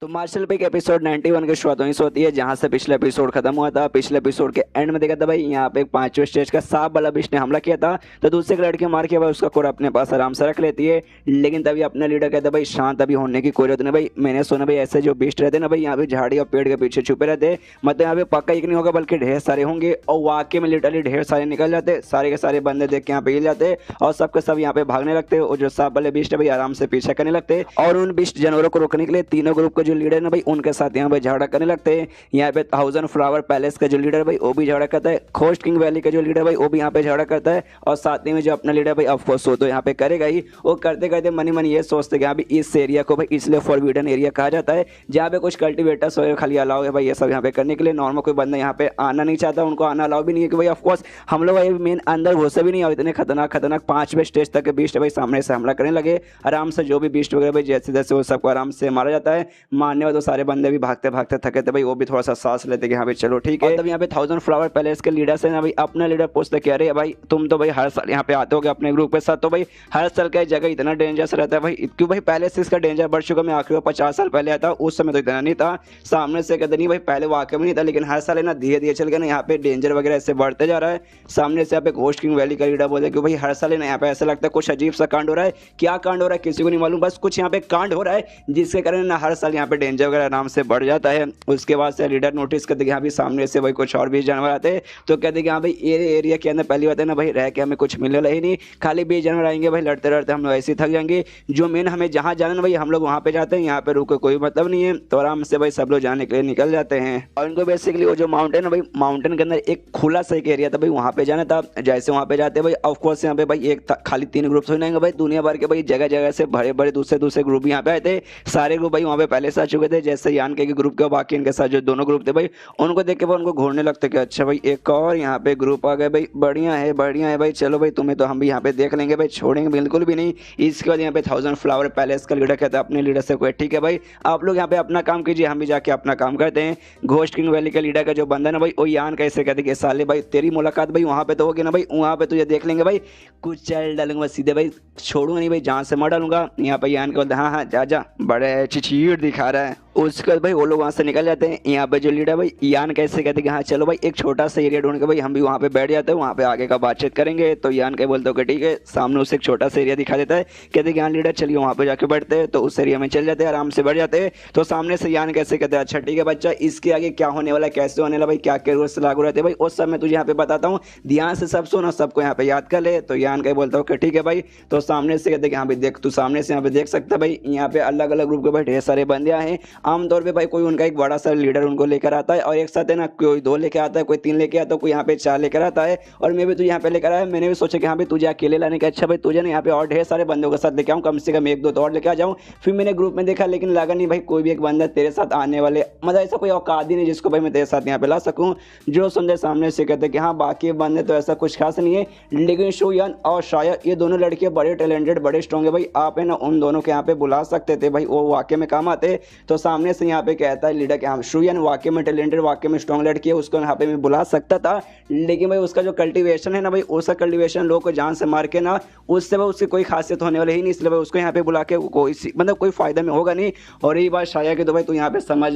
तो मार्शल पे एपिसोड 91 की शुरुआत वहीं से होती है जहां से पिछले एपिसोड खत्म हुआ था। पिछले एपिसोड के एंड में देखा था भाई यहाँ पे एक पांचवें स्टेज का सांप वाला बिस्ट ने हमला किया था। तो दूसरे एक लड़की मार के भाई उसका कोर अपने पास आराम से रख लेती है। लेकिन तभी अपना लीडर कहता है भाई शांत अभी होने की कोई जरूरत नहीं भाई। मैंने सुना भाई ऐसे जो बिस्ट रहते ना भाई यहाँ पे झाड़ी और पेड़ के पीछे छुपे रहते, मतलब यहाँ पे पक्का एक नहीं होगा बल्कि ढेर सारे होंगे। और वाकई में लिटरली ढेर सारे निकल जाते, सारे के सारे बंदे देख के यहाँ पे हिल जाते और सबके सब यहाँ पे भागने लगते। और जो सांप वाले बिस्ट है भाई आराम से पीछा करने लगते और उन बिस्ट जानवरों को रोकने के लिए तीनों ग्रुप के जो लीडर है ना भाई उनके साथ यहाँ पे झगड़ा करने लगते हैं। यहाँ पे 1000 फ्लावर पैलेस का जो लीडर भाई वो भी झगड़ा करता है, खोस्ट किंग वैली का जो लीडर भाई वो भी यहाँ पे झगड़ा करता है। और साथ ही में जो अपना लीडर भाई ऑफकोर्स वो तो यहाँ पे करेगा ही। वो करते करते मनी मनी ये सोचते कि यहाँ पे इस एरिया को भाई इसलिए फॉरबिडन एरिया कहा जाता है जहाँ पे कुछ कल्टिवेटर्स वगैरह खाली अलाउ है भाई ये सब यहाँ पे करने के लिए। नॉर्मल कोई बंदा यहाँ पे आना नहीं चाहता, उनको आना अलाउ भी नहीं है कि भाई ऑफकोर्स हम लोग भाई मेन अंदर घुसे भी नहीं और इतने खतरनाक खतरनाक 5वें स्टेज तक के बीस्ट भाई सामने से हमला करने लगे। आराम से जो भी बीस्ट वगैरह भाई जैसे जैसे वो सबको आराम से मारा जाता है। मारने वाले तो सारे बंदे भी भागते भागते थके थे भाई, वो भी थोड़ा सा सांस लेते कि हाँ भाई चलो ठीक है। तब यहाँ पे 1000 फ्लावर पैलेस के लीडर से ना भाई अपना लीडर पूछते कह रहे भाई तुम तो भाई हर साल यहाँ पे आते हो अपने ग्रुप के साथ, तो भाई हर साल का जगह इतना डेंजरस रहता है भाई क्यों भाई पहले से इसका डेंजर बढ़ चुका। मैं आखिरी 50 साल पहले आया था उस समय तो इतना नहीं था। सामने से कहते नहीं भाई पहले वाकई में नहीं था लेकिन हर साल है ना धीरे धीरे चल गया ना यहाँ पे डेंजर वगैरह ऐसे बढ़ते जा रहा है। सामने से यहाँ पे घोस्ट किंग वैली का लीडर बोले कि भाई हर साल है ना यहाँ पे ऐसा लगता है कुछ अजीब सा कांड हो रहा है। क्या कांड हो रहा है किसी को नहीं मालूम, बस कुछ यहाँ पे कांड हो रहा है जिसके कारण ना हर साल यहाँ पे डेंजर वगैरह आराम से बढ़ जाता है। उसके बाद से लीडर नोटिस करते कि हाँ भाई सामने से भाई कुछ और 20 जानवर आते हैं। तो कहते कि हाँ भाई ये एरिया के अंदर पहली बात है ना भाई रह के हमें कुछ मिलने वाला ही नहीं, खाली 20 जानवर आएंगे भाई लड़ते लड़ते हम लोग ऐसे ही थक जाएंगे। जो मेन हमें जहाँ जाना ना भाई हम लोग वहाँ पे जाते हैं, यहाँ पे रुके कोई मतलब नहीं है। तो आराम से भाई सब लोग जाने के लिए निकल जाते हैं। और इनको बेसिकली वो जो माउंटेन है भाई माउंटेन के अंदर एक खुला सा एक एरिया था भाई वहाँ पे जाना था। जैसे वहाँ पे जाते भाई ऑफकोर्स यहाँ पे भाई एक खाली 3 ग्रुप थोड़ी ना भाई दुनिया भर के भाई जगह जगह से बड़े बड़े दूसरे दूसरे ग्रुप यहाँ पे आए थे। सारे ग्रुप भाई वहाँ पे पहले से आ चुके थे, जैसे यान के ग्रुप के बाकी इनके साथ जो दोनों ग्रुप थे भाई उनको देख के वो उनको घूरने लगते कि अच्छा भाई एक और यहाँ पे ग्रुप आ गए भाई, बढ़िया है भाई चलो भाई तुम्हें तो हम भी यहाँ पे देख लेंगे भाई, छोड़ेंगे बिल्कुल भी नहीं। इसके बाद यहाँ पे 1000 फ्लावर पैलेस का लीडर कहता है अपने लीडर से कोई ठीक है भाई आप लोग यहाँ पे अपना काम कीजिए, हम भी जाके अपना काम करते हैं। घोस्ट किंग वैली का लीडर का जो बंदा ना भाई वो यान कैसे कहते कि साले भाई तेरी मुलाकात भाई वहाँ पे तो होगी ना भाई, वहाँ पे तुझे देख लेंगे भाई, कुछ चल डालूंगा सीधे भाई, छोड़ूंगा नहीं भाई, जान से मार डालूंगा। यहाँ पे यान कहते हाँ हाँ जा बड़े चिचीड़ दिखा रहा है। उसके बाद भाई वो लोग वहाँ से निकल जाते हैं। यहाँ पे जो लीडर भाई यान कैसे कहते कि हाँ चलो भाई एक छोटा सा एरिया ढूंढ के भाई हम भी वहाँ पे बैठ जाते हैं, वहाँ पे आगे का बातचीत करेंगे। तो यान कह बोलते हो कि ठीक है, सामने उसे एक छोटा सा एरिया दिखा देता है, कहते कि हाँ लीडर चलिए वहाँ पे जाके बैठते हैं। तो उस एरिया में चल जाते हैं, आराम से बैठ जाते हैं। तो सामने से यान कैसे कहते हैं अच्छा ठीक है बच्चा इसके आगे क्या होने वाला है, कैसे होने वाला भाई, क्या क्या रूल्स लागू रहते हैं भाई उस सब मैं तुझे यहाँ पे बताता हूँ, ध्यान से सब सुनो, सबको यहाँ पे याद कर ले। तो यान कह बोलता हूँ कि ठीक है भाई। तो सामने से कहते कि हाँ भाई देख तू सामने से यहाँ पे देख सकता है भाई यहाँ पे अलग अलग ग्रुप के भाई ढेर सारे बंदे हैं। आमतौर पर भाई कोई उनका एक बड़ा सा लीडर उनको लेकर आता है और एक साथ है ना कोई 2 लेकर आता है, कोई 3 लेकर आता है, कोई यहाँ पे 4 लेकर आता है। और मैं भी तुझे यहाँ पे लेकर आया, मैंने भी सोचा कि हाँ भाई तुझे अकेले लाने का अच्छा भाई तुझे ना यहाँ पे और ढेर सारे बंदों के साथ लेके आऊँ, कम से कम 1-2 तो और लेके आ जाऊँ। फिर मैंने ग्रुप में देखा लेकिन लगा नहीं भाई कोई भी एक बंदा तेरे साथ आने वाले, मतलब ऐसा कोई औकात ही नहीं जिसको भाई मैं तेरे साथ यहाँ पे ला सकूँ। जो सुंदर सामने से कहते कि हाँ बाकी बंदे तो ऐसा कुछ खास नहीं है लेकिन शुयान और शायद ये दोनों लड़के बड़े टैलेंटेड बड़े स्ट्रॉन्ग है भाई, आप है ना उन दोनों के यहाँ पे बुला सकते थे भाई, वो वाकई में काम आते। तो सामने से यहाँ पे कहता है लीडर कि हाँ शुयान वाकई में टैलेंटेड वाकई में स्ट्रॉन्ग लड़की है, उसको यहाँ पे मैं बुला सकता था लेकिन भाई उसका जो कल्टीवेशन है ना भाई उसका कल्टीवेशन लोग को जान से मार के ना उससे भाई उसकी कोई खासियत होने वाली ही नहीं, इसलिए भाई उसको यहाँ पे बुला के कोई मतलब कोई फायदा में होगा नहीं। और यही बात शाया की तो भाई तू यहाँ पे समझ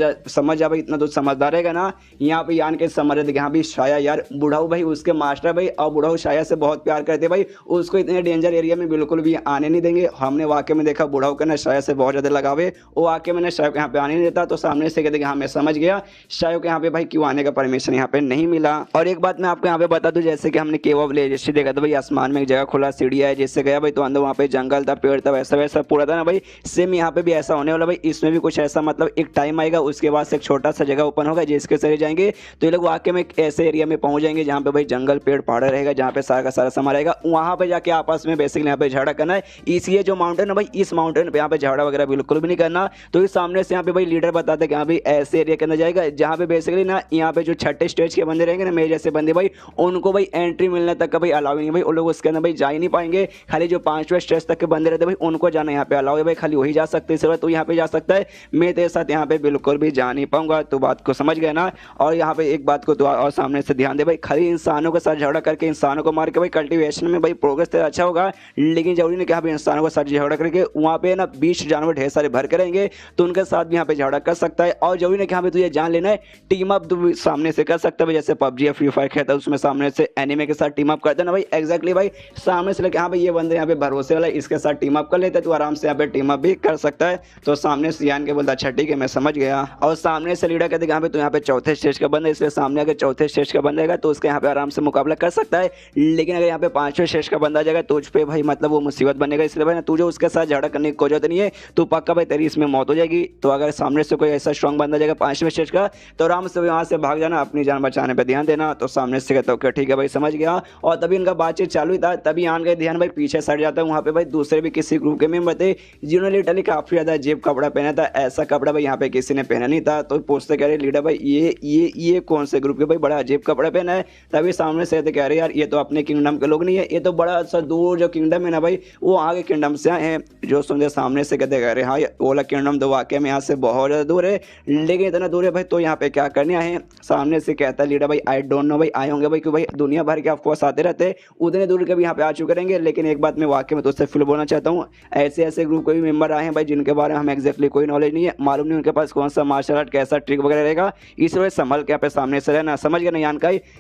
जा भाई, इतना तो समझदार रहेगा ना। यहाँ पे यान के समझ रहे थे कि हाँ भाई शाया यार बुढ़ाऊ भाई उसके मास्टर भाई और बुढ़ाऊ शाया से बहुत प्यार करते भाई, उसको इतने डेंजर एरिया में बिल्कुल भी आने नहीं देंगे। हमने वाकई में देखा बुढ़ाऊ का ना शाया से बहुत ज़्यादा लगावे, वो आके मैंने शाया को यहाँ पे आने नहीं देता। तो सामने से कहते कि हाँ मैं समझ गया शाया को यहाँ पे भाई क्यों आने का परमिशन यहाँ पे नहीं मिला। और एक बात मैं आपको यहाँ पे बता दूं जैसे कि हमने केव ऑफ लेजेंडरी देखा था भाई, आसमान में एक जगह खुला सीढ़ी है जिससे गया भाई तो अंदर वहाँ पे जंगल था पेड़ था वैसा वैसा पूरा था ना भाई, सेम यहाँ पे भी ऐसा होने वाला भाई। इसमें भी कुछ ऐसा मतलब एक टाइम आएगा उसके बाद से एक छोटा सा जगह ओपन होगा जिसके सर जाएंगे तो ये लोग वाकई में एक ऐसे एरिया में पहुंच जाएंगे जहाँ पे भाई जंगल पेड़ पहाड़ रहेगा, जहाँ पे सारा का सारा सामान रहेगा, वहाँ पे जाके आपस में बेसिकली यहाँ पे झगड़ा करना है। इसलिए जो माउंटेन है भाई इस माउंटेन पे यहाँ पे झगड़ा वगैरह बिल्कुल भी नहीं करना। तो इस सामने से यहाँ पे भाई लीडर बताते कि हाँ भाई ऐसे एरिया के अंदर जाएगा जहाँ पे बेसिकली ना यहाँ पे जो 6ठे स्टेज के बंदे रहेंगे ना मेरे जैसे बंदे भाई उनको भाई एंट्री मिलने तक का भाई अलाउ नहीं भाई, वो लोग उसके अंदर भाई जा ही नहीं पाएंगे। खाली जो 5वें स्टेज तक के बंदे रहते भाई उनको जाना यहाँ पे अलाउ है भाई, खाली वही जा सकते हैं। तो यहाँ पे जा सकता है, मैं तेरे साथ यहाँ पे बिल्कुल भी जा नहीं पाऊंगा। तो बात को समझ गया ना। और यहाँ पे एक बात को तो और सामने से ध्यान दे भाई, खाली इंसानों के साथ झगड़ा करके इंसानों को मार के भाई कल्टीवेशन में भाई प्रोग्रेस तेरा अच्छा होगा लेकिन जरूरी नहीं कि यहाँ पे इंसानों के साथ झगड़ा करके वहाँ पे ना 20 जानवर ढेर सारे भर के रहेंगे तो उनके साथ भी यहाँ पे झगड़ा कर सकता है। और जो भी ना कि यहाँ पे तुझे जान लेना है, टीम अप तू सामने से कर सकता है, जैसे पबजी या फ्री फायर खेलता है उसमें सामने से एनिमे के साथ टीम अप करता है ना भाई, एग्जैक्टली भाई सामने से लेके हाँ भाई ये बंदे यहाँ पे भरोसे वाला है, इसके साथ टीम अप कर लेते हैं, तो आराम से यहाँ पे टीम अप भी कर सकता है। तो सामने से यान के बोलता अच्छा ठीक है मैं समझ गया। और सामने से लीडर कहते यहाँ पे तो यहाँ पे चौथे स्टेज का बंदा है, इसलिए सामने अगर चौथे स्टेज का बंदा है तो उसके यहाँ पे आराम से मुकाबला कर सकता है। लेकिन अगर यहाँ पे पांचवें स्टेज का बंदा आ जाएगा तो उस पे भाई मतलब वो मुसीबत बनेगा, इसलिए भाई तुझे उसके साथ झगड़ा करने की कोई जरूरत नहीं है, तो पक्का भाई तेरी इसमें मौत हो जाएगी। तो अगर सामने से कोई ऐसा स्ट्रांग बंदा जाएगा पांचवें स्टेज का तो आराम से वहां से भाग जाना, अपनी जान बचाने पर ध्यान देना। तो सामने से कहता हूँ ठीक है भाई समझ गया। और तभी इनका बातचीत चालू ही था, तभी आन का ध्यान भाई पीछे सट जाता है, वहाँ पे भाई दूसरे भी किसी ग्रुप के मेंबर थे जिन्होंने लिटरली काफी ज्यादा अजीब कपड़ा पहना था, ऐसा कपड़ा भाई यहाँ पे किसी ने पहना नहीं था। तो पूछते कह रहे लीडर भाई ये कौन से ग्रुप के भाई बड़ा अजीब कपड़ा पहना है। तभी सामने से कह रहे यार ये तो अपने किंगडम के लोग नहीं है, ये तो बड़ा सा दूर जो किंगडम है ना भाई वो आगे किंगडम से आए हैं। जो सुनते सामने से कहते कह रहे हाँ वो वाला किंगडम तो वाकई में यहाँ से बहुत ज़्यादा दूर है, लेकिन इतना दूर है भाई तो यहाँ पे क्या करने आए हैं। सामने से कहता है लीडर भाई आई डोंट नो भाई आए होंगे भाई क्यों भाई दुनिया भर के ऑफकोर्स आते रहते हैं, उतने दूर के भी यहाँ पे आ चुके रहेंगे। लेकिन एक बात मैं वाकई में तुझसे फिर बोलना चाहता हूँ, ऐसे ऐसे ग्रुप के भी मेंबर आए हैं भाई जिनके बारे में हमें एक्जैक्टली कोई नॉलेज नहीं है, मालूम नहीं उनके पास कौन सा मार्शल आर्ट कैसा ट्रिक वगैरह रहेगा, इस वजह संभल के यहाँ पे सामने से रहना। समझ गया ना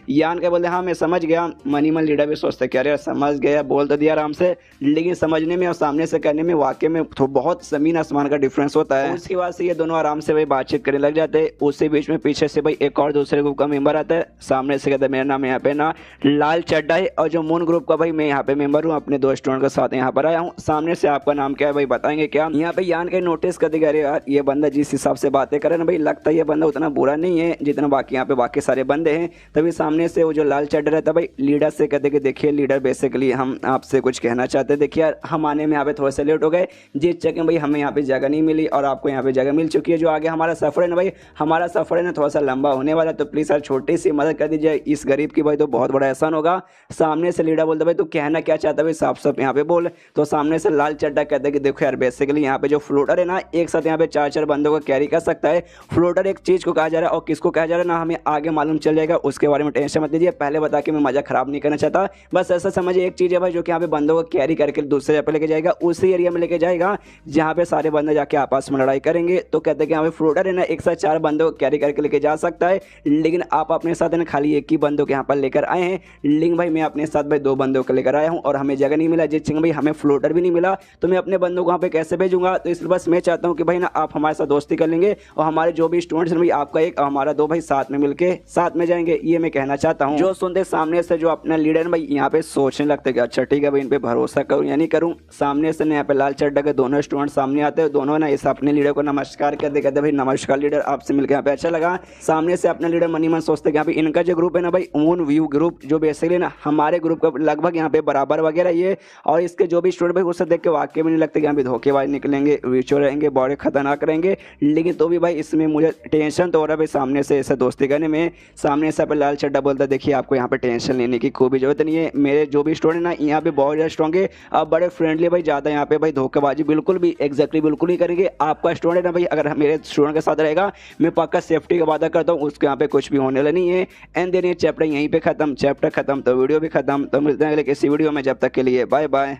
यान का बोलते हाँ मैं समझ गया। मनी मन लीडर भी सोचते क्या यार समझ गया बोल तो दिया आराम से, लेकिन समझने में और सामने से करने में वाकई में तो बहुत जमीन आसमान का डिफरेंस होता है। उसके बाद से ये दोनों आराम से भाई बातचीत करने लग जाते हैं। उसी बीच में पीछे से भाई एक और दूसरे ग्रुप का मेंबर आता है, सामने से कहता है मेरा नाम यहाँ पे ना लाल चड्डा है और जो मून ग्रुप का भाई मैं यहाँ पे मेंबर हूँ, अपने दो स्टूडेंट के साथ यहाँ पर आया हूँ। सामने से आपका नाम क्या है भाई बताएंगे क्या। यहाँ पे यान के नोटिस कर दिया यार ये बंदा जिस हिसाब से बातें करे ना भाई लगता है ये बंदा उतना बुरा नहीं है जितना बाकी यहाँ पे बाकी सारे बंदे हैं। तभी सामने से वो जो लाल चड्डा रहता है भाई लीडर से कहते कि देखिए लीडर बेसिकली हम आपसे कुछ कहना चाहते हैं, देखिए यार हम आने में यहाँ पे थोड़े से लेट हो गए, जिस जगह भाई हमें यहाँ पे जगह नहीं मिली और आपको यहाँ पे जगह मिल चुकी है, जो आगे हमारा सफर है ना भाई हमारा सफर है ना थोड़ा सा लंबा होने वाला है, तो प्लीज सर छोटी सी मदद कर दीजिए इस गरीब की भाई तो बहुत बड़ा एहसान होगा। सामने से लीडर बोलता भाई तू कहना क्या चाहता है भाई साफ साफ यहाँ पे बोल। तो सामने से लाल चड्डा कहते हैं कि देखो यार बेसिकली यहाँ पे जो फ्लोटर है ना एक साथ यहाँ पे चार चार बंदों को कैरी कर सकता है। फ्लोटर एक चीज को कहा जा रहा है और किसको कहा जा रहा है ना हमें आगे मालूम चल जाएगा, उसके बारे में टेंशन मत लीजिए, पहले बता के मैं मजा खराब नहीं करना चाहता। बस ऐसा समझिए एक चीज है भाई जो कि यहाँ पे बंदों को कैरी करके दूसरे जगह पे लेके जाएगा, उसी एरिया में लेके जाएगा जहाँ पे सारे बंदे जाके आपस में लड़ाई करेंगे। तो कहते हैं कि यहाँ पे फ्लोटर है ना एक साथ चार बंदों को कैरी करके लेके जा सकता है, लेकिन आप अपने साथ है ना खाली एक ही बंदों के यहाँ पर लेकर आए हैं। लेकिन भाई मैं अपने साथ भाई दो बंदों को लेकर आया हूँ और हमें जगह नहीं मिला, जिस भाई हमें फ्लोटर भी नहीं मिला, तो मैं अपने बंदों को वहाँ पे कैसे भेजूंगा। तो इसलिए बस मैं चाहता हूँ कि भाई ना आप हमारे साथ दोस्ती कर लेंगे और हमारे जो भी स्टूडेंट्स हैं भाई आपका एक और हमारा दो भाई साथ में मिलके साथ में जाएंगे, ये मैं कहना चाहता हूँ। जो सुनते सामने से जो अपना लीडर भाई यहाँ पे सोचने लगते कि अच्छा ठीक है भाई इन पे भरोसा करूँ या नहीं करूँ। सामने से यहाँ पे लाल चड्डा के दोनों स्टूडेंट सामने आते हैं, दोनों ना इस अपने लीडर को नमस्कार करते कहते भाई नमस्कार लीडर आपसे मिलकर यहाँ पे अच्छा लगा। सामने से अपना लीडर मनी मन सोचते कि यहाँ पे इनका जो ग्रुप है ना भाई मून व्यू ग्रुप जो बेसिकली ना हमारे ग्रुप का लगभग यहाँ पे बराबर वगैरह ये, और इसके जो भी स्टूडेंट भाई उससे देख के वाकई में नहीं लगता कि यहाँ पे धोखेबाज निकलेंगे, विचो रहेंगे, बड़े खतरनाक रहेंगे। लेकिन तो भी भाई इसमें मुझे टेंशन तो हो रहा है भाई सामने से ऐसे दोस्ती करने में। सामने से पे लाल चड्डा बोलता देखिए आपको यहाँ पे टेंशन लेने की कोई भी जरूरत नहीं है, मेरे जो भी स्टूडेंट ना यहाँ पे बहुत ज़्यादा स्ट्रॉन्ग है, अब बड़े फ्रेंडली भाई, ज़्यादा यहाँ पे भाई धोखेबाजी बिल्कुल भी एग्जैक्टली बिल्कुल नहीं करेंगे। आपका स्टूडेंट ना भाई अगर मेरे स्टूडेंट के साथ रहेगा मैं पक्का सेफ्टी का वादा करता हूँ, उसके यहाँ पे कुछ भी होने वाला नहीं है। एंड देन ये चैप्टर यहीं पे खत्म, चैप्टर खत्म तो वीडियो भी खत्म। तो मिलते हैं अगले किसी वीडियो में, जब तक के लिए बाय बाय।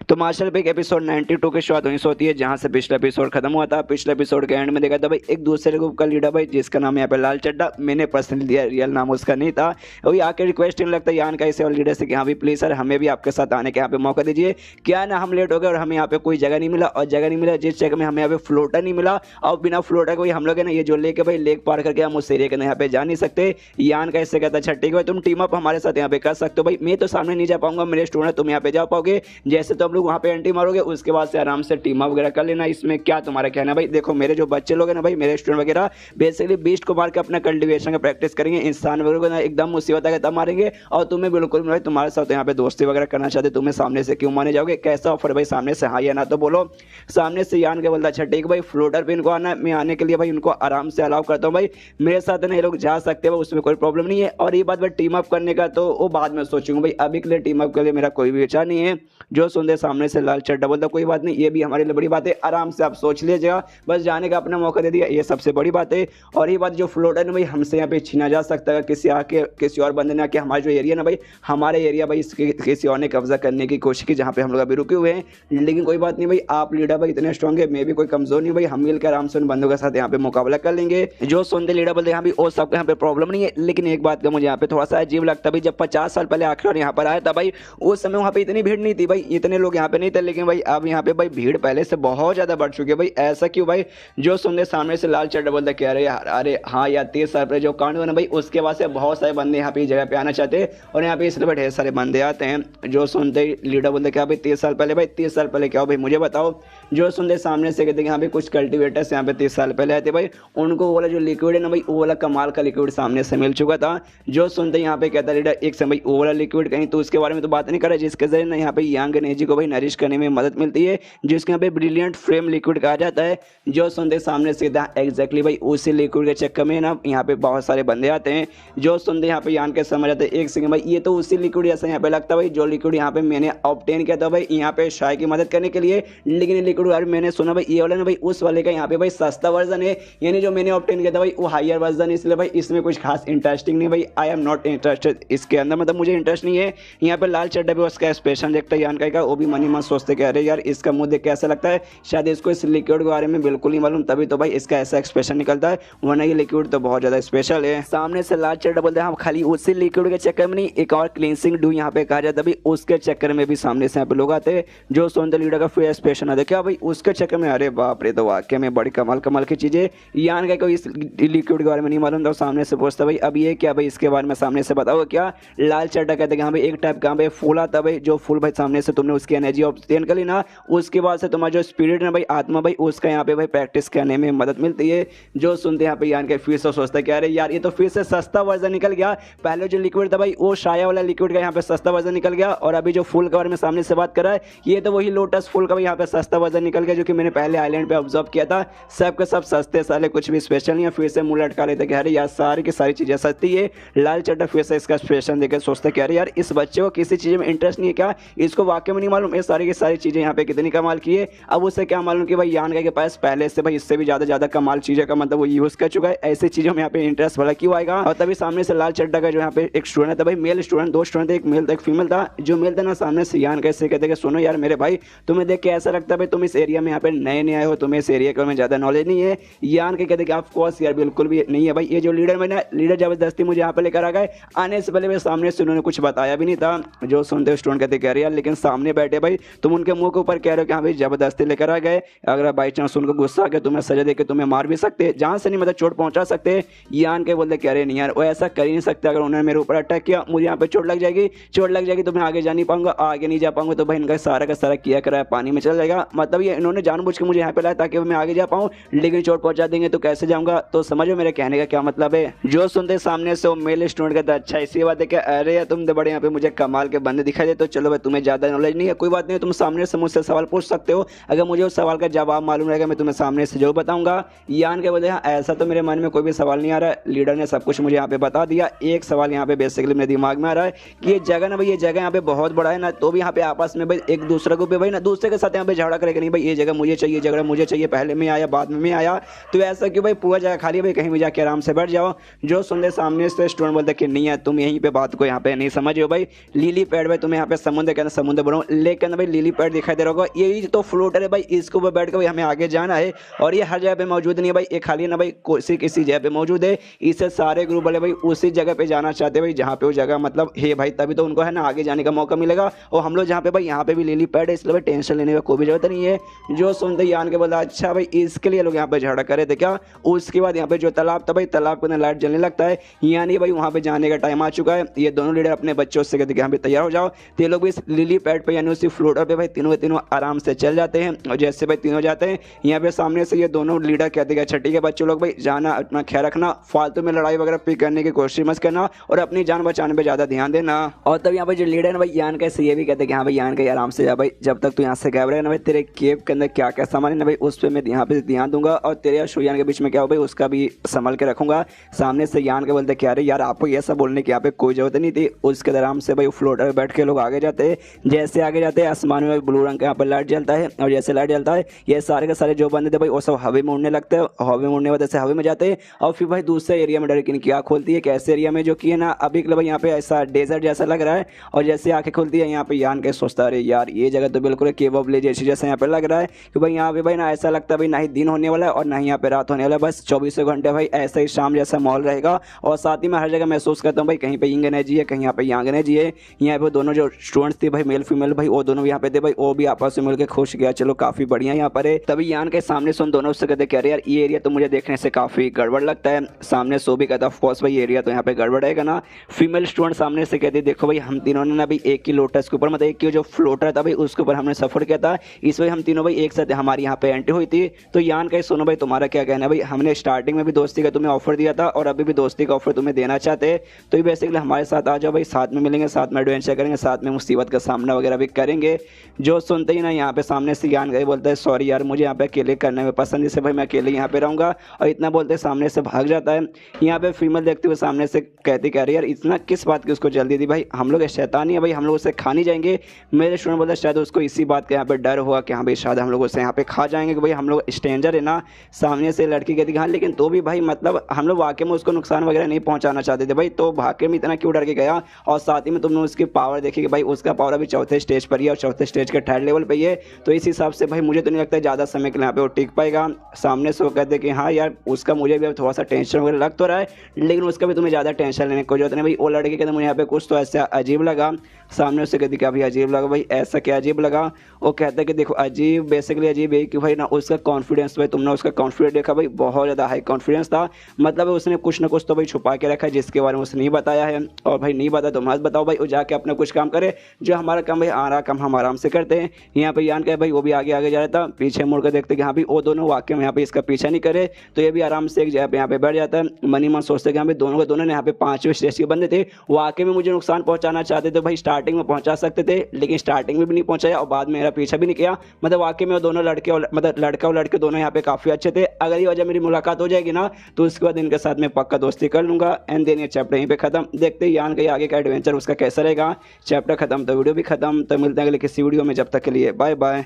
तो मार्शल पे एपिसोड 92 की शुरुआत वहीं से होती है जहां से पिछला एपिसोड खत्म हुआ था। पिछले एपिसोड के एंड में देखा था भाई एक दूसरे ग्रुप का लीडर भाई जिसका नाम यहाँ पे लाल चड्डा, मैंने पर्सनली दिया, रियल नाम उसका नहीं था। वही आके रिक्वेस्ट नहीं लगता यान का इसे और लीडर से कि हाँ भी प्लीज सर हमें भी आपके साथ आने के यहाँ पे मौका दीजिए, क्या ना हम लेट हो गए और हमें यहाँ पे कोई जगह नहीं मिला, और जगह नहीं मिला जिस जगह में हमें यहाँ पे फ्लोटर नहीं मिला, और बिना फ्लोटर को हम लोग है ना ये जो लेके भाई लेक पार करके हम उस एरिया के यहाँ पे जा नहीं सकते। यान का इससे कहता अच्छा ठीक है तुम टीम अप हमारे साथ यहाँ पे कर सकते हो भाई, मैं तो सामने नहीं जा पाऊंगा, मेरे स्टूडेंट तुम यहाँ पे जा पाओगे, जैसे तो हम लोग वहाँ पे एंट्री मारोगे उसके बाद से आराम से टीम अप वगैरह कर लेना। इसमें क्या तुम्हारा कहना है भाई। देखो मेरे जो बच्चे लोग हैं ना भाई मेरे स्टूडेंट वगैरह बेसिकली बीस्ट को मार के अपना कल्टीवेशन का प्रैक्टिस करेंगे, इंसान वगैरह को ना एकदम मुसीबत आएगा तब मारेंगे, और तुम्हें बिल्कुल भाई तुम्हारे साथ यहाँ पे दोस्ती वगैरह करना चाहते तुम्हें सामने से क्यों माने जाओगे, कैसा ऑफर भाई सामने से हाँ या ना तो बोलो। सामने से यान के बोलता अच्छा ठीक भाई फ्लोटर पे इनको आना, मैं आने के लिए भाई उनको आराम से अलाउ करता हूँ भाई, मेरे साथ ना ये लोग जा सकते हैं उसमें कोई प्रॉब्लम नहीं है। और ये बात भाई टीम अप करने का तो वो बाद में सोचूंगा भाई, अभी के लिए टीम अप के लिए मेरा कोई भी विचार नहीं है। जो सुनते सामने से लाल चड्डा बोलता कोई बात नहीं, ये भी हमारे लिए बड़ी बात है, आराम से आप सोच लीजिएगा, बस जाने का अपना मौका दे दिया, ये सबसे बड़ी बात है। और ये बात जो फ्लोटर है भाई हमसे यहाँ पे छीना जा सकता है, किसी और बंदे ने आके हमारा जो एरिया ना भाई, हमारे एरिया भाई किसी और ने कब्जा करने की कोशिश की जहाँ पे हम लोग अभी रुके हुए हैं। लेकिन कोई बात नहीं भाई, आप लीडर भाई इतने स्ट्रॉन्ग है, मैं भी कोई कमजोर नहीं भाई, हम मिलकर आराम से उन बंदों के साथ यहाँ पे मुकाबला कर लेंगे। जो सुनते लीडर बोलते यहाँ भी और सबके यहाँ पे प्रॉब्लम नहीं है, लेकिन एक बात का मुझे यहाँ पे थोड़ा सा अजीब लगता है भाई, जब 50 साल पहले आखिर यहाँ पर आया था भाई, उस समय वहाँ पे इतनी भीड़ नहीं थी भाई, इतने लोग यहाँ पे नहीं थे, लेकिन भाई अब यहाँ पे भाई भीड़ पहले से बहुत ज्यादा बढ़ चुकी है भाई। ऐसा क्यों भाई? जो सुनते सामने से लाल चड्डा बोलता कह रहे यार, अरे हाँ यार 30 साल पहले जो कांड हुआ ना भाई, उसके बाद से बहुत सारे बंदे यहाँ पे जगह पे आना चाहते हैं, और यहाँ पे इसलिए ढेर सारे बंदे आते हैं। जो सुनते लीडर बोलते क्या भाई 30 साल पहले, भाई 30 साल पहले क्या हो भाई मुझे बताओ। जो सुनते सामने से कहते हैं यहाँ पे कुछ कल्टिवेटर्स यहाँ पे 30 साल पहले आए थे भाई, उनको वो वाला जो लिक्विड है ना भाई, वो वाला कमाल का लिक्विड सामने से मिल चुका था। जो सुनते यहाँ पे कहता लीडर एक समय वो वाला लिक्विड कहीं तो उसके बारे में तो बात नहीं कर रहा, जिसके जरिए ना यहाँ पे यंग एनर्जी को भाई नरिश करने में मदद मिलती है, जिसके यहाँ पे ब्रिलियंट फ्रेम लिक्विड कहा जाता है। जो सुनते सामने से एग्जैक्टली भाई उसी लिक्विड के चक्कर में ना यहाँ पे बहुत सारे बंदे आते हैं। जो सुनते यहाँ पे यान के समझ आते हैं एक सेकंड भाई, ये तो उसी लिक्विड जैसा यहाँ पे लगता है भाई, जो लिक्विड यहाँ पे मैंने ऑब्टेन किया था भाई यहाँ पे शाय की मदद करने के लिए। लेकिन ये लिक्विड यार मैंने सुना भाई ये वाला ना भाई उस वाले का यहाँ पे भाई सस्ता वर्जन है, यानी जो मैंने ऑब्टेन किया था भाई वो हायर वर्जन है, इसलिए भाई इसमें कुछ खास इंटरेस्टिंग नहीं भाई, आई एम नॉट इंटरेस्टेड इसके अंदर, मतलब मुझे इंटरेस्ट नहीं है। यहाँ पे लाल चड्डा पे उसका एक्सप्रेशन देखता है यान का, वो भी मनी मन सोचते कह रहे यार इसका मुंह देख के ऐसा लगता है शायद इसको इस लिक्विड के बारे में बिल्कुल नहीं मालूम, तभी तो भाई इसका ऐसा एक्सप्रेशन निकलता है, वरना ये लिक्विड तो बहुत ज्यादा स्पेशल है। सामने से लाल चड्डा बोलते हैं हम खाली उसी लिक्विड के चक्कर में नहीं, एक और क्लींसिंग डू यहाँ पे कहा जाता है, उसके चक्कर में भी सामने से यहाँ पे लोग आते हैं। जो सोनते लीडर का फेस एक्सप्रेशन आता है क्या भाई उसके चक्कर में, अरे बाप रे, तो वाकई में बड़ी कमाल कमाल की चीजें। यान का कोई इस लिक्विड के बारे में नहीं मालूम था, सामने से पूछता भाई अब ये क्या भाई इसके बारे में सामने से बताओ क्या। लाल चड्डा कहते हैं हाँ भाई एक टाइप का भाई फूल आता भाई, जो फूल भाई सामने से तुमने उसकी एनर्जी ऑब्टेन कर ली ना, उसके बाद से तुम्हारा जो स्पिरिट है भाई आत्मा भाई उसका यहाँ पे भाई प्रैक्टिस करने में मदद मिलती है। जो सुनते हैं यहाँ पे यान के फिर से सोचता है क्या, अरे यार ये तो फिर से सस्ता वर्जन निकल गया, पहले जो लिक्विड था भाई वो शाया वाला लिक्विड का यहाँ पे सस्ता वर्जन निकल गया, और अभी जो फूल के बारे में सामने से बात कर रहा है ये तो वही लोटस फूल का भी यहाँ पे सस्ता वर्जन निकल गया, जो कि मैंने पहले आइलैंड पे ऑब्जर्व किया था। सब के सब सस्ते साले, कुछ भी स्पेशल नहीं है। फिर से मुंह लटका लेते कि अरे यार सारी की सारी चीजें सस्ती है। लाल चड्डा फिर से इसका एक्सप्रेशन देकर सोचता है कि अरे यार इस बच्चे को किसी चीज में इंटरेस्ट नहीं है क्या, इसको वाकई में नहीं मालूम ये सारी की सारी चीजें यहाँ पे कितनी कमाल की है। अब उसे क्या मालूम कि भाई यान के पास पहले से भाई इससे भी ज्यादा कमाल चीजें का मतलब वो यूज कर चुका है, ऐसी चीजों में यहाँ पे इंटरेस्ट वाला क्यों आएगा। और तभी सामने से लाल चड्डा का जो यहाँ पे एक स्टूडेंट था भाई, मेल स्टूडेंट, दो स्टूडेंट थे, एक मेल था एक फीमेल था। जो मेल था ना सामने से यान कैसे कहते कि सुनो यार मेरे भाई तुम्हें देख के ऐसा लगता है भाई तुम इस एरिया में यहाँ पे नए नए आए हो, तुम्हें इस एरिया के में ज्यादा नॉलेज नहीं है। यान के कहते कि ऑफ कोर्स यार बिल्कुल भी नहीं है भाई, ये जो लीडर मैंने लीडर जबरदस्ती मुझे यहाँ पे लेकर आ गए, आने से पहले भाई सामने से उन्होंने कुछ बताया भी नहीं था। जो सुनते स्टूडेंट कहते कह रहे यार लेकिन सामने बैठे भाई तुम उनके मुंह के ऊपर कह रहे हो कि हाँ भाई जबरदस्ती लेकर आ गए, अगर बाई चांस उनको गुस्सा आ गया तुम्हें सजा देकर तुम्हें मार भी सकते, जहां से नहीं मतलब चोट पहुंचा सकते। यान के बोलते कह रहे नहीं यार वो ऐसा कर ही नहीं सकते, अगर उन्होंने मेरे ऊपर अटैक किया मुझे यहाँ पे चोट लग जाएगी तो मैं आगे जा नहीं पाऊंगा, आगे नहीं जा पाऊंगा तो भाई इनका सारा का सारा किया करा पानी में चल जाएगा, मतलब ये इन्होंने जानबूझ के मुझे यहाँ पे लाया ताकि मैं आगे जा पाऊँ, लेकिन चोट पहुंचा देंगे तो कैसे जाऊंगा। तो समझो मेरे कहने का क्या मतलब है। जो सुनते सामने से वो मेल स्टूडेंट कहता अच्छा इसी बात है कि अरे यार तुम तो बड़े यहाँ पे मुझे कमाल के बंदे दिखाई दे, तो चलो भाई तुम्हें ज्यादा नॉलेज नहीं है कोई बात नहीं, तुम सामने से मुझसे सवाल पूछ सकते हो, अगर मुझे उस सवाल का जवाब मालूम रहेगा मैं तुम्हें सामने से जरूर बताऊंगा। यान के बोलते हाँ ऐसा तो मेरे मन में कोई भी सवाल नहीं आ रहा है, लीडर ने सब कुछ मुझे यहाँ पे बता दिया। एक सवाल यहाँ पे बेसिकली मेरे दिमाग में आ रहा है कि ये जगह ना भाई, ये जगह यहाँ पे बहुत बड़ा है ना, तो भी यहाँ पे आपस में भाई एक दूसरे को भाई ना दूसरे के साथ यहाँ पे झगड़ा करेगा नहीं भाई, ये जगह मुझे चाहिए, जगह मुझे चाहिए, पहले में आया बाद में आया, तो ऐसा क्यों भाई पूरा जगह खाली भाई कहीं भी जाके आराम से बैठ जाओ। जो सुनते सामने से स्टूडेंट बोलते कि नहीं है तुम यहीं पे बात को यहाँ पे नहीं समझ हो भाई, लिली पैड भाई तुम्हें यहाँ पे समुद्र के अंदर समुद्र बनाओ, लेकिन भाई लिली पैड दिखाई दे रहा होगा, यही तो फ्लोटर है भाई, इसको ऊपर बैठ कर भाई हमें आगे जाना है, और ये हर जगह पे मौजूद नहीं है भाई, ये खाली ना भाई किसी जगह पे मौजूद है, इसे सारे ग्रुप वाले भाई उसी जगह पे जाना चाहते हैं भाई जहाँ पे वो जगह मतलब है भाई, तभी तो उनको है ना आगे जाने का मौका मिलेगा। और हम लोग जहाँ पे भाई यहाँ पे भी लिली पैड है, इसलिए भाई टेंशन लेने की कोई भी जरूरत नहीं है। जो सुनते यान के बोला अच्छा भाई इसके लिए लोग यहाँ पे झगड़ा करे थे क्या। उसके बाद यहाँ पे जो तालाब था भाई, तालाब के अंदर लाइट जलने लगता है, यानी भाई वहाँ पे जाने का टाइम आ चुका है। ये दोनों लीडर अपने बच्चों से कहते हैं यहाँ पे तैयार हो जाओ, तो ये लोग भी इस लिली पैड पे यानी उसी फ्लोटर पे भाई तीनों के तीनों आराम से चल जाते हैं। और जैसे भाई तीनों जाते हैं यहाँ पे सामने से ये दोनों लीडर कहते हैं अच्छा ठीक है बच्चों लोग भाई जाना, अपना ख्याल रखना, फालतू में लड़ाई वगैरह पिक करने की कोशिश मत करना, और अपनी जान बचाने पे ज्यादा ध्यान देना। और तब यहाँ पे जो लीडर है भाई यान कैसे ये भी कहते हैं कि हाँ भाई यान का आराम से जा भाई, जब तक तू यहाँ से गायब रहे ना भाई, तेरे केव के अंदर क्या क्या सामान है ना भाई उस पर मैं यहाँ पे ध्यान दूंगा, और तेरे और शुयान के बीच में क्या हो भाई उसका भी संभल के रखूंगा। सामने से यान के बोलते क्या यार आपको ये सब बोलने की यहाँ पे कोई जरूरत नहीं थी। उसके आराम से भाई फ्लोटर पे बैठ के लोग आगे जाते हैं, जैसे आगे जाते हैं, आसमान में ब्लू रंग का यहाँ पर लाइट जलता है और जैसे लाइट जलता है ये सारे के सारे जो बंदे थे भाई वो सब हवा में उड़ने लगते हैं, हवा में उड़ने वजह से हवा में जाते हैं और फिर भाई दूसरे एरिया में डायरेक्ट इनकी आँख खोलती है, कैसे एरिया में जो कि है ना अभी के लिए भाई यहाँ पे ऐसा डेजर्ट जैसा लग रहा है और जैसे आँखें खुलती है यहाँ पे यान के सोचता है यार ये जगह तो बिल्कुल केव ऑफ विलेज जैसा यहाँ पे लग रहा है कि भाई यहाँ पे भाई ना ऐसा लगता है भाई ना ही दिन होने वाला है और ना ही यहाँ पे रात होने वाला है, बस 24 घंटे भाई ऐसा ही शाम जैसा माहौल रहेगा। और साथ ही मैं हर जगह महसूस करता हूँ भाई कहीं पे यंग एनर्जी है, कहीं यहाँ पे यांग एनर्जी है। यहाँ पे दोनों जो स्टूडेंट्स थे भाई मेल फीमेल भाई वो दोनों यहाँ पे थे भाई, वो भी आपस में मिलकर खुश गया, चलो काफी बढ़िया यहाँ पर है। तभी यान के सामने सुन दोनों से कहते कह रहे यार ये एरिया तो मुझे देखने से काफी गड़बड़ लगता है। सामने सो भी कहता ऑफकोर्स भाई एरिया तो यहाँ पे गड़बड़ है ना। फीमेल स्टूडेंट सामने से कहती देखो भाई हम तीनों ने ना भाई एक ही लोटस के ऊपर मतलब एक ही जो फ्लोटर था भाई उसके ऊपर हमने सफर किया था, इस वजह हम तीनों भाई एक साथ हमारी यहाँ पे एंट्री हुई थी। तो यान का सुनो भाई तुम्हारा क्या कहना है भाई, हमने स्टार्टिंग में भी दोस्ती का तुम्हें ऑफर दिया था और अभी भी दोस्ती का ऑफर तुम्हें देना चाहते हैं, तो ये बेसिकली हमारे साथ आ जाओ भाई, साथ में मिलेंगे, साथ में एडवेंचर करेंगे, साथ में मुसीबत का सामना वगैरह भी करेंगे। जो सुनते ही ना यहाँ पे सामने से यान गए बोलता है सॉरी यार मुझे यहाँ पे अकेले करने में पसंद, इससे भाई मैं अकेले यहाँ पे रहूँगा, और इतना बोलते सामने से भाग जाता है। यहाँ पे फीमेल देखते हुए सामने से कहती कह रही यार इतना किस बात की उसको जल्दी थी भाई, हम लोग शैतान ही है भाई, हम लोग उसे खा नहीं जाएंगे। मेरे स्टूडेंट बोलते शायद उसको इसी बात का यहाँ पे डर हुआ कि हाँ भाई शायद हम लोग उसे यहाँ पे खा जाएंगे कि भाई हम लोग स्ट्रेंजर है ना। सामने से लड़की कहती हाँ लेकिन तो भी भाई मतलब हम लोग वाकई में उसको नुकसान वगैरह नहीं पहुंचाना चाहते थे भाई, तो वाकई में इतना क्यों डर के गया। और साथ ही में तुमने उसकी पावर देखी कि भाई उसका पावर अभी चौथे स्टेज पर ही है और चौथे स्टेज के थर्ड लेवल पे ही है, तो इस हिसाब से भाई मुझे तो नहीं लगता है ज़्यादा समय के लिए यहाँ पे वो टिक पाएगा। सामने से वो कहते कि हाँ यार उसका मुझे भी अब थोड़ा सा टेंशन वगैरह लग तो रहा है, लेकिन उसका भी तुम्हें ज़्यादा टेंशन लेने की जरूरत नहीं भाई। वो लड़के कहते मुझे यहाँ पे कुछ तो ऐसा अजीब लगा। सामने उससे कहती क्या भाई अजीब लगा भाई, ऐसा क्या अजीब लगा। वो कहता है कि देखो अजीब बेसिकली अजीब है कि भाई ना उसका कॉन्फिडेंस भाई, तुमने उसका कॉन्फिडेंस देखा भाई बहुत ज़्यादा हाई कॉन्फिडेंस था, मतलब उसने कुछ ना कुछ तो भाई छुपा के रखा है जिसके बारे में उसने नहीं बताया है। और भाई नहीं बताया तो मत बताओ भाई, वो जाके अपना कुछ काम करे, जो हमारा काम भाई आ रहा काम हम आराम से करते हैं। यहाँ पे यान का भाई वो भी आगे आगे जा रहा था, पीछे मुड़ कर देखते कि हाँ भाई वो दोनों वाकई में यहाँ पे इसका पीछा नहीं करे, तो ये भी आराम से एक जगह पे यहाँ पे बैठ जाता है। मनी मन सोचते कि हाँ भाई दोनों के दोनों ने यहाँ पे 5वें स्टेज के बंदे थे, वाकई में मुझे नुकसान पहुंचाना चाहते थे भाई, स्टार्टिंग में पहुंचा सकते थे लेकिन स्टार्टिंग में भी नहीं पहुंचाया और बाद में मेरा पीछा भी नहीं किया। मतलब वाकई में वो दोनों लड़के मतलब लड़का और लड़के दोनों यहाँ पे काफी अच्छे थे। अगर ये वजह मेरी मुलाकात हो जाएगी ना तो उसके बाद इनके साथ में पक्का दोस्ती कर लूंगा। एंड देन ये चैप्टर यहीं पे खत्म। देखते हैं यान का आगे का एडवेंचर उसका कैसा रहेगा। चैप्टर खत्म तो वीडियो भी खत्म। तो मिलते हैं अगले किसी वीडियो में, जब तक के लिए बाय बाय।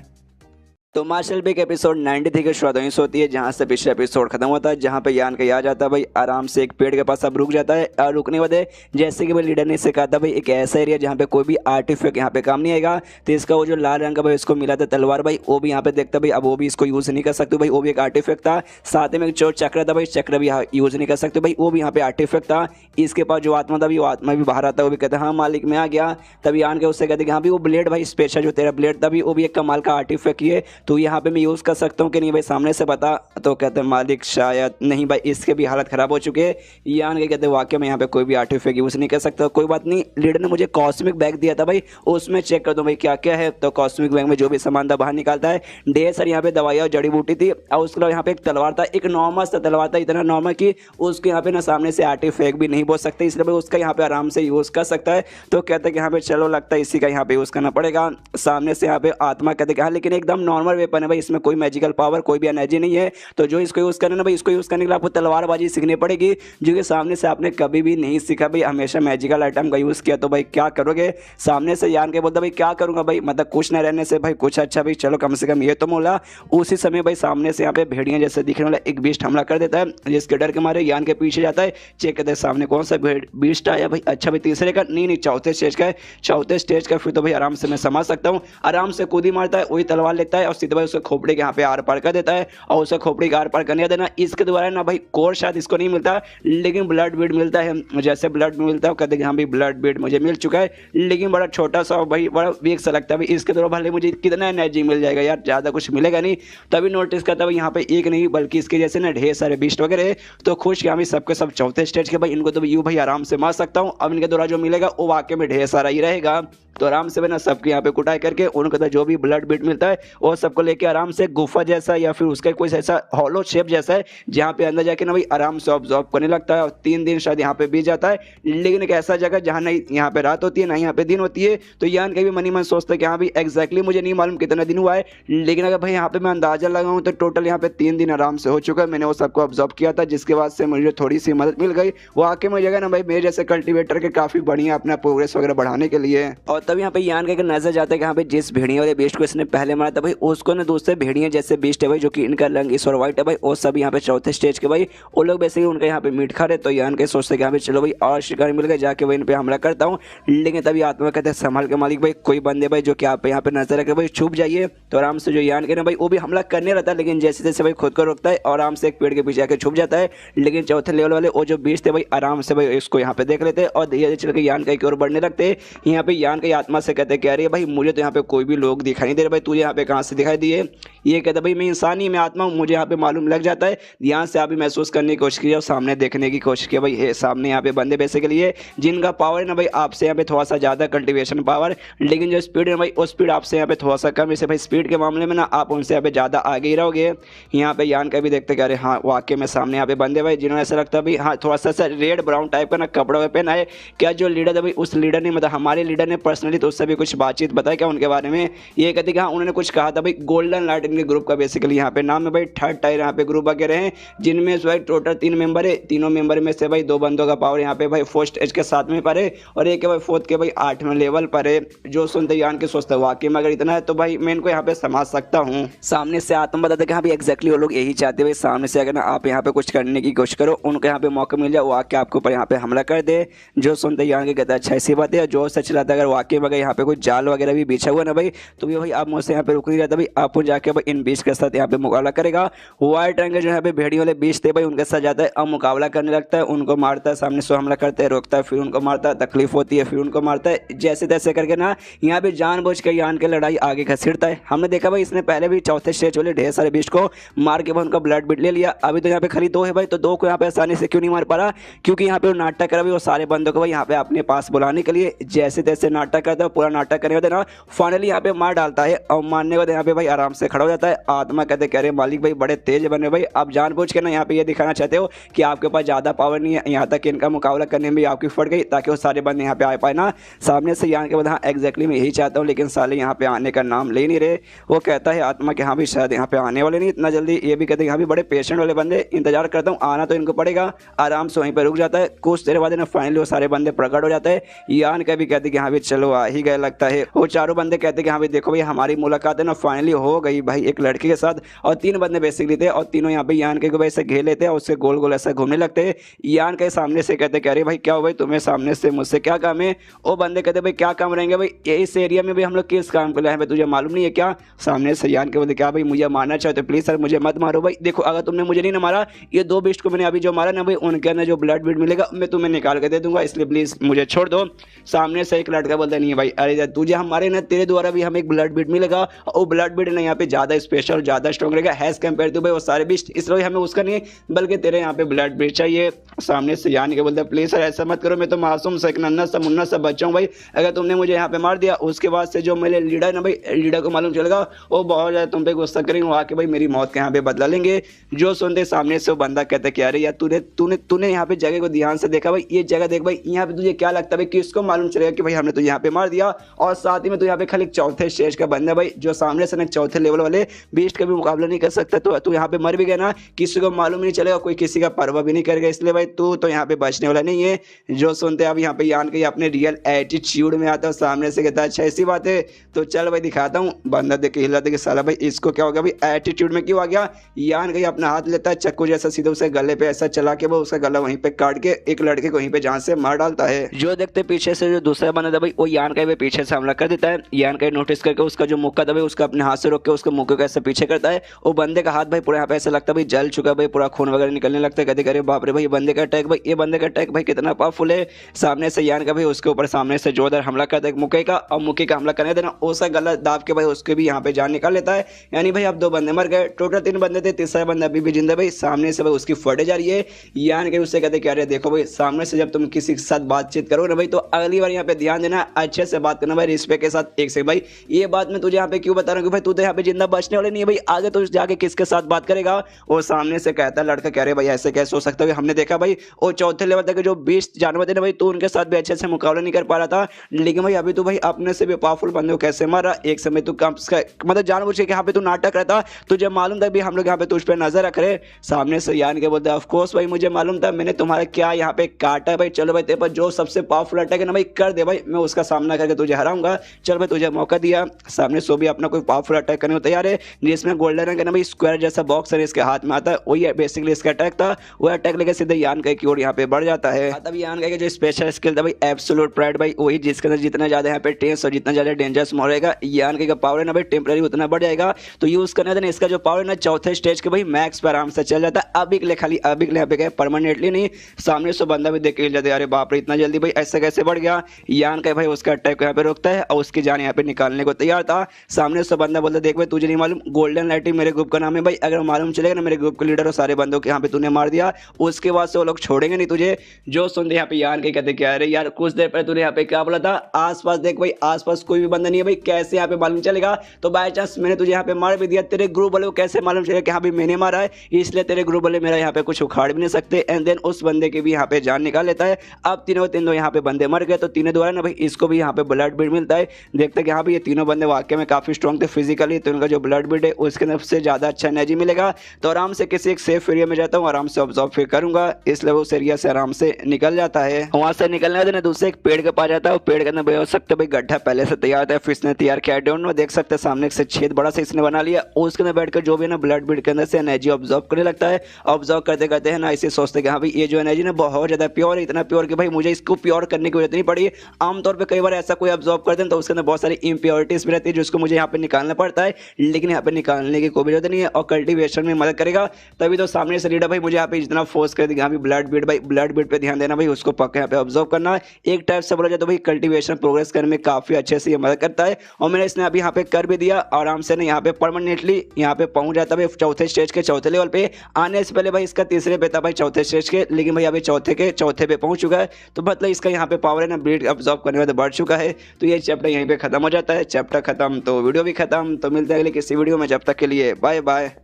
तो मार्शल पे एपिसोड 93 की शुरुआत वहीं से होती है जहाँ से पिछला एपिसोड खत्म होता है, जहाँ पे यान का आ जाता है भाई आराम से एक पेड़ के पास अब रुक जाता है। और रुकने वाले जैसे कि भाई लीडर ने इससे कहा था भाई एक ऐसा एरिया जहाँ पे कोई भी आर्टिफैक्ट यहाँ पे काम नहीं आएगा, तो इसका वो जो लाल रंग का भाई इसको मिला था तलवार भाई, वो भी यहाँ पे देखता भाई अब वो भी इसको यूज़ नहीं कर सकते भाई, वो भी एक आर्टिफैक्ट था। साथ ही में एक चोट चक्र था भाई, चक्र भी यूज़ नहीं कर सकते भाई, वो भी यहाँ पे आर्टिफैक्ट था। इसके पास जो आत्मा था वो आत्मा भी बाहर आता है, वो भी कहता हाँ मालिक मैं आ गया। तभी यान के उससे कहते कि हाँ भी वो ब्लेड भाई स्पेशल जो तेरा ब्लेड था भी वो भी एक कमाल का आर्टिफैक्ट ही है, तो यहाँ पे मैं यूज़ कर सकता हूँ कि नहीं भाई सामने से बता। तो कहते हैं मालिक शायद नहीं भाई, इसके भी हालत खराब हो चुके हैं। यान के कहते हैं वाकई में यहाँ पे कोई भी आर्टिफैक्ट यूज़ नहीं कर सकता। कोई बात नहीं, लीडर ने मुझे कॉस्मिक बैग दिया था भाई, उसमें चेक कर दो भाई क्या क्या है। तो कॉस्मिक बैग में जो भी सामान था बाहर निकालता है, ढेर सारी यहाँ पे दवाइयाँ और जड़ी बूटी थी, और उसके अलावा यहाँ पे एक तलवार था, एक नॉर्मल सा तलवार था, इतना नॉर्मल कि उसके यहाँ पे ना सामने से आर्टिफैक्ट भी नहीं बोल सकते, इसलिए भाई उसका यहाँ पे आराम से यूज़ कर सकता है। तो कहते हैं कि यहाँ पे चलो लगता है इसी का यहाँ पे यूज़ करना पड़ेगा। सामने से यहाँ पे आत्मा कहते हैं हाँ लेकिन एकदम नॉर्मल वेपन है भाई, इसमें कोई मैजिकल पावर कोई भी एनर्जी नहीं है, तो जो इसको यूज़ करना ना भाई इसको यूज़ करने के लिए आपको तलवारबाजी सीखनी पड़ेगी, जो कि सामने से आपने कभी भी नहीं सीखा भाई, हमेशा मैजिकल आइटम का यूज़ किया। तो भाई क्या करोगे। सामने से यान के बोलता भाई क्या करूँगा भाई, मतलब कुछ न रहने से भाई कुछ अच्छा भाई, चलो कम से कम ये तो मोला। उसी समय भाई सामने से यहाँ पे भेड़िया जैसे दिखने वाला एक बीस्ट हमला कर देता है, जिसके डर के मारे यान के पीछे जाता है, चेक करते हैं सामने कौन सा बीस्ट आया भाई। अच्छा भाई तीसरे का नहीं चौथे स्टेज का है, चौथे स्टेज का फिर तो भाई आराम से मैं समझ सकता हूँ। आराम से कूदी मारता है, वही तलवार लेता है और सीधे भाई उसके खोपड़े के यहाँ पे आर पार कर देता है, और उसे खोपड़ी का आर पार करने देना। इसके द्वारा ना भाई कोर शायद इसको नहीं मिलता, लेकिन ब्लड बीड मिलता है। जैसे ब्लड मिलता है कहते हैं हाँ भाई ब्लड बीड मुझे मिल चुका है, लेकिन बड़ा छोटा सा भाई, बड़ा वीक सा लगता है भाई। इसके द्वारा भले मुझे कितना एनर्जी मिल जाएगा यार, ज़्यादा कुछ मिलेगा नहीं। तभी नोटिस करता भाई यहाँ पे एक नहीं बल्कि इसके जैसे ना ढेर सारे बीस्ट वगैरह, तो खुश कि हमें सबके सब चौथे स्टेज के भाई, इनको तो यूँ भाई आराम से मार सकता हूँ। अब इनके द्वारा जो मिलेगा वो वाकई में ढेर सारा ही रहेगा, तो आराम से ना सबके यहाँ पे कुटाई करके उनको तो जो भी ब्लड बीट मिलता है वो सब सबको लेके आराम से गुफा जैसा या फिर उसका कुछ ऐसा हॉलो शेप जैसा है जहाँ पे अंदर जाके ना भाई आराम से ऑब्जॉर्व करने लगता है। और 3 दिन शायद यहाँ पे बीत जाता है, लेकिन एक ऐसा जगह जहाँ नहीं यहाँ पे रात होती है ना यहाँ पे दिन होती है। तो यान कभी मन ही मन सोचता है कि हाँ भाई एग्जैक्टली मुझे नहीं मालूम कितना दिन हुआ है, लेकिन अगर भाई यहाँ पे मैं अंदाजा लगाऊं तो टोटल यहाँ पे 3 दिन आराम से हो चुका है। मैंने वो सबको ऑब्जर्व किया था, जिसके बाद से मुझे थोड़ी सी मदद मिल गई। वो आके मुझे जगह ना भाई मेरे जैसे कल्टीवेटर के काफी बढ़िया अपना प्रोग्रेस वगैरह बढ़ाने के लिए। और तब यहाँ पे यान का नजर जाता है कि यहाँ पे जिस भेड़िया वाले बीस्ट को इसने पहले मारा था भाई उसको ना दूसरे भेड़िया जैसे बीस्ट है भाई जो कि इनका रंग इस और व्हाइट है भाई, वो सब यहाँ पे चौथे स्टेज के भाई वो लोग बेसिकली उनका यहाँ पे मीट खा रहे। तो यान के सोचते यहाँ पे चलो भाई और शिकार मिल गए, जाके भाई इन पे हमला करता हूँ। लेकिन तभी आत्मा कहते हैं संभाल के मालिक भाई, कोई बंदे भाई जो कि आप यहाँ पे नजर रखे भाई छुप जाइए। तो आराम से जो यान के ना भाई वो भी हमला करने रहता है, लेकिन जैसे जैसे भाई खुद को रोकता है और आराम से एक पेड़ के पीछे आके छुप जाता है। लेकिन चौथे लेवल वाले वो जो बीस्ट थे भाई आराम से भाई इसको यहाँ पे देख लेते हैं और धीरे धीरे चल के यान का की ओर बढ़ने लगते हैं। यहाँ पे यान की आत्मा से कहते कह रही है भाई मुझे तो यहाँ पे कोई भी लोग दिखाई नहीं दे रहे भाई, तुझे यहाँ पे कहाँ से दिखाई दिए? ये कहता भाई मैं इंसान ही मैं आत्मा हूँ, मुझे यहाँ पे मालूम लग जाता है। ध्यान से आप भी महसूस करने की कोशिश किया और सामने देखने की कोशिश किया भाई सामने यहाँ पे बंदे बेसिकली है जिनका पावर है ना भाई आपसे यहाँ पे थोड़ा सा ज़्यादा कल्टीवेशन पावर, लेकिन जो स्पीड है भाई वो स्पीड आपसे यहाँ पे थोड़ा सा कम। इसे भाई स्पीड के मामले में ना आप उनसे यहाँ पे ज़्यादा आगे ही रहोगे। यहाँ पे यान का भी देखते कह रहे हाँ वाकई में सामने यहाँ पे बंदे भाई जिन्होंने ऐसा लगता है भाई हाँ थोड़ा सा रेड ब्राउन टाइप का ना कपड़ा पहना है। क्या जो लीडर है भाई उस लीडर ने मतलब हमारे लीडर ने पर्सनली तो उससे भी कुछ बातचीत बताया क्या उनके बारे में? ये कहते कि हाँ उन्होंने कुछ कहा था भाई गोल्डन लाइट इनके ग्रुप का बेसिकली यहाँ पे नाम है भाई। थर्ड टायर यहाँ पे ग्रुप वगैरह हैं जिनमें भाई टोटल 3 मेंबर है। तीनों मेंबर में से भाई 2 बंदों का पावर यहाँ पे भाई फर्स्ट एज के 7वें पर है और एक है भाई फोर्थ के भाई 8वें लेवल पर है। जो सुनते यान के सोचते वाकई में अगर इतना है तो भाई मैं इनको यहाँ पे समझ सकता हूँ। सामने से आत्मा बताते कि हाँ भाई एग्जैक्टली वो लोग यही चाहते भाई सामने से अगर ना आप यहाँ पे कुछ करने की कोशिश करो, उनको यहाँ पे मौका मिल जाए वो आके आपके ऊपर यहाँ पे हमला कर दे। जो सुनते यान के कहते अच्छा ऐसी बात है। जो सच रहता है अगर वाकई में यहाँ पे कोई जाल वगैरह भी बिछा हुआ ना भाई तो ये भाई आप मुझसे यहाँ पे रुक नहीं रहता भाई, आप जाके भाई इन बीच के साथ यहाँ पे मुकाबला करेगा। व्हाइट रंग के जो यहाँ पे भेड़ी वाले बीच थे भाई उनके साथ जाता है अब मुकाबला करने लगता है, उनको मारता है, सामने से हमला करता है, रोकता है, फिर उनको मारता है, तकलीफ होती है, फिर उनको मारता है। जैसे तैसे करके ना यहाँ पे जानबूझ के यान की लड़ाई आगे घसीटता है। हमने देखा भाई इसने पहले भी चौथे स्टेज वाले ढेर सारे बीच को मार के उनका ब्लड बिट ले लिया। अभी तो यहाँ पे खाली 2 है भाई, तो 2 को यहाँ पे आसानी से क्यों नहीं मार पा रहा? क्योंकि यहाँ पे वो नाटक करा भाई वो सारे बंदों को भाई यहाँ पे अपने पास बुलाने के लिए जैसे तैसे नाटक करता है। पूरा नाटक करने के बाद ना फाइनली यहाँ पे मार डालता है और मारने के बाद यहाँ पे भाई आराम से खड़ा हो जाता है। आत्मा कहते कह रहे मालिक भाई बड़े तेज बने भाई, आप जानबूझ के ना यहाँ पे ये दिखाना चाहते हो कि आपके पास ज़्यादा पावर नहीं है, यहाँ तक इनका मुकाबला करने में भी आपकी फट गई ताकि वो सारे बंदे यहाँ पे आ पाए ना सामने से। यान के बाद हाँ एग्जैक्टली मैं यही चाहता हूँ, लेकिन साले यहाँ पे आने का नाम ले नहीं रहे। वो कहता है आत्मा कि हाँ भाई शायद यहाँ पे आने वाले नहीं इतना जल्दी। ये भी कहते हैं यहाँ भी बड़े पेशेंट वाले बंदे, इंतजार करता हूँ आना तो इनको पड़ेगा। आराम से वहीं पर रुक जाता है। कुछ देर बाद ना फाइनली वो सारे बंदे प्रकट हो जाते हैं। यान का भी कहते कि हाँ भाई चलो आ ही गए लगता है। वो चारों बंदे कहते कि हाँ भाई देखो भाई हमारी मुलाकात है ना फाइनली हो गई भाई एक लड़के के साथ। और 3 बंदे बेसिकली थे और तीनों यहाँ पे यान के ऐसे घेर लेते हैं और उससे गोल गोल ऐसा घूमने लगते हैं। यान के सामने से कहते कह रहे भाई क्या हो भाई तुम्हें सामने से मुझसे क्या काम है? वो बंदे कहते भाई क्या काम रहेंगे भाई इस एरिया में भी हम लोग किस काम के लिए हैं भाई तुझे मालूम नहीं है क्या? सामने से यान के बोलते क्या भाई मुझे मारना चाहते तो प्लीज़ सर मुझे मत मारो भाई। देखो अगर तुमने मुझे नहीं ना मारा ये 2 बीस्ट को मैंने अभी जो मारा ना भाई उनके अंदर जो ब्लड बीट मिलेगा मैं तुम्हें निकाल के दे दूंगा, इसलिए प्लीज़ मुझे छोड़ दो। सामने से एक लड़का बोलता नहीं भाई अरे तुझे हमारे ना तेरे द्वारा भी हमें एक ब्लड बीट मिलेगा और ब्लड बीट ना यहाँ पे ज़्यादा स्पेशल ज़्यादा स्ट्रॉन्ग रहेगा हैज़ कम्पेयर टू भाई वो सारे बीस्ट, इसलिए हमें उसका नहीं बल्कि तेरे यहाँ पे ब्लड बीट चाहिए। सामने से यान के बोलते प्लीज़ सर ऐसा मत करो, मैं तो मासूम सा एक नन्हा सा मुन्ना सा बच्चा हूँ भाई, अगर तुमने मुझे यहाँ पे मार दिया उसके बाद से जो मेरे लीडर ना भाई लीडर को मालूम चलेगा वो बहुत ज़्यादा तुम पे गुस्सा करेंगे, वो आके भाई मेरी मौत के यहाँ पे बदला लेंगे। जो सुनते सामने से वो बंदा कहता क्या अरे यार तूने यहाँ पे जगह को ध्यान से देखा भाई, ये जगह देख भाई यहाँ पे तुझे क्या लगता है भाई किसको मालूम चलेगा कि भाई हमने तुझे यहाँ पे मार दिया? और साथ ही में तो यहाँ पे खाली चौथे स्टेज का बंदा भाई जो सामने से ना चौथे लेवल वाले बीस्ट का भी मुकाबला नहीं कर सकता। तो तू यहाँ पे मर भी गया ना किसी को मालूम नहीं चलेगा, कोई किसी का परवाह भी नहीं करेगा, इसलिए भाई तू तो यहाँ पे बचने वाला नहीं है। जो सुनते अब यहाँ पे यान के अपने रियल एटीट्यूड में आता है सामने से कहता है अच्छा ऐसी बात है तो चल भाई दिखाता हूँ। बंदा देख के हिलाते कि साला भाई इसको क्या हो गया भाई एटीट्यूड में क्यों आ गया? यान के अपना हाथ लेता है चक्कू जैसा सीधे उसे गले पे ऐसा चला के वो उसका गला वहीं पे काट के एक लड़के को वहीं पे जान से मार डालता है। जो देखते पीछे से जो दूसरा बंदा था भाई वो यान का भी पीछे से हमला कर देता है। यान का नोटिस करके उसका जो मुक्का था भाई उसका अपने हाथ से रोक के उसके मुक्के को ऐसे पीछे करता है। वो बंदे का हाथ भाई पूरा यहाँ पे ऐसा लगता है भाई जल चुका है भाई, पूरा खून वगैरह निकलने लगता है। कहते बाप रे भाई बंदे का अटैक भाई, ये बंदे का अटैक भाई कितना पावरफुल है। सामने से यान का भाई उसके ऊपर सामने से जोरदार हमला करता है मुके का, और मुके का हमला करने देना उसका गला दाब के भाई उसके भी यहाँ पे जान निकाल लेता है। यानी भाई अब 2 बंदे मर गए, टोटल 3 बंदे थे, तीसरा बंदा अभी भी जिंदा भाई। सामने से भाई उसकी फटे जा रही है, यान के उससे कहते क्या रहे देखो भाई, सामने से जब तुम किसी के साथ बातचीत करो ना भाई तो अगली बार यहाँ पे ध्यान देना, अच्छे से बात करना भाई, रिस्पेक्ट के साथ। एक से भाई ये बात मैं तुझे यहाँ पे क्यों बता रहा हूँ कि भाई तू तो यहाँ पे जिंदा बचने वाले नहीं है भाई, आगे तो जाके किसके साथ बात करेगा। वो सामने से कहता है लड़का, कह रहे भाई ऐसे कैसे हो सकता है, हमने देखा भाई वो चौथे लेवल तक जो 20 जानवर थे ना भाई, तू उनके साथ भी अच्छे से मुकाबला नहीं कर पा रहा था, लेकिन भाई अभी तो भाई अपने से भी पावरफुल बंदे को कैसे मारा। एक समय तू मतलब जानबूझ के यहाँ पे तू नाटक रहता, तुझे मालूम था भी हम लोग यहाँ पे तुझ पे नजर रख रहे। सामने से यान के बोलते ऑफ कोर्स भाई मुझे मालूम था, मैंने तुम्हारा क्या यहाँ पे काटा है भाई, चलो भाई तेरे पर जो सबसे पावरफुल अटैक है ना भाई कर दे भाई, मैं उसका सामना करके तुझे हराऊंगा। चल भाई तुझे मौका दिया। सामने सो भी अपना कोई पावरफुल अटैक करने को तैयार है, जिसमें गोल्डन रंग का ना भाई स्क्वायर जैसा बॉक्स है इसके हाथ में आता है, वही बेसिकली इसका अटैक था। वो अटैक लेके सीधे यान की ओर यहाँ पे बढ़ जाता है। तब यान का जो स्पेशल स्किल था भाई एब्सोल्यूट प्राइड भाई, वही जिसके अंदर जितना ज्यादा यहाँ पे टेंस और जितना ज्यादा डेंजरस मोड रहेगा, यान का पावर है ना भाई टेम्पररी उतना बढ़ जाएगा। तो यूज करने देना इसका जो पावर है ना चौथे स्टेज के भाई मैक्स पर आराम से चल जाता है। अभी के लिए खाली अभी के लिए यहाँ पे गए परमानेंटली नहीं। सामने से बंदा भी देख के हिल जाते अरे बाप रे इतना जल्दी भाई ऐसे कैसे बढ़ गया। यान का भाई उसका अटैक यहाँ पे रोकता है और उसकी जान यहाँ पे निकालने को तैयार था। सामने से बंदा बोलता देख भाई तुझे नहीं मालूम, गोल्डन लाइटिंग मेरे ग्रुप का नाम है भाई, अगर मालूम चलेगा ना मेरे ग्रुप के लीडर और सारे बंदों के यहाँ पे तूने मार दिया, उसके बाद से वो लोग छोड़ेंगे नहीं तुझे। जो सुनते यहाँ पे यान के कहते क्या अरे यार कुछ देर पहले तूने यहाँ पे क्या बोला था, आसपास देख भाई आसपास कोई भी बंदा नहीं है भाई, कैसे यहाँ पे मालूम चलेगा। तो बाय चांस मैंने तुझे यहाँ पे मार भी दिया, तेरे ग्रुप वाले को कैसे मालूम चलेगा कि हाँ भाई मैंने मारा है, इसलिए तेरे ग्रुप वाले मेरा यहाँ पे कुछ उखाड़ भी नहीं सकते। एंड देन उस बंदे की भी यहाँ पे जान निकाल लेता है। अब तीनों यहाँ पे बंदे मर गए, तो तीनों द्वारा ना भाई इसको भी यहाँ पे ब्लड बीड मिलता है। देखते हैं कि हाँ भाई ये तीनों बंदे वाकई में काफी स्ट्रॉन्ग थे फिजिकली, तो उनका जो ब्लड बीड है उसके अंदर से ज्यादा अच्छा एनर्जी मिलेगा। तो आराम से किसी एक सेफ एरिया में जाता हूँ, आराम से ऑब्जर्व फिर करूंगा, इसलिए वो उस एरिया से आराम से निकल जाता है। वहां से निकलने के दूसरे एक पेड़ के पास जाता है, पेड़ के अंदर हो सकता है भाई गड्ढा पहले से तैयार था, फिर इसने तैयार किया, डोंट नो देख सकते हैं सामने से छेद बड़ा सा इसने बना लिया, उसके अंदर बैठकर जो भी ना ब्लड बीड के अंदर से एनर्जी ऑब्जर्व करने लगता है। ऑब्जर्व करते करते है ना इसे सोचते कि हाँ भाई ये जो एनर्जी ना बहुत ज्यादा प्योर है, इतना प्योर कि भाई मुझे इसको प्योर करने की जरूरत नहीं पड़ी। आमतौर पर कई बार ऐसा कोई ऑब्जर्व करते हैं तो उसके अंदर बहुत सारी इम्प्योरिटीज भी रहती है जिसको मुझे यहाँ पे निकालना पड़ता है, लेकिन यहाँ पे निकालने की कोई जरूरत नहीं है और कल्टिवेशन में मदद करेगा। तभी तो सामने से लीडर भाई मुझे यहाँ पे इतना फोर्स कर देगा भाई ब्लड बीड भाई, ब्लड बीड पे ध्यान देना भाई, उसको पक्का यहाँ पे ऑब्जर्व करना। एक टाइप से बोला जाए तो भाई कल्टिवेशन प्रोग्रेस करने में काफी अच्छे से ये मदद करता है, और मैंने इसने अभी यहाँ पे कर भी दिया। आराम से ना यहाँ पे परमानेंटली यहाँ पे पहुंच जाता है चौथे स्टेज के चौथे लेवल पे। आने से पहले भाई इसका तीसरे पे था भाई चौथे स्टेज के, लेकिन भाई अभी चौथे के चौथे पे पहुंच चुका है, तो मतलब इसका यहाँ पे पावर है ना ब्रीड ऑब्जर्व करने में तो बढ़ चुका है। तो ये चैप्टर यहीं पे खत्म हो जाता है। चैप्टर खत्म तो वीडियो भी खत्म, तो मिलते हैं अगले किसी वीडियो में, जब तक के लिए बाय बाय।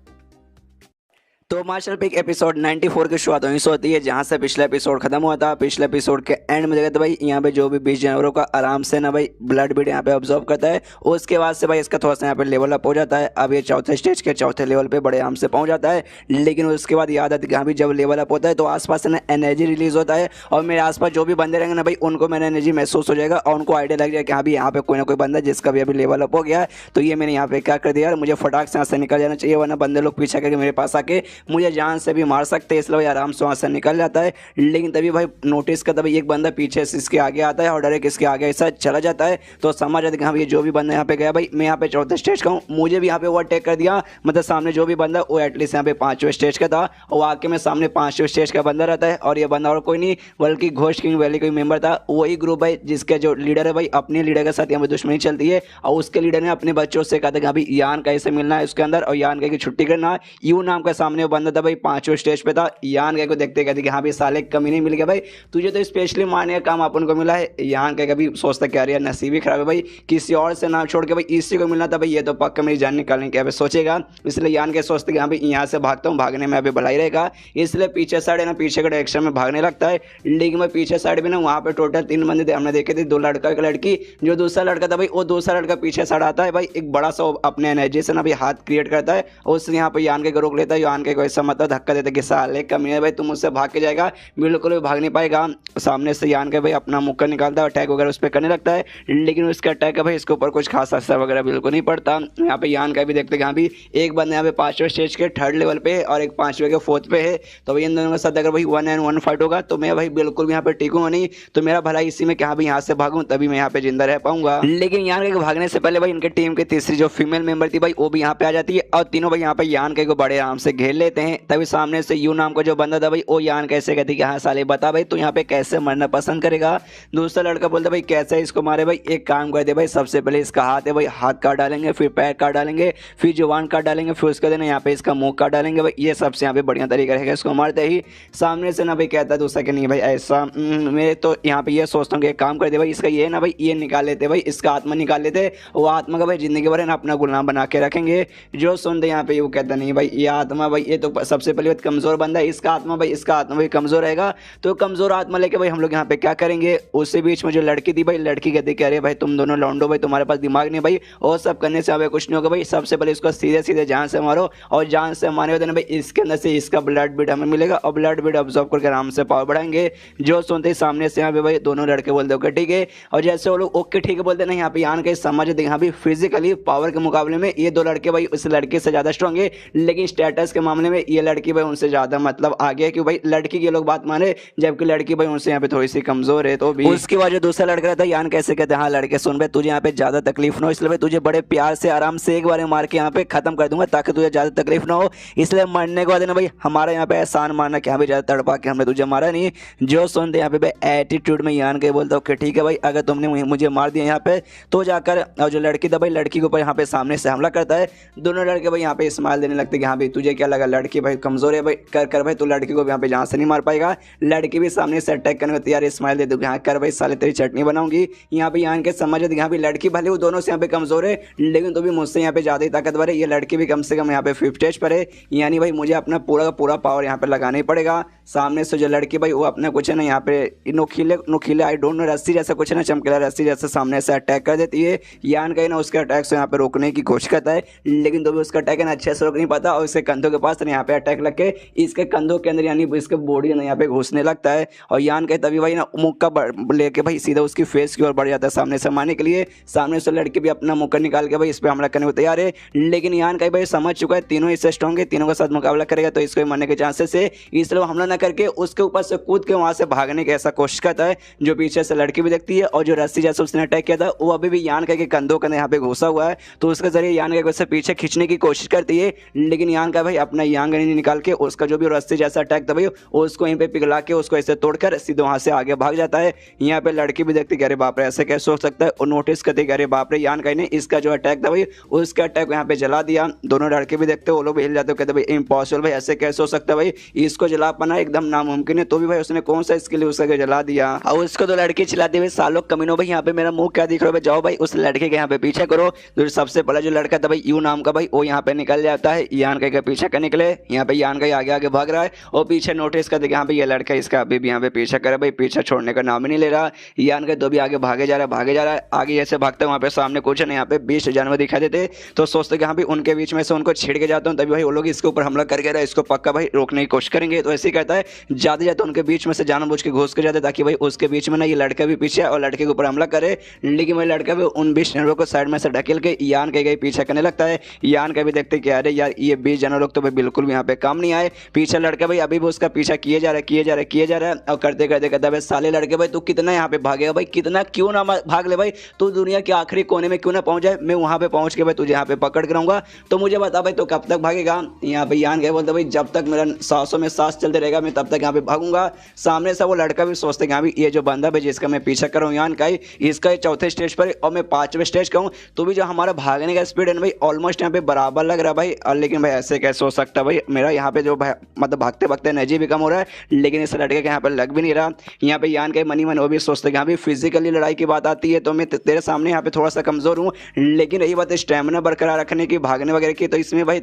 तो मार्शल पिक एपिसोड 94 की शुरुआत वहीं से होती है जहां से पिछला एपिसोड खत्म हुआ था। पिछले एपिसोड के एंड में देखा था भाई यहाँ पे जो भी 20 जानवरों का आराम से ना भाई ब्लड बीड यहाँ पे ऑब्जर्व करता है, उसके बाद से भाई इसका थोड़ा सा यहाँ पे लेवल अप हो जाता है। अब ये चौथे स्टेज के चौथे लेवल पे बड़े आराम से पहुंच जाता है, लेकिन उसके बाद याद आती है जब लेवल अप होता है तो आसपास से ना एनर्जी रिलीज होता है, और मेरे आसपास जो भी बंदे रहेंगे ना भाई उनको मेरा एनर्जी महसूस हो जाएगा और उनको आइडिया लग जाएगा कि हाँ भी यहाँ पे कोई ना कोई बंदा जिसका भी अभी लेवल अप हो गया। तो ये मैंने यहाँ पे क्या कर दिया, मुझे फटाक से यहाँ से निकल जाना चाहिए, वरना बंदे लोग पीछे करके मेरे पास आके मुझे जान से मार सकते हैं, इसलिए भाई आराम से वहां से निकल जाता है। लेकिन तभी भाई नोटिस करता भाई एक बंदा पीछे से इसके आगे आता है और डायरेक्ट इसके आगे ऐसा चला जाता है, तो समझ जाता है कि हाँ ये जो भी बंदा यहाँ पे गया भाई मैं यहाँ पे चौथे स्टेज का हूँ, मुझे भी यहाँ पे ओवरटेक कर दिया। मतलब सामने जो भी बंदा वो एटलीस्ट यहाँ पे 5वें स्टेज का था, और वाकई में सामने 5वें स्टेज का बंदा रहता है, और ये बंदा और कोई नहीं बल्कि घोष किंग वैली कोई मेंबर था, वही ग्रुप भाई जिसके जो लीडर है भाई अपने लीडर के साथ यहाँ पे दुश्मनी चलती है, और उसके लीडर ने अपने बच्चों से कहा था कि अभी यान कैसे मिलना है उसके अंदर, और यान की छुट्टी करना। यू नाम का सामने वो बंदा था भाई 5वें स्टेज पे था। यान को देखते कहते कि हाँ भाई साले कमी नहीं मिल गया भाई, तुझे तो स्पेशली मारने का काम अपन को मिला है। यान का कभी सोचता क्या यार नसीब ही खराब है भाई, किसी और से नाम छोड़ के भाई इसी को मिलना था भाई, ये तो पक्का मेरी जान निकालने की अभी सोचेगा। इसलिए यान के सोचते कि हाँ भाई यहाँ से भागता हूँ, भागने में अभी भलाई रहेगा, इसलिए पीछे साइड है ना पीछे के डायरेक्शन में भागने लगता है। लेकिन भाई पीछे साइड में ना वहाँ पे टोटल 3 बंदे थे, हमने देखे थे, 2 लड़का एक लड़की। जो दूसरा लड़का था भाई वो दूसरा लड़का पीछे साइड आता है भाई, एक बड़ा सा अपने एनर्जी से ना भाई हाथ क्रिएट करता है, उससे यहाँ पे यान के रोक लेता है। यान के को ऐसा मतलब धक्का देता है कि साले कमी है भाई तुम मुझसे भाग के जाएगा, बिल्कुल भी भाग नहीं पाएगा। सामने से यान के भाई अपना मुक्का निकालता है, अटैक वगैरह उस पर करने लगता है, लेकिन उसका अटैक है भाई इसके ऊपर कुछ खास असर वगैरह बिल्कुल नहीं पड़ता। यहाँ पे यान का भी देखते हैं यहाँ भी एक बंदा यहाँ पे 5वें स्टेज के 3rd लेवल पे है और एक 5वें के 4th पे है, तो भाई इन दोनों के साथ अगर भाई 1-on-1 फाइट होगा तो मैं भाई बिल्कुल भी यहाँ पे टिकूंगा नहीं, तो मेरा भला इसी में क्या भाई यहाँ से भागूं तभी मैं यहाँ पे जिंदा रह पाऊंगा। लेकिन यान के भागने से पहले भाई इनके टीम की तीसरी जो फीमेल मेंबर थी भाई वो भी यहाँ पे आ जाती है, और तीनों भाई यहाँ पे यान के को बड़े आराम से घेर लेते हैं। तभी सामने से यू नाम का जो बंदा था भाई वो यान कैसे कहती कि हाँ साले बता भाई तू यहाँ पे कैसे मरना पसंद करेगा। दूसरा लड़का बोलता भाई कैसे इसको मारे भाई, एक काम करते भाई सबसे पहले इसका हाथ है भाई हाथ काट डालेंगे, फिर पैर काट डालेंगे, फिर जुबान काट डालेंगे, फिर उसके दिन यहाँ पे इसका मुंह काट डालेंगे भाई। ये सबसे यहाँ पे बढ़िया तरीका रहेगा इसको मारते ही। सामने से ना भाई कहता है दूसरा कि नहीं भाई ऐसा मैं तो यहाँ पे ये सोचता हूँ कि एक काम कर दे भाई इसका ये ना भाई ये निकाल लेते भाई, इसका आत्मा निकाल लेते, वो आत्मा का भाई जिंदगी भर है ना अपना गुलाम बना के रखेंगे। जो सुनते यहाँ पे वो कहता नहीं भाई ये आत्मा भाई ये तो सबसे पहले कमजोर बंदा है, इसका आत्मा भाई कमजोर रहेगा, तो कमजोर आत्मा लेके भाई हम लोग यहाँ पे क्या करेंगे। उससे बीच में जो लड़की थी भाई लड़की कहती कह रहे भाई तुम दोनों लौंडो भाई तुम्हारे पास दिमाग नहीं भाई, और सब करने से हमें कुछ नहीं होगा भाई, सबसे पहले इसको सीधे सीधे जान से मारो, और जान से मारे होते ना भाई इसके अंदर से इसका ब्लड बीड हमें मिलेगा, और ब्लड बीड ऑब्जॉर्व करके आराम से पावर बढ़ाएंगे। जो सुनते ही सामने से यहाँ पे भाई दोनों लड़के बोलते ओके ठीक है, और जैसे वो लोग ओके ठीक है बोलते ना यहाँ पे यान के समझ यहाँ भी फिजिकली पावर के मुकाबले में ये दो लड़के भाई उस लड़के से ज्यादा स्ट्रांग है, लेकिन स्टेटस के मामले में ये लड़की भाई उनसे ज्यादा मतलब आगे है, कि भाई लड़की के लोग बात माने जबकि लड़की भाई उनसे यहाँ पे थोड़ी सी कमजोर है। तो भी उसके बाद जो दूसरा लड़का रहता है यान कैसे कहते हैं हाँ लड़के सुन भाई तुझे यहाँ पे ज्यादा तकलीफ ना हो, इसलिए भाई तुझे बड़े प्यार से आराम से एक बार मार के यहाँ पे खत्म कर दूंगा ताकि तुझे ज्यादा तकलीफ ना हो, इसलिए मरने के बाद ना भाई हमारा यहाँ पे एहसान मारना कि हमें ज्यादा तड़पा के हमने तुझे मारा नहीं। जो सुनते यहाँ पे भाई एटीट्यूड में यान के बोलता ओके ठीक है भाई अगर तुमने मुझे मार दिया यहाँ पे तो जाकर, और जो लड़की था भाई लड़की के ऊपर यहाँ पे सामने से हमला करता है। दोनों लड़के भाई यहाँ पे स्माइल देने लगते कि हाँ भाई तुझे क्या लगा लड़की भाई कमजोर है भाई कर कर भाई, तो लड़की को यहाँ पे जहाँ से नहीं मार पाएगा। लड़की भी सामने से अटैक करने को तैयार, स्माइल दे दूंगी हाँ कर भाई साले तेरी चटनी बनाऊंगी। यहाँ पे यान के समझ यहाँ पे लड़की भले वो दोनों से यहाँ पे कमजोर है लेकिन तो भी मुझसे यहाँ पे ज्यादा ही ताकतवर है, ये लड़की भी कम से कम यहाँ पे 5th स्टेज पर है, यानी भाई मुझे अपना पूरा का पूरा पावर यहाँ पे लगाना ही पड़ेगा। सामने से जो लड़की भाई वो अपने कुछ है ना यहाँ पे नोखीले आई डोंट नो रस्सी जैसा कुछ है ना चमकीला रस्सी जैसे सामने से अटैक कर देती है। यान कहीं ना उसके अटैक से यहाँ पे रोकने की कोशिश करता है लेकिन तो भी उसका अटैक है ना अच्छे से रोक नहीं पाता, और इसके कंधों के पास यहाँ पे अटैक लग के इसके कंधों के अंदर यानी इसके बॉडी ना यहाँ पे घुसने लगता है, और यान कहीं तभी भाई ना मुक्का लेके भाई सीधा उसकी फेस की ओर बढ़ जाता है सामने से मारने के लिए। सामने से लड़की भी अपना मुक्का निकाल के भाई इस पर हमला करने को तैयार है, लेकिन यान कहीं भाई समझ चुका है तीनों इससे स्ट्रॉन्ग है, तीनों के साथ मुकाबला करेगा तो इसको मरने के चांसेस है, इसलिए हमला न करके उसके ऊपर से कूद के वहां से भागने की ऐसा कोशिश करता है। जो पीछे से लड़की भी देखती है और जो रस्सी जैसे उसने अटैक किया था वो अभी भी यान के कंधों के यहाँ पे घुसा हुआ है, तो उसके जरिए यान के उससे पीछे खींचने की कोशिश करती है, लेकिन यान का भाई अपना यांग निकाल के उसका जो भी रस्सी जैसा अटैक था भाई उसको यहीं पे पिघला के उसको ऐसे तोड़कर सीधे वहां से आगे भाग जाता है। यहाँ पे लड़की भी देखती कह रहे बाप रे ऐसे कैसे हो सकता है, और नोटिस करती कह रहे बाप रे यान कहीं ने इसका जो अटैक था भाई उसका अटैक यहाँ पे जला दिया। दोनों लड़के भी देखते वो लोग भी हिल जाते कहते भाई इम्पॉसिबल भाई ऐसे कैसे हो सकता है भाई, इसको जला पाना एकदम नामुमकिन है, तो भी भाई उसने कौन सा इसके लिए उसका जला दिया। और उसको तो लड़की चिल्लाती हुई सालों कमीनों भाई यहाँ पे मेरा मुंह क्या दिख रहा है, जाओ भाई उस लड़के के यहाँ पे पीछे करो। तो सबसे पहला जो लड़का था भाई यू नाम का भाई वो यहाँ पे निकल जाता है यान के पीछे करने के लिए, यहाँ पे यान का आगे आगे भाग रहा है और पीछे नोटिस करते यहाँ पे ये लड़का इसका अभी भी यहाँ पे पीछे करे भाई, पीछे छोड़ने का नाम ही नहीं ले रहा। यान के तो भी आगे भागे जा रहा है आगे जैसे भागते वहाँ पे सामने कुछ नहीं यहाँ पे 20 जानवर दिखाई देते, तो सोचते कि यहाँ पे उनके बीच में से उनको छिड़ के जाता हूँ तभी भाई वो लोग इसके ऊपर हमला करके रहे इसको पक्का भाई रोकने की कोशिश करेंगे। तो ऐसे ही कहता है जाते जाते उनके बीच में से जानबूझ के घुस के जाते ताकि भाई उसके बीच में ना ये लड़का भी पीछे और लड़के के ऊपर हमला करे, लेकिन भाई लड़का भी उन 20 जानवरों को साइड में से ढकेल के यान के पीछे करने लगता है। यान का भी देखते कि अरे यार ये 20 जानवर लोग तो भाई बिल्कुल भी यहाँ पे काम नहीं आए, पीछे लड़का भाई अभी भी उसका पीछा किए जा रहा है और करते करते कहता है साले लड़के भाई तू कितना यहाँ पे भागेगा भाई, कितना क्यों ना भाग ले भाई, तू दुनिया के आखिरी कोने में क्यों ना पहुंच जाए, मैं वहां पे पहुंच के भाई तुझे यहाँ पे पकड़ कर आऊंगा, तो मुझे बता भाई तो कब तक भागेगा। यहाँ पे यान गए बोलते भाई जब तक मेरा सांसों में सांस चलते रहेगा मैं तब तक यहाँ पे भागूंगा। सामने से वो लड़का भी सोचते कि यहाँ भी ये जो बंदा भाई जिसका मैं पीछा कर रहा हूँ यान का ही इसका 4थे स्टेज पर और मैं 5वें स्टेज का हूँ, तो भी जो हमारा भागने का स्पीड है ना भाई ऑलमोस्ट यहाँ पे बराबर लग रहा है भाई, और लेकिन भाई ऐसे कैसे हो सकता है भाई मेरा यहाँ पे जो मतलब भागते भागते एनर्जी भी कम हो रहा है, लेकिन इस लड़के के यहाँ पे लग भी नहीं रहा। यहाँ पे यान के मनी मन वो भी सोचते हैं यहाँ भी फिजिकली लड़ाई की बात आती है तो मैं तेरे सामने यहाँ पे थोड़ा सा कमजोर हूँ, लेकिन रही बात स्टेमिना बरकरार रखने की भागने वगैरह की तो इसमें भाई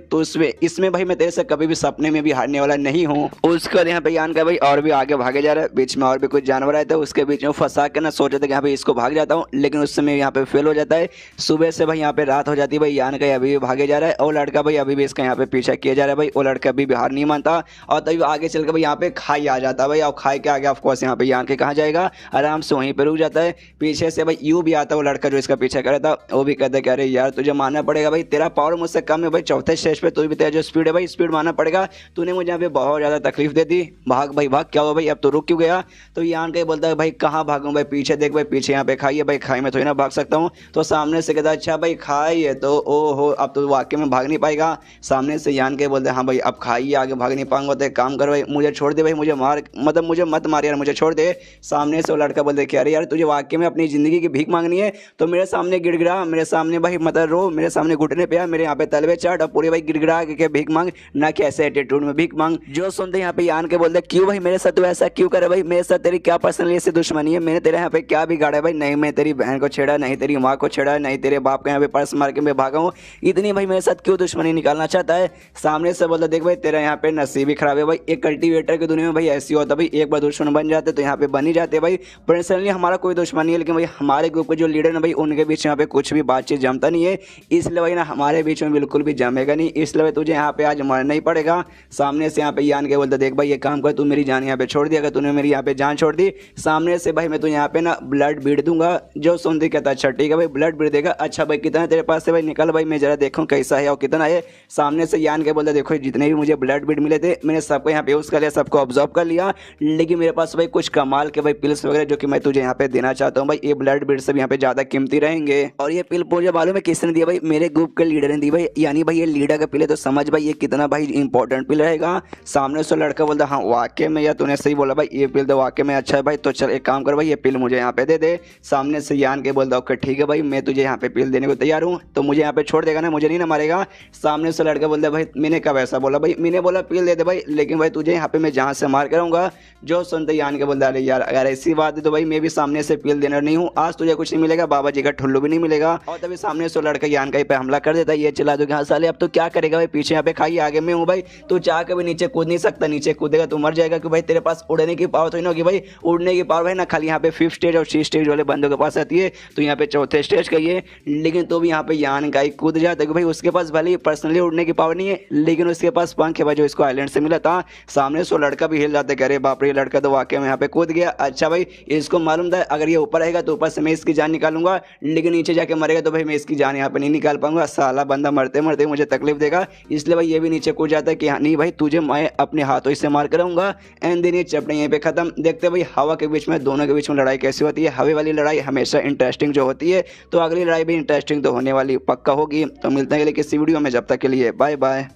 इसमें भाई मैं तेरे से कभी भी सपने में भी हारने वाला नहीं हूँ। उसके बाद यहाँ पे यान का भाई और भी आगे भागे जा रहा है, बीच में और भी कुछ जानवर आए थे उसके बीच में फंसा के ना सोचे थे कि यहाँ पे इसको भाग जाता हूँ, लेकिन उस समय यहाँ पे फेल हो जाता है। सुबह से भाई यहाँ पे रात हो जाती है, भाई यान का अभी भी भागे जा रहा है और लड़का भाई अभी भी इसका यहाँ पे पीछा किया जा रहा है भाई, वो लड़का अभी भी हार नहीं मानता और तभी आगे चल के भाई यहाँ पे खाई आ जाता है भाई, और खाई के आगे ऑफकोर्स यहाँ पे यान के कहाँ जाएगा आराम से वहीं पे रुक जाता है। पीछे से भाई यू भी आता है वो लड़का जो इसका पीछा कर रहा था, वो भी कहता है कि अरे यार तुझे मानना पड़ेगा भाई, तेरा पावर मुझसे कम है भाई, 4थे स्टेज पे तू भी तेरा जो स्पीड है भाई स्पीड मानना पड़ेगा, तूने मुझे यहाँ पे बहुत ज़्यादा तकलीफ दे दी, भाग भाई भाग, क्या हुआ भाई अब तो रुक क्यों गया? तो यान का बोलता है भाई कहाँ भागूं भाई, पीछे देख भाई, पीछे यहाँ पे खाई है भाई, खाई में थोड़ी ना भाग सकता हूँ। तो सामने से कहता है अच्छा भाई खाई है तो ओहो अब तो वाकई में भाग नहीं पाएगा। सामने से यान के बोलते हैं हाँ भाई अब खाई है, आगे भाग नहीं पाऊंगा, तो एक काम कर भाई मुझे छोड़ दे भाई, मुझे मार मतलब मुझे मत मार यार, मुझे छोड़ दे। सामने से वो लड़का बोलते कि अरे यार तुझे वाकई में अपनी ज़िंदगी की भीख मांगनी है तो मेरे सामने गिड़गिड़ा, मेरे सामने भाई मतलब रो, मेरे सामने घुटने पे आ, मेरे यहाँ पे तलवे चाट और पूरे भाई गिड़गिड़ा के भीख मांग, ना कि ऐसे एटीट्यूड में भीख मांग। जो सुनते यहाँ पे यान के बोलते क्यों भाई मेरे साथ तू ऐसा क्यों करे भाई, मेरे साथ तेरी क्या पर्सनली ऐसी दुश्मनी है, मैंने तेरे यहाँ पे क्या बिगाड़ा है भाई? नहीं मैं तेरी बहन को छेड़ा, नहीं तेरी माँ को छेड़ा, नहीं तेरे बाप के यहाँ पे पर्स मार के मैं भागा हूँ, इतनी भाई मेरे साथ क्यों दुश्मनी निकालना चाहता है? सामने से बोलता देख भाई तेरा यहाँ पे नसीब ही खराब है भाई, एक कल्टीवेटर की दुनिया में भाई ऐसी होता भाई, एक बार दुश्मन बन जाते तो यहाँ पे बन ही जाते भाई। पर्सनली हमारा कोई दुश्मनी है, लेकिन भाई हमारे ग्रुप के जो लीडर है भाई उनके बीच यहाँ पे कुछ भी बातचीत जमता नहीं है, इसलिए भाई ना हमारे बीच में बिल्कुल भी जमेगा नहीं, इसलिए भाई तुझे यहाँ पे आज मरना ही पड़ेगा। सामने से यहाँ पे यान के बोलता देख भाई ये काम कर, तू मेरी जान यहाँ पे छोड़ दी, अगर तूने मेरी यहाँ पे जान छोड़ दी सामने से भाई मैं तुझे यहाँ पे ना ब्लड बीड़ दूंगा। जो सुनती कहता अच्छा ठीक है भाई ब्लड बीड़ देगा, अच्छा भाई कितना तेरे पास से भाई निकल भाई मैं जरा देखूँ कैसा है और कितना है। सामने से यान के बोलता देखो जितने भी मुझे ब्लड बीड़ मिले थे मैंने सबको यहाँ पे यूज़ कर लिया, सबको ऑब्जर्व कर लिया, लेकिन मेरे पास भाई कुछ कमाल के भाई पिल्स वगैरह जो कि मैं तुझे यहाँ पे देना चाहता हूँ भाई, ये ब्लड बीड़ से भी यहाँ पे ज़्यादा कीमती रहेंगे। और ये पिल मुझे मालूम है किसने दिया भाई, मेरे ग्रुप के लीडर ने दी भाई, यानी भाई ये लीडर का पिल है तो समझ भाई ये कितना भाई इंपॉर्टेंट पिल रहेगा। सामने से लड़का बोलता हाँ वाकई में, या तूने सही बोला भाई ये पिल तो वाकई में अच्छा है भाई, तो चल एक काम कर भाई ये पिल मुझे यहाँ पे दे दे। सामने से यान के बोलता ओके ठीक है भाई मैं तुझे यहाँ पे पिल देने को तैयार हूँ, तो मुझे यहाँ पे छोड़ देगा ना, मुझे नहीं ना मारेगा? सामने से लड़का बोलता भाई मैंने कब ऐसा बोला भाई, मैंने बोला पिल दे दे भाई, लेकिन भाई तुझे यहाँ पे मैं जहाँ से मार कराऊंगा। जो सुनते यान के बोलता अरे यार अगर ऐसी बात है तो भाई मैं भी सामने से पिल देना नहीं हूँ, आज तुझे कुछ नहीं मिलेगा, बाबा जी का ठुल्लू भी नहीं मिलेगा। और तभी सामने से लड़का यान का पे हमला कर देता है, ये चला दोगे हाँ साले अब तो क्या करेगा भाई, पीछे यहाँ पे खाई आगे में हूँ भाई, तू चाह के भी नीचे कूद नहीं सकता, नीचे कूदेगा तो मर जाएगा, कि भाई तेरे पास उड़ने की पावर तो नहीं होगी भाई, उड़ने की पावर है ना खाली यहाँ पे 5th स्टेज और 6th स्टेज वाले बंदों के पास आती है, तो यहाँ पे 4थे स्टेज का ये, लेकिन तो भी यहाँ पे यान का ही कूद जाता है कि भाई उसके पास भले ही पर्सनली उड़ने की पावर नहीं है लेकिन उसके पास पंख है भाई जो इसको आइलैंड से मिला था। सामने से लड़का भी हिल जाता है, अरे बाप रे लड़का तो वाकई में यहाँ पे कूद गया, अच्छा भाई इसको मालूम था अगर ये ऊपर रहेगा तो ऊपर से मैं इसकी जान निकालूंगा, लेकिन नीचे जाके मरेगा तो भाई मैं इसकी जान यहाँ पे नहीं निकाल पाऊंगा, साला बंदा मरते मरते मुझे तकलीफ देगा, इसलिए भाई ये भी नीचे कूद जाता है कि हाँ नहीं भाई तुझे मैं अपने हाथों से मार कराऊंगा। एंड दिन ये चैप्टर यहीं पे खत्म। देखते भाई हवा के बीच में दोनों के बीच में लड़ाई कैसी होती है, हवा वाली लड़ाई हमेशा इंटरेस्टिंग जो होती है, तो अगली लड़ाई भी इंटरेस्टिंग तो होने वाली पक्का होगी। तो मिलते हैं किसी वीडियो में, जब तक के लिए बाय बाय।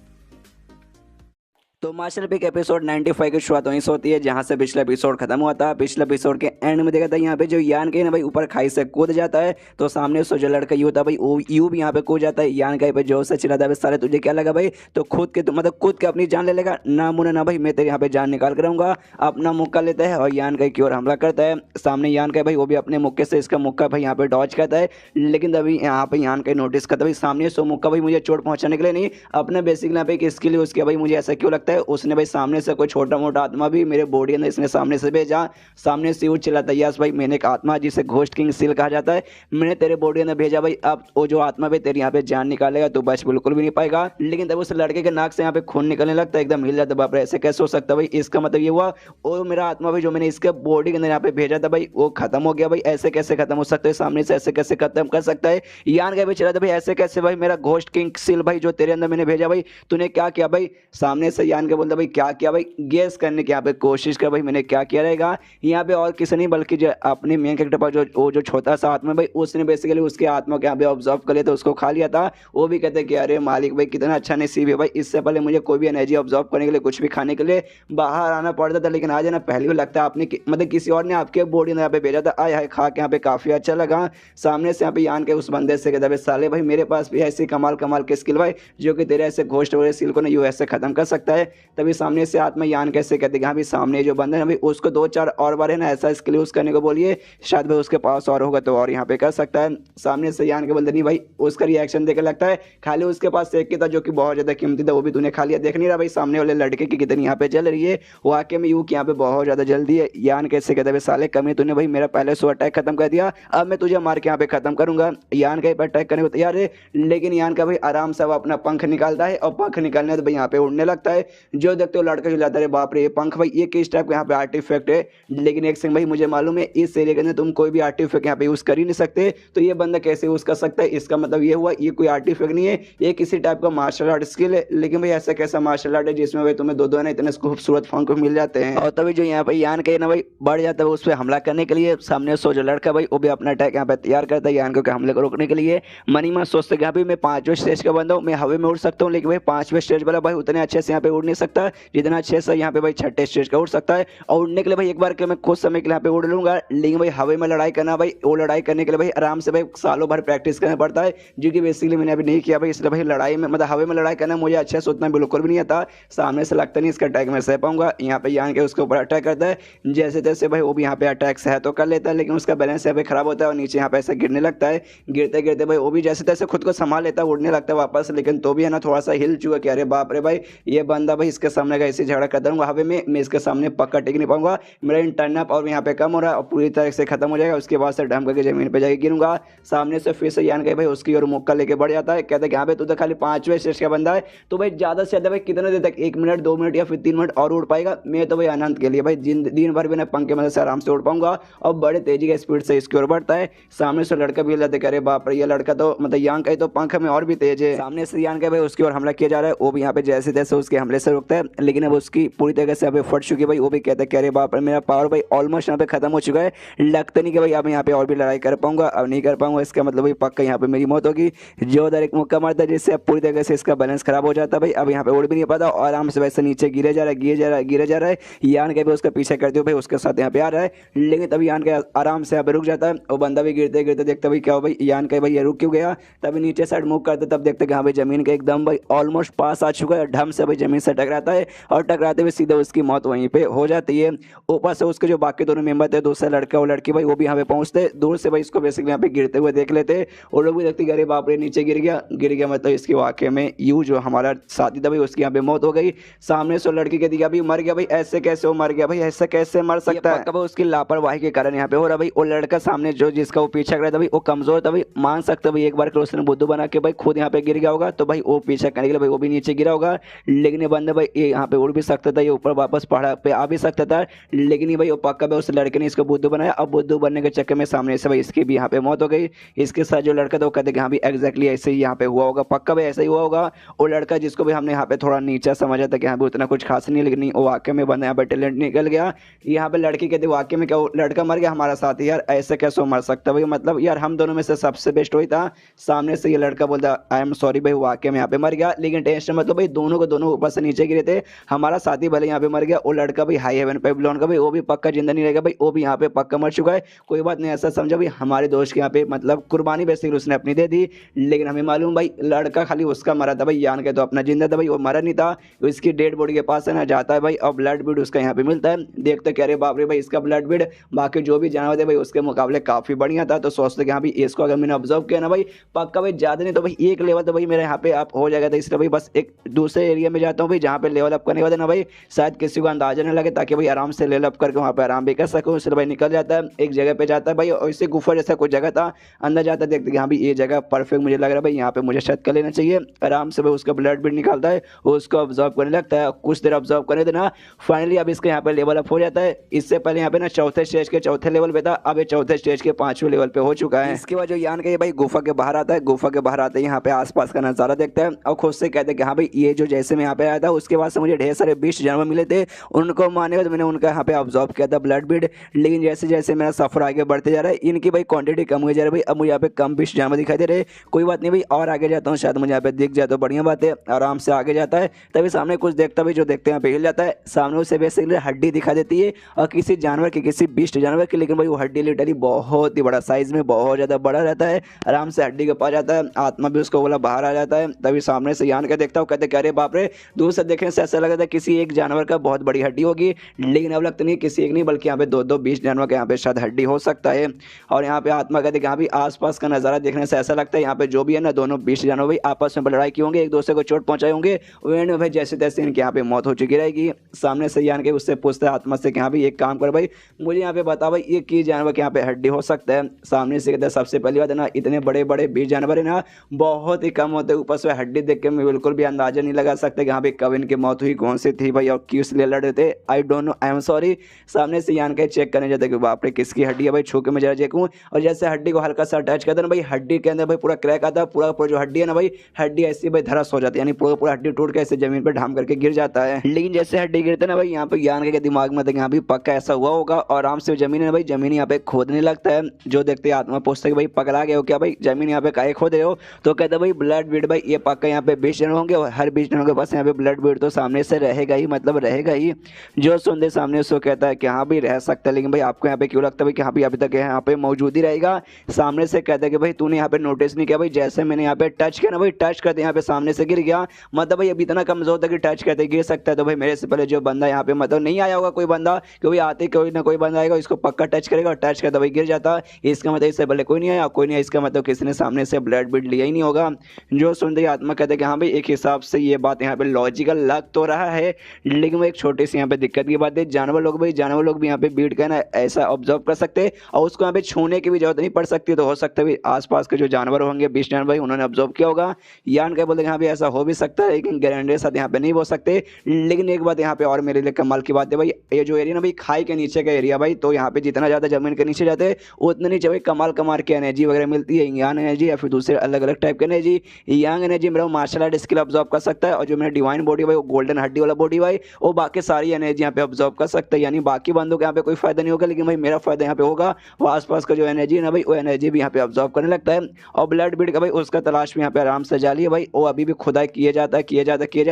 तो मास्टर पिक एपिसोड 95 की शुरुआत वहीं से होती है जहां से पिछला एपिसोड खत्म हुआ था। पिछले एपिसोड के एंड में देखा था यहाँ पे जो यान के ना भाई ऊपर खाई से कूद जाता है, तो सामने से जो लड़का यू था भाई वो यू भी यहाँ पे कूद जाता है, यान का पे जोर से चिल्लाता है सारे तुझे क्या लगा भाई, तो खुद के मतलब कूद के अपनी जान ले लेगा ना, मुने ना भाई मैं तेरे यहाँ पे जान निकाल कर रहूँगा। अपना मुक्का लेता है और यान का की ओर हमला करता है। सामने यान का भाई वो भी अपने मुक्के से इसका मुक्का भाई यहाँ पे डॉज करता है, लेकिन तभी यहाँ पे यान का नोटिस करता है भाई सामने से मुक्का भाई मुझे चोट पहुँचाने के लिए नहीं, अपने बेसिक यहाँ पे एक स्किल यूज़ किया भाई, मुझे ऐसा क्यों लगता है उसने भाई सामने से कोई छोटा मोटा आत्मा भी मेरे बॉडी अंदर इसने सामने से भेजा। सामने से वो चिल्लाता है यस भाई मैंने एक आत्मा जिसे घोस्ट किंग सील कहा जाता है मैंने तेरे बॉडी अंदर भेजा भाई, अब वो जो आत्मा भी तेरे यहाँ पे जान निकालेगा तो बच बिल्कुल भी नहीं पाएगा। लेकिन तब उस लड़के के नाक से यहाँ पे खून निकलने लगता है, एकदम हिल जाता है, बाप रे ऐसे कैसे हो सकता है भाई, इसका मतलब ये हुआ वो मेरा आत्मा भाई जो मैंने इसके बॉडी के अंदर यहाँ पे भेजा था भाई वो खत्म हो गया भाई, ऐसे कैसे खत्म हो सकता है, सामने से ऐसे कैसे खत्म कर सकता है। यान का भी चला था भाई ऐसे कैसे भाई, मेरा घोस्ट किंग सील भाई जो तेरे अंदर मैंने भेजा भाई तूने क्या किया भाई। सामने से यान के बोलता भाई क्या किया भाई, गेस करने की यहाँ पे कोशिश कर भाई मैंने क्या किया रहेगा। यहाँ पे और किसी नहीं बल्कि जो अपने मेन कैरेक्टर पर जो वो जो छोटा सा आत्मा भाई उसने बेसिकली उसके आत्मा के यहाँ पे ऑब्जर्व कर लिया तो उसको खा लिया था। वो भी कहते कि अरे मालिक भाई कितना अच्छा नसीब है भाई, इससे पहले मुझे कोई भी एनर्जी ऑब्जर्व करने के लिए कुछ भी खाने के लिए बाहर आना पड़ता था, लेकिन आज है ना पहली बार लगता है आपने मतलब किसी और ने आपके बॉडी यहाँ पे भेजा था, आए हाय खा के यहाँ पे काफी अच्छा लगा। सामने से यहाँ पे यान के उस बंदे से कहता साले भाई मेरे पास भी ऐसी कमाल कमाल के स्किल भाई जो कि तेरे ऐसे घोस्ट वगैरह स्किल को ना यू ऐसे खत्म कर सकता है। तभी सामने से आत्मा यान कैसे कहते कि हाँ भाई सामने जो बंदा है भाई उसको 2-4 और बार है ना ऐसा स्किल यूज करने को बोलिए, शायद भाई उसके पास और होगा तो और यहाँ पे कर सकता है। सामने से यान के बंदे नहीं भाई उसका रिएक्शन देकर लगता है खाली उसके पास एक ही था जो कि बहुत ज्यादा कीमती था वो भी तूने खा लिया। देख नहीं रहा भाई सामने वाले लड़के की कितनी यहाँ पे जल रही है, वाकई में यू की यहाँ पे बहुत ज्यादा जल्दी है। यान कैसे कहते साले कमी तूने भाई मेरा पहले सो अटैक खत्म कर दिया, अब मैं तुझे मार के यहाँ पे खत्म करूंगा। यान का अटैक करने को तैयार है, लेकिन यान का भाई आराम से वो अपना पंख निकालता है और पंख निकालने तो भाई यहाँ पे उड़ने लगता है। जो देखते हो लड़का चिल्लाता है बाप रे ये पंख भाई ये किस टाइप का यहाँ पे आर्टिफैक्ट है। लेकिन एक सिंह भाई मुझे मालूम है इस एरिया के अंदर तुम कोई भी आर्टिफैक्ट यहाँ पे यूज कर ही नहीं सकते, तो ये बंदा कैसे यूज कर सकता है। इसका मतलब ये हुआ ये कोई आर्टिफैक्ट नहीं है, ये किसी टाइप का मार्शल आर्ट स्किल है। लेकिन भाई ऐसा कैसा मार्शल आर्ट है जिसमें भाई तुम्हें दो ना इतने खूबसूरत पंख मिल जाते हैं। और तभी जो यहाँ पे यान के ना भाई बढ़ जाता है उस पर हमला करने के लिए। सामने सो जो लड़का भाई वो भी अपना अटैक यहाँ पे तैयार करता है यान के हमले को रोकने के लिए। मनी मन सोचते कि भाई मैं 5वें स्टेज का बंदा हूँ, मैं हवा में उड़ सकता हूँ, लेकिन भाई 5वें स्टेज वाला भाई उतने अच्छे से यहाँ पे उड़ नहीं सकता जितना अच्छे से यहाँ पे भाई 6ठे स्टेज का उड़ सकता है। और उड़ने के लिए भाई एक बार के मैं कुछ समय के लिए यहाँ पे उड़ लूंगा, लेकिन भाई हवा में लड़ाई करना भाई वो लड़ाई करने के लिए भाई आराम से भाई सालों भर प्रैक्टिस करना पड़ता है, जो कि बेसिकली मैंने अभी नहीं किया भाई। इसलिए भाई लड़ाई में मतलब हवा में लड़ाई करना मुझे अच्छे से उतना बिल्कुल भी नहीं आता, सामने से लगता नहीं इसका अटैक मैं सह पाऊंगा। यहाँ पे यान के उसके ऊपर अटैक करता है, जैसे तैसे भाई वो भी यहाँ पे अटैक सह तो कर लेता है, लेकिन उसका बैलेंस यहाँ पे खराब होता है और नीचे यहाँ पे ऐसे गिरने लगता है। गिरते गिरते भाई वो भी जैसे तैसे खुद को संभाल लेता है, उड़ने लगता है वापस, लेकिन तो भी है ना थोड़ा सा हिल चुका कि अरे बाप रे भाई ये बंदा भाई इसके सामने का ऐसे झगड़ा कर दूंगा हवे में, मैं इसके सामने पक्का टिक नहीं पाऊंगा, मेरा इंटर्न अप और यहाँ पे कम हो रहा है और पूरी तरह से खत्म हो जाएगा। उसके बाद से ढम करके जमीन पे जाके गिरूंगा। सामने से फिर से यान के भाई उसकी और मुक्का लेके बढ़ जाता है, कहता है कि यहाँ पे तू तो खाली 5वें स्टेज का बंदा है, तो भाई ज्यादा से ज्यादा भाई कितने देर तक 1 मिनट 2 मिनट या फिर 3 मिनट और उड़ पाएगा। मैं तो भाई आनंद के लिए भाई दिन भर भी ना पंख की मदद से आराम से उड़ पाऊंगा और बड़े तेजी के स्पीड से इसकी ओर बढ़ता है। सामने से लड़का भी जाते करे बाप रे ये लड़का तो मतलब यान का तो पंख में और भी तेज है। सामने से यान का भाई उसकी ओर हमला किया जा रहा है, वो भी यहाँ पे जैसे तैसे उसके हमले से रुकता है, लेकिन अब उसकी पूरी तरह से यहाँ पे फट चुकी है भाई। वो भी कहता है कि अरे बाप रे मेरा पावर भाई ऑलमोस्ट यहाँ पे खत्म हो चुका है, लगता नहीं कि भाई अब यहाँ पे और भी लड़ाई कर पाऊंगा, अब नहीं कर पाऊंगा, इसका मतलब भाई पक्का यहाँ पे मेरी मौत होगी। जो उधर एक मुक्का मारता है जिससे अब पूरी तरह से इसका बैलेंस खराब हो जाता है भाई, अब यहाँ पे उड़ भी नहीं पाता और आराम से वैसे नीचे गिरे जा रहा है गिरे जा रहा है। यान के भी उसका पीछे करते हुए भाई उसके साथ यहाँ पे आ रहा है, लेकिन तभी यान के आराम से यहाँ पे रुक जाता है। और बंदा भी गिरते गिरते देखता भाई क्या हो भाई यान के भाई ये रुक क्यों गया। तभी नीचे साइड मूव करते तब देखते कि हाँ भाई जमीन के एकदम भाई ऑलमोस्ट पास आ चुका है, ढम से भाई जमीन से टकराता है और टकराते हुए सीधे उसकी मौत वहीं पे हो जाती है। ऊपर से उसके जो बाकी दोनों मेंबर थे दूसरा लड़का और लड़की भाई वो भी यहाँ पे पहुंचते, दूर से भाई इसको बेसिकली यहाँ पे गिरते हुए देख लेते। वो लोग भी देखते अरे बाप रे नीचे गिर गया मतलब इसके वाकई में यूं जो हमारा साथी था भाई उसकी यहाँ पे मौत हो गई। सामने से लड़की के दिया भी मर गया भाई, ऐसे कैसे वो मर गया भाई, ऐसा कैसे मर सकता है। उसकी लापरवाही के कारण यहाँ पे हो रहा भाई। वो लड़का सामने जो जिसका वो पीछा कर रहा था भाई वो कमजोर था भाई, मान सकता भाई एक बार उसने बुद्धू बना के भाई खुद यहाँ पे गिर गया होगा तो भाई वो पीछा करने के लिए भाई वो भी नीचे गिरा होगा। लेकिन ये बंदा भाई ये यहाँ पे उड़ भी सकता था, ये ऊपर वापस पहाड़ पे आ भी सकता था, लेकिन ये भाई वो पक्का भाई उस लड़के ने इसको बुद्धू बनाया। अब बुद्धू बनने के चक्कर में सामने से भाई इसकी भी यहाँ पे मौत हो गई। इसके साथ जो लड़का था वो कहते कि हाँ भी एग्जैक्टली ऐसे ही यहाँ पे हुआ होगा, पक्का भाई ऐसा ही हुआ होगा। वो लड़का जिसको भी हमने यहाँ पे थोड़ा नीचा समझा था कि यहाँ पे उतना कुछ खास नहीं, लेकिन वो वाकई में बंदा यहाँ पे टैलेंट निकल गया। यहाँ पे लड़की कहते वाकई में क्या लड़का मर गया हमारा साथ, यार ऐसे कैसे मर सकता भाई, मतलब यार हम दोनों में से सबसे बेस्ट वही था। सामने से ये लड़का बोलता आई एम सॉरी भाई वाकई में यहाँ पे मर गया, लेकिन टेंशन मतलब भाई दोनों को दोनों ऊपर से नीचे गिरे थे, हमारा साथी भले यहाँ पे मर गया, वो लड़का भाई हाई हेवन पे बिलोन का भाई वो भी पक्का जिंदा नहीं रहेगा भाई, वो भी यहाँ पे पक्का मर चुका है। कोई बात नहीं ऐसा समझा भाई हमारे दोस्त के यहाँ पे मतलब कुर्बानी बेसिकली उसने अपनी दे दी, लेकिन हमें मालूम भाई लड़का खाली उसका मरा था भाई, यान के तो अपना जिंदा था भाई, वो मरा नहीं था। इसकी डेड बॉडी के पास है ना जाता है भाई और ब्लड बीड उसका यहाँ पे मिलता है। देखते कह रहे बाप रे भाई इसका ब्लड बीड बाकी जो भी जानवर थे भाई उसके मुकाबले काफी बढ़िया था, तो सोचते कि हाँ भाई इसको अगर मैंने ऑब्जर्व किया ना भाई पक्का भाई ज्यादा नहीं तो भाई एक लेवल तो भाई मेरे यहाँ पे आप हो जाएगा था। इसलिए भाई बस एक दूसरे एरिया में जाता हूँ भाई जहाँ पे लेवल अप करने के बाद ना भाई शायद किसी को अंदाजा नहीं लगे, ताकि भाई आराम से लेवल अप करके वहाँ पे आराम भी कर सकूँ। इसलिए भाई निकल जाता है एक जगह पे जाता है भाई और इससे गुफा जैसा कुछ जगह था, अंदर जाता है देखते कि हाँ भाई ये जगह परफेक्ट मुझे लग रहा है भाई यहाँ पे मुझे शायद कर लेना चाहिए। आराम से भाई उसका ब्लड बीड निकालता है, उसको ऑब्जर्व करने लगता है, कुछ देर ऑब्जर्व करने देना फाइनली अब इसका यहाँ पे लेवल अप हो जाता है। इससे पहले यहाँ पे ना चौथे स्टेज के चौथे लेवल पे था, अब ये चौथे स्टेज के 5वें लेवल पे हो चुका है। इसके बाद जो यान के भाई गुफा के बाहर आता है, गुफा के बाहर आते ही यहाँ पे आसपास का नजारा देखता है और खुद से कहते हैं कि हाँ भाई ये जो जैसे मैं यहाँ पे आया था उसके बाद से मुझे ढेर सारे 20 जानवर मिले थे, उनको मारने का तो मैंने उनका यहाँ पे ऑब्जर्व किया था ब्लड बीड, लेकिन जैसे जैसे मेरा सफर आगे बढ़ते जा रहा है इनकी भाई क्वांटिटी कम हो जा रही है भाई, अब मुझे यहाँ पे कम 20 जानवर दिखाई दे रहे। कोई बात नहीं भाई और आगे जाता हूँ शायद मुझे यहाँ पे दिख जाए तो बढ़िया बात है। आराम से आगे जाता है तभी सामने कुछ देखता भाई जो देखते हैं यहाँ पे हिल जाता है, सामने उसे बेसिकली हड्डी दिखा देती है और किसी जानवर की किसी 20 जानवर की, लेकिन भाई वो हड्डी लिटरली बहुत ही बड़ा साइज में बहुत ज्यादा बड़ा रहता है। आराम से हड्डी के पास जाता है, आत्मा भी उसको बोला बाहर आ जाता है। तभी सामने से यान के देखता हूँ कहते अरे बाप रे, दूर से देखने से ऐसा लगता है किसी एक जानवर का बहुत बड़ी हड्डी होगी, लेकिन अब लगता नहीं किसी एक नहीं बल्कि यहाँ पे दो 20 जानवर का यहाँ पे शायद हड्डी हो सकता है। और यहाँ पे आत्मा कहते यहाँ भी आसपास का नजारा देखने से ऐसा लगता है यहाँ पे जो भी है ना दोनों 20 जानवर भाई आपस में लड़ाई की होंगे, एक दूसरे को चोट पहुंचाए होंगे, एंड में भाई जैसे तैसे इनके यहाँ पे मौत हो चुकी रहेगी। सामने से यान के उससे पूछता है आत्मा से कि हाँ भाई एक काम कर भाई मुझे यहाँ पे बता भाई ये किस जानवर के यहाँ पे हड्डी हो सकता है। सामने से कहता है सबसे पहली बात है ना इतने बड़े बड़े 20 जानवर है ना बहुत ही कम होते हैं, ऊपर से हड्डी देख के मैं बिल्कुल भी अंदाजा नहीं लगा सकता कि हाँ भाई कब इनकी मौत हुई, कौन सी थी भाई और किस लिए लड़ रहे थे, I don't know, I am sorry. सामने से यान का चेक करने जाते कि बाप रे किसकी हड्डी है भाई, छू के मैं जरा देखूँ। और जैसे हड्डी को हल्का सा टच करते ना भाई, हड्डी के अंदर भाई पूरा क्रैक आता है, पूरा पूरा जो हड्डी है ना भाई, हड्डी ऐसी भाई धरास हो जाती है, यानी पूरा पूरा हड्डी टूट के ऐसे जमीन पर ढाम करके गिर जाता है। लेकिन जैसे हड्डी गिरते ना भाई, यहाँ पे यान के दिमाग में यहाँ भी पक्का ऐसा हुआ होगा और आराम से जमीन है भाई, जमीन यहाँ पे खोदने लगता है। जो देखते आत्मा पूछता है कि भाई पकड़ा गए हो क्या भाई, जमीन यहाँ पे काहे खोद रहे हो, तो कहते भाई ब्लड बीड भाई ये पक्का यहाँ पे 20 जन होंगे और हर 20 जनों के पास यहाँ पे ब्लड बीड तो सामने से रहेगा ही, मतलब रहेगा ही। जो सुनते सामने उसको कहता है कि हाँ भाई रह सकता है, लेकिन भाई आपको यहाँ पे क्यों लगता है भाई कि हाँ भाई अभी तक यहाँ पे मौजूद ही रहेगा। सामने से कहता है कि भाई तूने यहाँ पे नोटिस नहीं किया भाई, जैसे मैंने यहाँ पे टच किया ना भाई, टच करते यहाँ पे सामने से गिर गया, मतलब भाई अभी इतना कमजोर था कि टच करते गिर सकता है। तो भाई मेरे से पहले जो बंदा यहाँ पे मतलब नहीं आया होगा कोई बंदा, क्योंकि आते कोई ना कोई बंदा आएगा इसको पक्का टच करेगा और टच करता भाई गिर जाता, इसका मतलब इससे पहले कोई नहीं आया, कोई नहीं आया, इसका मतलब किसी ने सामने से ब्लड बीड लिया ही नहीं होगा। जो सुनते ही आत्मा कहते कि हाँ भाई एक हिसाब से ये बात यहाँ पे लॉजिकल लग तो रहा है, लेकिन वो एक छोटी सी यहाँ पे दिक्कत की बात है, जानवर लोग भी यहाँ पे बीट का ना ऐसा ऑब्जर्व कर सकते और उसको यहाँ पे छूने की भी जरूरत नहीं पड़ सकती। तो हो सकता है आसपास के जो जानवर होंगे 20 जानवर भाई उन्होंने ऑब्जर्व किया होगा, यान क्या बोलते यहाँ पे ऐसा हो भी सकता है, लेकिन गारंटी साथ यहाँ पे नहीं हो सकते। लेकिन एक बात यहाँ पे और मेरे लिए कमाल की बात है भाई, ये जो एरिया ना भाई खाई के नीचे का एरिया भाई, तो यहाँ पे जितना ज्यादा जमीन के नीचे जाते हैं उतने नीचे भाई कमाल कमाल की एनर्जी वगैरह मिलती है, यान एनर्जी या फिर दूसरे अलग अलग टाइप की एनर्जी। यांग एनर्जी मेरा मार्शल आर्ट स्किल ऑब्जर्व कर सकता है और जो मेरा डिवाइन बॉडी भाई वो गोल्डन हड्डी वाला बॉडी भाई वो बाकी सारी एनर्जी यहाँ पे ऑब्जर्व कर सकता है, यानी बाकी बंदों को यहाँ पे कोई फायदा नहीं होगा, लेकिन भाई मेरा फायदा यहाँ पे होगा। वो आसपास का जो एनर्जी है ना भाई वो एनर्जी भी यहाँ पे ऑब्जर्व करने लगता है। और ब्लड बीड का भाई उसका तलाश में यहाँ पे आराम से जाली है भाई, वो अभी भी खुदाई किया जाता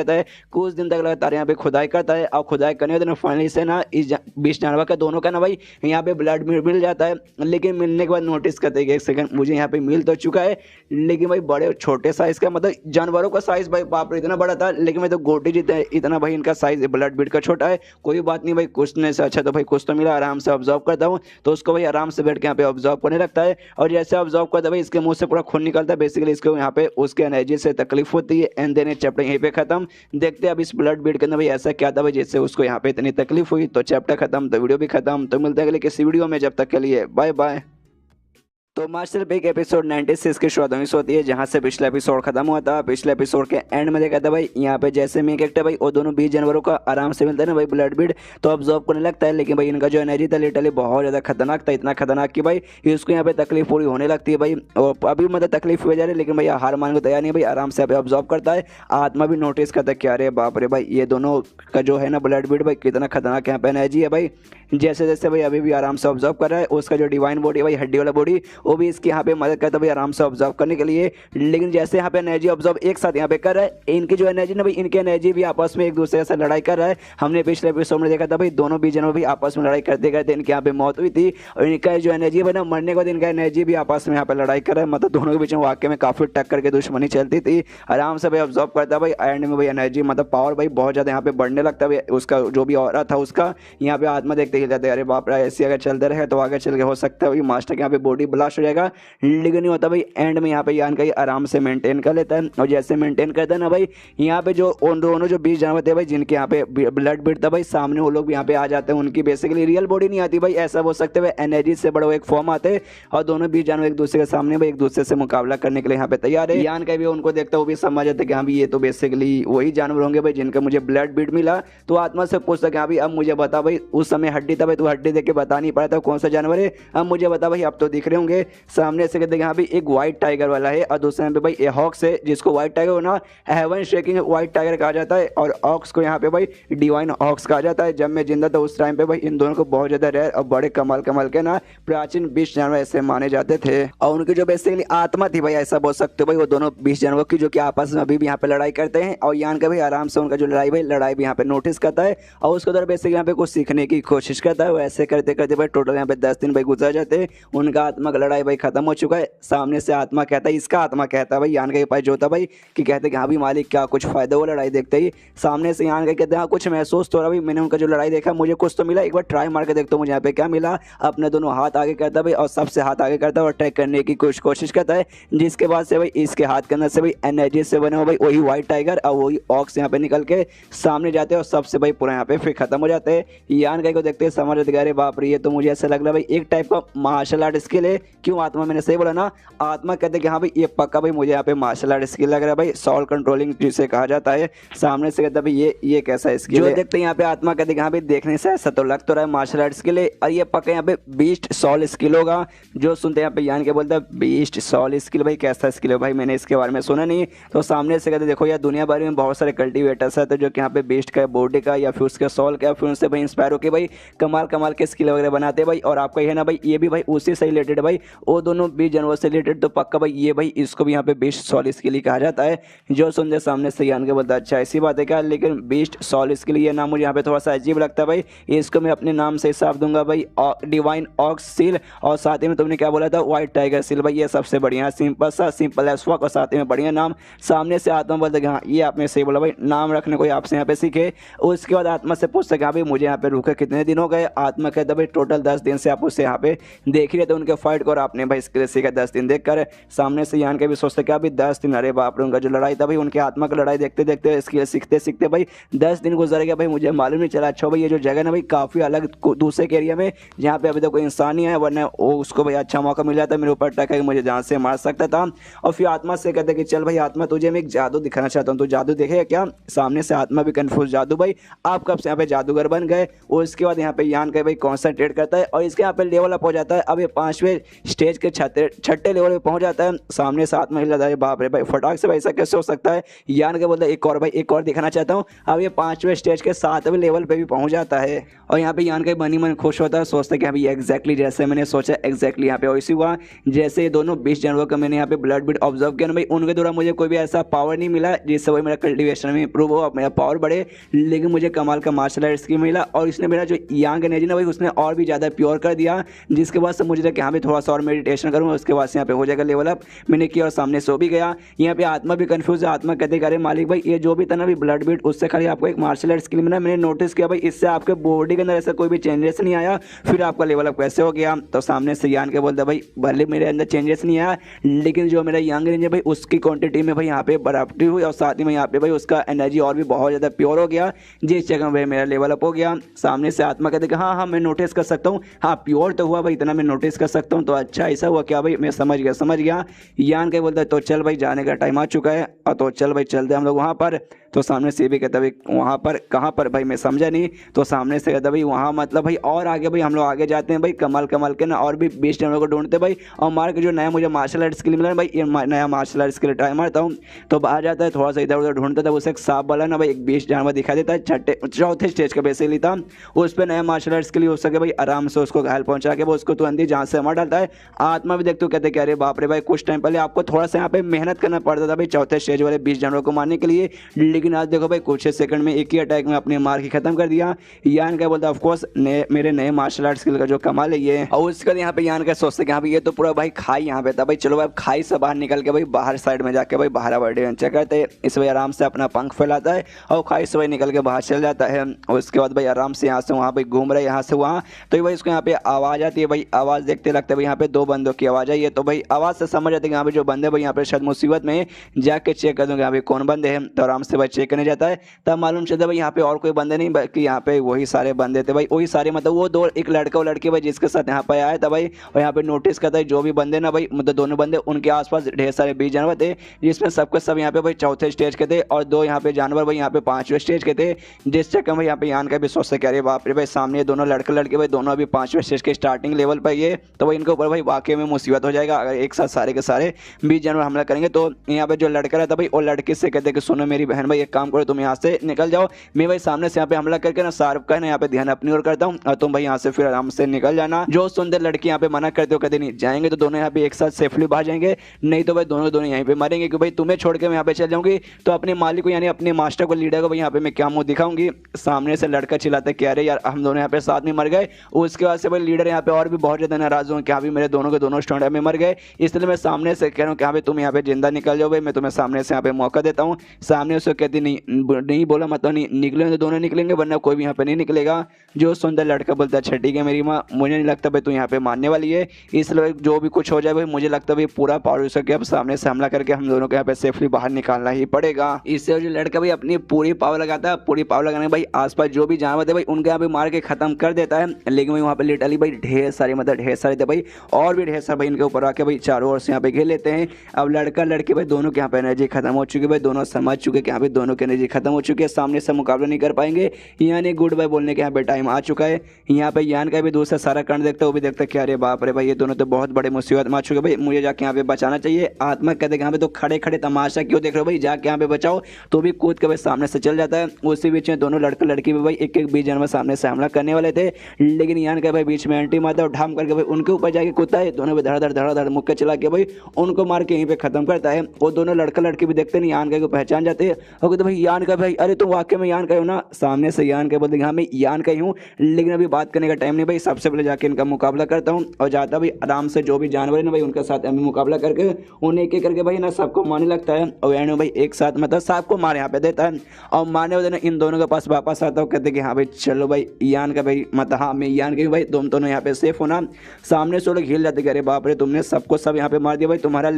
है कुछ दिन तक लगातार यहाँ पे खुदाई करता है और खुदाई करने के दिन फाइनली से ना इस 20 जानवर का दोनों का ना भाई यहाँ पे ब्लड मिल जाता है। लेकिन मिलने के बाद नोटिस करते हैं कि एक सेकंड मुझे यहाँ पे मिल तो चुका है, लेकिन भाई बड़े छोटे साइज का, मतलब जानवरों का साइज भाई बाप रे इतना बड़ा था, लेकिन मैं तो गोटी जितना इतना भाई इनका साइज ब्लड बीड का छोटा है। कोई बात नहीं भाई, कुछ ने से अच्छा तो भाई कुछ तो मिला, आराम से ऑब्जर्व करता हूँ, तो उसको भाई आराम से बैठ के यहाँ पे ऑब्जर्व करने लगता है। और जैसे ऑब्जर्व करता है भाई इसके मुंह से पूरा खून निकलता है, बेसिकली इसको यहाँ पे उसके एनर्जी से तकलीफ होती है। एंड देन चैप्टर यहीं पे खत्म। देखते हैं अब इस ब्लड बीड के अंदर भाई ऐसा क्या था भाई जिससे उसको यहाँ पे इतनी तकलीफ हुई। तो चैप्टर खत्म, तो वीडियो भी खत्म। तो मिलते हैं अगले किसी वीडियो में, जब तक के लिए बाय बाय। तो मास्टर बिग एपिसोड 96 की शुरुआत होती है जहां से पिछला एपिसोड खत्म हुआ था। पिछले एपिसोड के एंड में देखा था भाई यहाँ पे जैसे मेन कैरेक्टर भाई वो दोनों 20 जानवरों का आराम से मिलता है ना भाई ब्लड बीड, तो ऑब्जर्व करने लगता है। लेकिन भाई इनका जो एनर्जी था लिटरली बहुत ज़्यादा खतरनाक था, इतना खतरनाक कि भाई इसको यहाँ पे तकलीफ पूरी होने लगती है भाई। और अभी मतलब तकलीफ हुई जा रही है, लेकिन भाई हार मानने को तैयार नहीं भाई, आराम से यहाँ पे ऑब्जर्व करता है। आत्मा भी नोटिस करता है कि अरे बाप रे भाई ये दोनों का जो है ना ब्लड बीड भाई कितना खतरनाक यहाँ पे एनर्जी है भाई। जैसे जैसे भाई अभी भी आराम से ऑब्जर्व कर रहा है, उसका जो डिवाइन बॉडी भाई हड्डी वाला बॉडी वो भी इसकी यहाँ पे मदद करता है भाई आराम से ऑब्जर्व करने के लिए। लेकिन जैसे यहाँ पे एनर्जी ऑब्जर्व एक साथ यहाँ पे कर रहा है, इनकी जो एनर्जी ना भाई इनकी एनर्जी भी आपस में एक दूसरे से लड़ाई कर रहा है। हमने पिछले एपिसोड में देखा था भाई दोनों 20 जनों भी आपस में लड़ाई करते करते इनके यहाँ पे मौत हुई थी। और इनका जो एनर्जी है ना मरने के बाद इनका एनर्जी भी आपस में यहाँ पे लड़ाई कर रहा है, मतलब दोनों के बीच में वाकई में काफी टक्कर के दुश्मनी चलती थी। आराम से भाई ऑब्जर्व करता है भाई एंड में भाई एनर्जी मतलब पावर भाई बहुत ज्यादा यहाँ पे बढ़ने लगता है। उसका जो भी ऑरा था उसका यहाँ पे आत्मा देखते ही जाते हैं, अरे बाप रे ऐसे अगर चलते रहे तो आगे चल के हो सकता है भाई मास्टर के यहाँ पे बॉडी ब्लास्ट हो जाएगा। लेकिन नहीं होता भाई, एंड में यहाँ पे यान का आराम से मेंटेन कर लेता है। और जैसे मेंटेन करता है ना भाई यहाँ पे जो उन दोनों जो 20 जानवर थे भाई जिनके यहाँ पे ब्लड बीड था भाई सामने वो लोग भी यहाँ पे आ जाते हैं। उनकी बेसिकली रियल बॉडी नहीं आती भाई, ऐसा बोल सकते हैं एनर्जी से बड़ा एक फॉर्म आते हैं और दोनों 20 जानवर एक दूसरे के सामने भाई एक दूसरे से मुकाबला करने के लिए यहाँ पे तैयार है। यान का भी उनको देखता वो भी समझ जाते कि हाँ भी ये तो बेसिकली वही जानवर होंगे भाई जिनका मुझे ब्लड बीड मिला। तो आत्मा से पूछता कि हाँ भाई अब मुझे बता भाई उस समय हड्डी था भाई तू हड्डी देख के बता नहीं पाया था कौन सा जानवर है, अब मुझे बता भाई अब तो दिख रहे होंगे। सामने से कहते यहाँ भी एक व्हाइट टाइगर वाला है और दूसरे पे भाई ए हॉक्स है जिसको व्हाइट टाइगर होना हेवन शेकिंग व्हाइट टाइगर कहा जाता है और ऑक्स को यहाँ पे भाई डिवाइन ऑक्स कहा जाता है। जब मैं जिंदा था उस टाइम पे भाई इन दोनों को बहुत ज्यादा रेयर और बड़े कमाल कमाल के ना प्राचीन 20 जानवर ऐसे माने जाते थे। और उनकी जो बेसिकली आत्मा थी भाई ऐसा बोल सकते हो भाई वो दोनों 20 जानवरों की जो कि आपस में अभी भी यहाँ पे लड़ाई करते हैं। और यान का भी आराम से उनका जो लड़ाई भी यहाँ पे नोटिस करता है और उसके द्वारा बेसिकली यहाँ पे कुछ सीखने की कोशिश करता है। वैसे करते करते भाई टोटल यहाँ पे 10 दिन भाई गुजर जाते हैं। उनका आत्मा का लड़ाई भाई खत्म हो चुका है। सामने से आत्मा कहता है, इसका आत्मा कहता है भाई यान का पास जो था भाई कि कहते कि हाँ भी मालिक क्या कुछ फायदा हुआ लड़ाई देखते ही। सामने से यान का कहते हैं हाँ कुछ महसूस तो रहा भाई, मैंने उनका जो लड़ाई देखा मुझे कुछ तो मिला, एक बार ट्राई मार के देखता हूँ मुझे यहाँ पे क्या मिला। अपने दोनों हाथ आगे करता भाई और सबसे हाथ आगे करता है और अटैक करने की कोशिश करता है। जिसके बाद से भाई इसके हाथ के अंदर से भाई एनर्जी से बने हो भाई वही व्हाइट टाइगर और वही ऑक्स यहाँ पे निकल के सामने जाते हैं और सबसे भाई पूरा यहाँ पे फिर खत्म हो जाते हैं। यान का को देखते हैं समझ अरे बाप रे ये तो मुझे ऐसा लग रहा है भाई एक टाइप का मार्शल आर्ट स्किल है क्यों आत्मा, मैंने सही बोला ना। आत्मा कहते हैं कि हाँ भाई ये पक्का भाई मुझे यहाँ पे मार्शल आर्ट स्किल लग रहा है भाई, सॉल कंट्रोलिंग जिसे कहा जाता है। सामने से कहता है भाई ये कैसा स्किल है। देखते हैं यहाँ पे आत्मा कहते हैं कि हाँ भाई देखने से ऐसा तो लग तो रहा है मार्शल आर्ट स्किल है, और ये पक्का यहाँ पे बीस्ट सॉल स्किल होगा। जो सुनते हैं यहाँ पे यान के बोलता है बीस्ट सॉल स्किल, भाई कैसा स्किल है भाई, मैंने इसके बारे में सुना नहीं। तो सामने से कहते देखो यार दुनिया भर में बहुत सारे कल्टीवेटर्स है, तो जो कि यहाँ पे बेस्ट का बॉडी का या फिर उसके सॉल का, फिर उनसे भाई इंस्पायर होकर भाई कमाल कमाल के स्किल वगैरह बनाते हैं भाई। और आपका ये है ना भाई ये भी भाई उसी से रिलेटेड है भाई, वो दोनों 20 जनवरी से रिलेटेड, तो पक्का भाई ये भाई इसको भी यहाँ पे बेस्ट सॉल स्किल ही कहा जाता है। जो सुनते सामने से यान के बोलता है अच्छा ऐसी बात है क्या, लेकिन बेस्ट सॉल स्किल ये नाम मुझे यहाँ पे थोड़ा सा अजीब लगता है भाई, इसको मैं अपने नाम से हिसाब दूंगा भाई डिवाइन ऑक्स सील, और साथ ही में तुमने क्या बोला था व्हाइट टाइगर सील, भाई ये सबसे बढ़िया सिंपल सा सिंपल एस वॉक, और साथ ही में बढ़िया नाम। सामने से आत्मा बोलता है हाँ ये आपने सही बोला भाई, नाम रखने को आपसे यहाँ पे सीखे। उसके बाद आत्मा से पूछता है हाँ भाई मुझे यहाँ पे रुके कितने दिन हो गए। आत्मा कहता है भाई टोटल 10 दिन से आप उससे यहाँ पे देख ही रहे थे उनके फाइट को, और आपने भाई स्किल सीखा 10 दिन देख कर। सामने से यान के भी सोचते क्या भाई 10 दिन, अरे बाप रे, उनका जो लड़ाई था भाई उनके आत्मा की लड़ाई देखते देखते स्किल सीखते सीखते भाई 10 दिन गुजर गया भाई, मुझे मालूम नहीं चला। अच्छा भाई ये जो जगह ना भाई काफ़ी अलग दूसरे के एरिया में, जहाँ पे अभी तक कोई इंसान नहीं है, वरना वो उसको भाई अच्छा मौका मिल जाता मेरे ऊपर टका कि मुझे जान से मार सकता था। और फिर आत्मा से कहते कि चल भाई आत्मा तुझे मैं एक जादू दिखाना चाहता हूँ, तो जादू देखेगा क्या। सामने से आत्मा भी कंफ्यूज, जादू भाई आप कब से यहाँ पे जादूगर बन गए। और उसके बाद यहाँ पे यान का भाई कॉन्सेंट्रेट करता है, और इसके यहाँ पे लेवल अप हो जाता है। अब ये 5वें स्टेज के छठे लेवल पे पहुंच जाता है। सामने से आत्मा हिल जाता है, बाप रे भाई फटाक से ऐसा कैसे हो सकता है। यान के बोलता है एक और भाई एक और दिखाना चाहता हूँ। अब ये 5वें स्टेज के 7वें लेवल पे भी पहुंच जाता है, और यहाँ पे यान का बनी मन खुश होता है, सोचता है कि अभी एग्जैक्टली जैसे मैंने सोचा एग्जैक्टली यहाँ पे वैसे हुआ। जैसे ये दोनों 20 जनवरी को मैंने यहाँ पे ब्लड बीट ऑब्जर्व किया ना भाई, उनके द्वारा मुझे कोई भी ऐसा पावर नहीं मिला जिससे वही मेरा कल्टिवेशन में इंप्रूव हो, मेरा पावर बढ़े, लेकिन मुझे कमाल का मार्शल आर्ट स्किल मिला। और इसने मेरा जो यांग एनर्जी ना भाई उसने और भी ज़्यादा प्योर कर दिया, जिसके बाद से मुझे कि हाँ भाई थोड़ा सा और मेडिटेशन करूँगा, उसके बाद से यहाँ पे हो जाएगा लेवल अप। मैंने किया और सामने सो भी गया। यहाँ पे आत्मा भी कंफ्यूज है, आत्मा कहते अरे मालिक भाई ये जो भी था ना भाई ब्लड बीट, उससे खाली आपको एक मार्शल आर्ट स्किल मिला, मैंने नोटिस किया भाई इससे आपके बॉडी के अंदर ऐसा कोई भी चेंजेस नहीं आया, फिर आपका लेवल अप कैसे हो गया। तो सामने से यान के बोलता भाई भले मेरे अंदर चेंजेस नहीं आया, लेकिन जो मेरा यंग रेंज है भाई उसकी क्वांटिटी में भाई यहाँ पे बढ़ोतरी हुई, और साथ ही में यहाँ पे भाई उसका एनर्जी और भी बहुत ज़्यादा प्योर हो गया, जिस जगह भाई मेरा लेवल अप हो गया। सामने से आत्मा कहते कि हाँ हाँ मैं नोटिस कर सकता हूँ, हाँ प्योर तो हुआ भाई इतना मैं नोटिस कर सकता हूँ। तो अच्छा ऐसा हुआ क्या भाई, मैं समझ गया। यान के बोलता है तो चल भाई जाने का टाइम आ चुका है, और तो चल भाई चलते हम लोग वहाँ पर। तो सामने से भी कहता भाई वहाँ पर कहाँ पर भाई, मैं समझा नहीं। तो सामने से कहता भाई वहाँ मतलब भाई और आगे भाई हम लोग आगे जाते हैं भाई, कमाल के ना और भी 20 जनवरी को ढूंढते भाई, और मार के जो नया मुझे मार्शल आर्ट स्किल मिला भाई, ये नया मार्शल आर्ट स्किल ट्राई मारता हूँ। तो बाहर जाता है थोड़ा सा इधर उधर ढूंढता था, उसे एक सांप वाला ना भाई एक 20 जानवर दिखा देता है, चौथे स्टेज का बेसिकली था। उस पर नया मार्शल आर्ट स्किल हो सके भाई, आराम से उसको घायल पहुंचा के वो उसको तुरंत ही जान से मार डालता है। आत्मा भी देखते हो कहते कि अरे बाप रे भाई कुछ टाइम पहले आपको थोड़ा सा यहाँ पे मेहनत करना पड़ता था भाई चौथे स्टेज वाले 20 जानवरों को मारने के लिए, लेकिन आज देखो भाई कुछ सेकंड में एक ही अटैक में अपने मार के खत्म कर दिया। यान क्या बोलता है ऑफकोर्स मेरे नए मार्शल आर्ट स्किल का जो कमाल है ये। और उसके बाद यहाँ पे यान का सोचते कि हाँ भाई ये तो पूरा भाई खाई यहाँ पे था भाई, चलो भाई खाई से बाहर निकल के भाई बाहर साइड में जाके भाई बाहर एडवेंचर करते हैं। इस भाई आराम से अपना पंख फैलाता है और खाई से भाई निकल के बाहर चल जाता है। और उसके बाद भाई आराम से यहाँ से वहाँ भाई घूम रहे यहाँ से वहाँ, तो भाई इसको यहाँ पे आवाज़ आती है भाई, आवाज़ देखते लगता है भाई यहाँ पे 2 बंदों की आवाज़ आई है। तो भाई आवाज़ से समझ आती है यहाँ पे जो बंदे भाई यहाँ पे शायद मुसीबत में जाके चेक कर दूंगा यहाँ पे कौन बंदे हैं। तो आराम से भाई चेक करने जाता है, तब मालूम चलता है भाई यहाँ पे और कोई बंदे नहीं बल्कि यहाँ पे वही सारे बंदे थे भाई, वही सारे मतलब वो 2 एक लड़का और लड़की भाई जिसके साथ यहाँ पे आया था भाई। और यहाँ पे नोटिस करता है जो भी बंदे ना भाई मतलब दोनों बंदे उनके आसपास ढेर सारे 20 जानवर थे, जिसमें सबके सब यहाँ पे भाई चौथे स्टेज के थे, और 2 यहाँ पे जानवर भाई यहाँ पे 5वें स्टेज के थे। जिस चक्कर में यहाँ पे यान का भी सोचते क्या अरे बाप रे भाई सामने दोनों लड़के लड़के भाई दोनों अभी 5वें स्टेज के स्टार्टिंग लेवल पर ये, तो भाई इनके ऊपर भाई वाकई में मुसीबत हो जाएगा अगर एक साथ सारे के सारे 20 जानवर हमला करेंगे। तो यहाँ पे जो लड़का रहता भाई और लड़के से कहते कि सुनो मेरी बहन भाई एक काम करो तुम यहाँ से निकल जाओ, मैं भाई सामने से यहाँ पे हमला करके ना शाहरुख का ना यहाँ पे ध्यान अपनी ओर करता हूँ, और तुम भाई यहाँ से फिर आराम से निकल जाना। जो सुंदर लड़की यहाँ पे मना करते हो कहते नहीं जाएंगे तो दोनों यहाँ पे एक साथ सेफली बाहर जाएंगे, नहीं तो भाई दोनों यहीं पे मरेंगे कि भाई तुम्हें छोड़ के मैं यहाँ पे चल जाऊंगी तो अपने मालिक को यानी अपने मास्टर को लीडर को भाई यहाँ पे मैं क्या मुंह दिखाऊंगी। सामने से लड़का चिल्लाता है कि अरे यार हम दोनों यहाँ पे साथ में मर गए। उसके बाद से भाई लीडर यहाँ पे और भी बहुत ज्यादा नाराज हूँ कि अभी मेरे दोनों के दोनों स्टूडेंट में मर गए, इसलिए मैं सामने से कह रहा हूँ कि हाँ भाई तुम यहाँ पे जिंदा निकल जाओ भाई, मैं तुम्हें सामने से यहाँ पे मौका देता हूँ। सामने उसको कहते कहती नहीं बोला मतलब नहीं निकले तो दोनों निकलेंगे वरना कोई भी यहाँ पे नहीं निकलेगा। जो सुंदर लड़का बोलता है अच्छा ठीक है मेरी माँ, मुझे नहीं लगता भाई तू यहाँ पे मानने वाली है, इसलिए जो भी कुछ हो जाए भाई मुझे लगता है भाई पूरा पावर यूज करके अब सामने से हमला करके हम दोनों को यहाँ पे सेफली बाहर निकालना ही पड़ेगा। इससे जो लड़का भाई अपनी पूरी पावर लगाता है, पूरी पावर लगाने भाई आसपास जो भी जानवर थे भाई उनके यहाँ पे मार के खत्म कर देता है। लेकिन भाई वहाँ पे लिटरली भाई ढेर सारे मतलब ढेर सारे थे भाई और भी ढेर सारे भाई इनके ऊपर आके भाई चारों ओर से यहाँ पे घेर लेते हैं। अब लड़का लड़के भाई दोनों के यहाँ पे एनर्जी खत्म हो चुकी है भाई, दोनों समझ चुके कि यहाँ पे दोनों की एनर्जी खत्म हो चुकी है, सामने से मुकाबला नहीं कर पाएंगे। यानी गुड बाय बोलने के यहाँ पे टाइम आ चुका है। यहाँ पे यान का भी दूसरा सारा कांड देखता है, वो भी देखता है कि अरे बाप रे भाई ये दोनों तो बहुत बड़े मुसीबत में आ चुके भाई, मुझे जाके यहाँ पे बचाना चाहिए। आत्मा कहते यहाँ पे तो खड़े खड़े तमाशा क्यों देख रहे हो भाई, जाके यहाँ पे बचाओ। तो भी कूद के भाई सामने से चल जाता है। उसी बीच में दोनों लड़का लड़की भी भाई एक एक 20 जानवर सामने से हमला करने वाले थे, लेकिन यान का भाई बीच में एंटी मारता और ढाम करके भाई उनके ऊपर जाके कूदता है। दोनों भी धड़ाधड़ मुक्के चला के भाई उनको मार के यहीं पे खत्म करता है। वो दोनों लड़का लड़की भी देखते नहीं यान का को पहचान जाते हैं और कहते भाई यान का भाई, अरे तुम वाकई में यान का हो ना। सामने से यान का बोलते हाँ मैं यान का ही हूँ, लेकिन अभी बात करने का टाइम नहीं भाई, सबसे पहले जाके इनका मुकाबला करता हूँ और जाता भाई आराम से जो भी जानवर है ना भाई उनके साथ अभी मुकाबला करके उन्हें एक एक करके भाई ना सबको मारने लगता है। और यानी भाई एक साथ मतलब सबको मार यहाँ पे देता है और मारने वाले इन दोनों के पास वापस आता हूँ, कहते कि हाँ भाई चलो भाई यान का भाई मतलब हाँ मैं यान के भाई तुम दोनों यहाँ पे सेफ होना। सामने से लोग हिल जाते, अरे बाप रे तुमने सबको सब यहाँ पे मार दिया भाई, तुम्हारा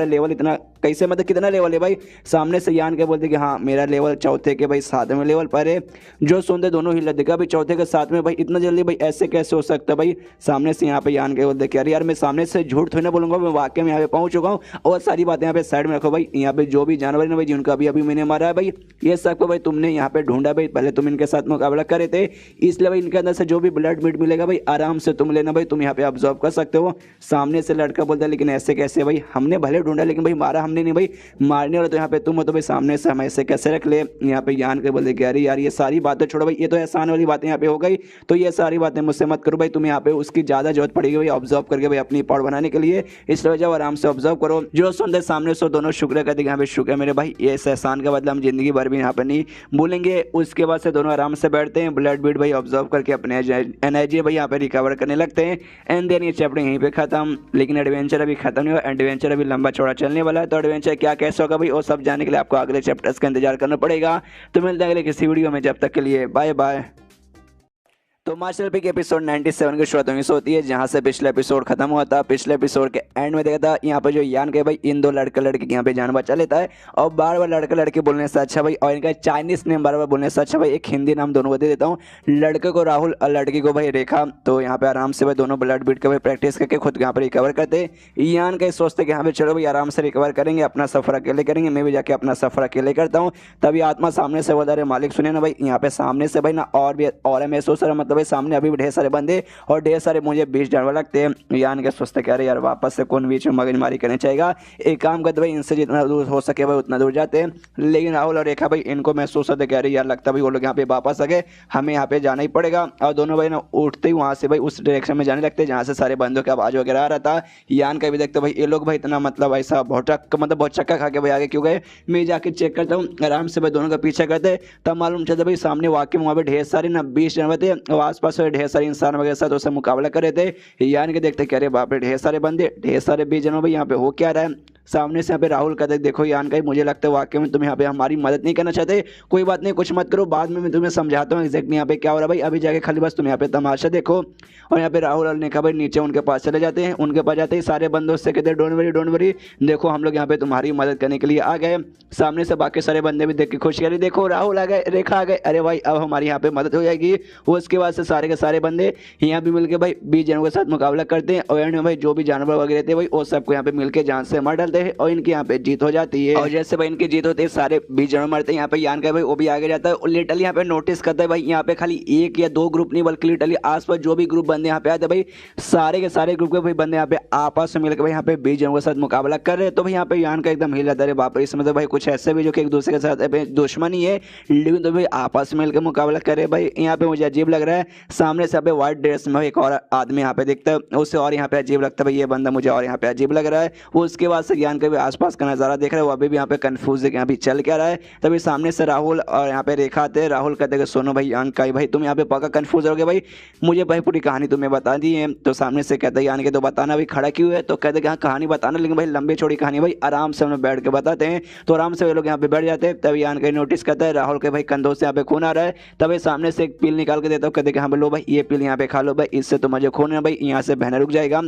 लेवल इतना कैसे मतलब कितना लेवल है भाई। सामने से यान के बोलते कि हाँ मेरा लेवल चौथे के भाई 7वें लेवल पर है। जो सुनते दोनों हिल जाते भाई चौथे के 7वें भाई इतना जल्दी भाई ऐसे कैसे हो सकता है भाई। सामने से यहाँ पे यान के बोलते कि अरे यार मैं सामने से झूठ थोड़ी ना बोलूंगा, मैं वाकई में यहाँ पे पहुंच चुका हूँ। और सारी बातें यहाँ पे साइड में रखो भाई, यहाँ पे जो भी जानवर है भाई जिनका अभी अभी मैंने मारा है भाई ये सबको भाई तुमने यहाँ पे ढूंढा भाई, पहले तुम इनके साथ मुकाबला करे थे इसलिए भाई इनके अंदर से जो भी ब्लड मीट मिलेगा भाई आराम से तुम लेना भाई, तुम यहाँ पे ऑब्जर्व कर सकते हो। सामने से लड़का बोलता है लेकिन ऐसे कैसे भाई, हमने भले ढूंढा लेकिन भाई मारा हमने नहीं भाई, मारने वाला तो यहाँ पे तुम हो, तो भाई सामने से हम ऐसे कैसे रख ले। यहाँ पे यान के बोलते कि अरे यार ये सारी बातें छोड़ो भाई, ये तो एहसान वाली बातें यहाँ पे हो गई, तो ये सारी बातें मुझसे मत करो भाई, तुम यहाँ पे उसकी ज़्यादा जरूरत पड़ेगी भाई ऑब्जर्व करके भाई अपनी पावर बनाने के लिए, इसलिए जाओ आराम से ऑब्जर्व करो। जो सुंदर सामने से दोनों शुक्र कहते यहाँ पे शुक्र मेरे भाई, ये एहसान का बदला हम जिंदगी भर भी यहाँ पे नहीं भूलेंगे। उसके बाद से दोनों आराम से बैठते हैं, ब्लड बीट भाई ऑब्जर्व करके अपने एनर्जी भाई यहाँ पे रिकवर करने लगते हैं। एंड देन ये चैप्टर यहीं पे खत्म, लेकिन एडवेंचर अभी खत्म नहीं हुआ, एडवेंचर अभी लंबा चौड़ा चलने वाला है। तो एडवेंचर क्या कैसे होगा भाई वो सब जानने के लिए आपको अगले चैप्टर्स का इंतजार करना पड़ेगा। तो मिलते हैं अगले किसी वीडियो में, जब तक के लिए बाय बाय। तो मास्टर पी के एपिसोड 97 की शुरुआत वहीं से होती है जहां से पिछले एपिसोड खत्म हुआ था। पिछले एपिसोड के एंड में देखा था यहाँ पे जो यान के भाई इन दो लड़का लड़की यहाँ पे जान बचा लेता है और बार बार लड़का लड़की बोलने से अच्छा भाई, और इनका चाइनीज नेम बार बार बोलने से अच्छा भाई एक हिंदी नाम दोनों को दे देता हूँ, लड़के को राहुल और लड़की को भाई रेखा। तो यहाँ पे आराम से भाई दोनों ब्लड बीट के भाई प्रैक्टिस करके खुद यहाँ पे रिकवर करते। यान के सोचते कि यहाँ पे चलो भाई आराम से रिकवर करेंगे, अपना सफर अकेले करेंगे, मैं भी जाके अपना सफर अकेले करता हूँ। तभी आत्मा सामने से बोल रहे मालिक सुने ना भाई, यहाँ पे सामने से भाई ना और भी और महसूस हो रहा, मतलब भाई सामने अभी भी ढेर सारे बंदे और ढेर सारे मुझे 20 जानवर लगते हैं। यान के सोचते कह रहे यार वापस से कौन बीच में मगजमारी करने चाहेगा, एक काम करते भाई इनसे जितना दूर हो सके भाई उतना दूर जाते हैं। लेकिन राहुल और रेखा भाई इनको महसूस होते कह रहे यार लगता भाई वो लोग यहाँ पे वापस आ गए, हमें यहाँ पे जाना ही पड़ेगा। और दोनों भाई ना उठते ही वहाँ से भाई उस डायरेक्शन में जाने लगते हैं जहाँ से सारे बंदों की आवाज वगैरह आ रहा था। यान का भी देखते भाई ये लोग भाई इतना मतलब ऐसा बहुत चक्का खा के भाई आगे क्यों गए, मैं जाके चेक करता हूँ। आराम से भाई दोनों का पीछा करते तब मालूम चलता भाई सामने वाकई में वहाँ पे ढेर सारे ना 20 जानवर थे और आसपास ढेर सारे इंसान वगैरह साथ उससे मुकाबला कर रहे थे। यान के देखते कह रहे बाप रे ढेर सारे बंदे, ढेर सारे 20 जानवर भाई यहाँ पे हो क्या रहा है। सामने से यहाँ पे राहुल कहते देखो यान का मुझे लगता है वाकई में तुम यहाँ पे हमारी मदद नहीं करना चाहते, कोई बात नहीं कुछ मत करो, बाद में मैं तुम्हें समझाता हूँ एग्जैक्टली यहाँ पे क्या हो रहा है भाई, अभी जाके खाली बस तुम यहाँ पे तमाशा देखो। और यहाँ पे राहुल और नेका भाई नीचे उनके पास चले जाते हैं, उनके पास जाते ही सारे बंदों से कहते डोंट वरी देखो हम लोग यहाँ पे तुम्हारी मदद करने के लिए आ गए। सामने से बाकी सारे बंदे भी देख के खुश करें देखो राहुल आ गए, रेखा आ गए, अरे भाई अब हमारी यहाँ पे मदद हो जाएगी। उसके बाद से सारे के सारे बंदे यहाँ पे मिलकर भाई 20 जानवरों के साथ मुकाबला करते हैं और एंड में भाई जो भी जानवर वगैरह थे भाई वो सबको यहाँ पे मिलकर जान से मार डालते हैं और इनकी यहाँ पे जीत हो जाती है। और जैसे भाई इनकी जीत होती है सारे 20 जानवर मरते हैं, यहाँ पे यान का भाई वो भी आगे जाता है और लिटरली यहाँ पे नोटिस करता है भाई यहाँ पे खाली एक या दो ग्रुप नहीं बल्कि लिटरली आसपास जो भी ग्रुप बंदे यहाँ पे आते भाई सारे के सारे ग्रुप के भाई बंदे यहाँ पे आपस में मिलकर भाई यहाँ पे 20 जानवरों के साथ मुकाबला कर रहे हैं। तो भाई यहाँ पे यान का एकदम हिल जाता है बाप रे, इस मतलब भाई कुछ ऐसे भी जो कि एक दूसरे के साथ दुश्मनी है लेकिन तो भाई आपस में मिलकर मुकाबला करे भाई यहाँ पे मुझे अजीब लग रहा है। है। सामने से यहाँ पे व्हाइट ड्रेस में एक और आदमी यहाँ पे दिखता है, उससे और यहाँ पे अजीब लगता है भाई ये बंदा मुझे और यहाँ पे अजीब लग रहा है। वो उसके बाद से ज्ञान का भी आसपास का नज़ारा देख रहा है, वो अभी भी यहाँ पे कंफ्यूज है कि यहाँ पे चल क्या रहा है। तभी सामने से राहुल और यहाँ पे रेखा आते हैं। राहुल कहते हैं सुनो भाई यान का भाई तुम यहाँ पे पक्का कंफ्यूज हो गए भाई, मुझे भाई पूरी कहानी तुम्हें बता दी है। तो सामने से कहते हैं यान के तो बताना भाई, खड़ा क्यों है? तो कहते हैं हाँ कहानी बताना, लेकिन भाई लंबी चौड़ी कहानी भाई आराम से हम लोग बैठ के बताते हैं। तो आराम से वे लोग यहाँ पे बैठ जाते हैं। तभी यान के नोटिस करता है राहुल के भाई कंधों से यहाँ पे खून आ रहा है। तभी सामने से एक पिल निकाल के देता हूँ, कहते हैं हाँ लो भाई ये पिल यहाँ पे खा लो भाई, इससे तो मुझे खून है भाई यहाँ से बहना रुक जाएगा।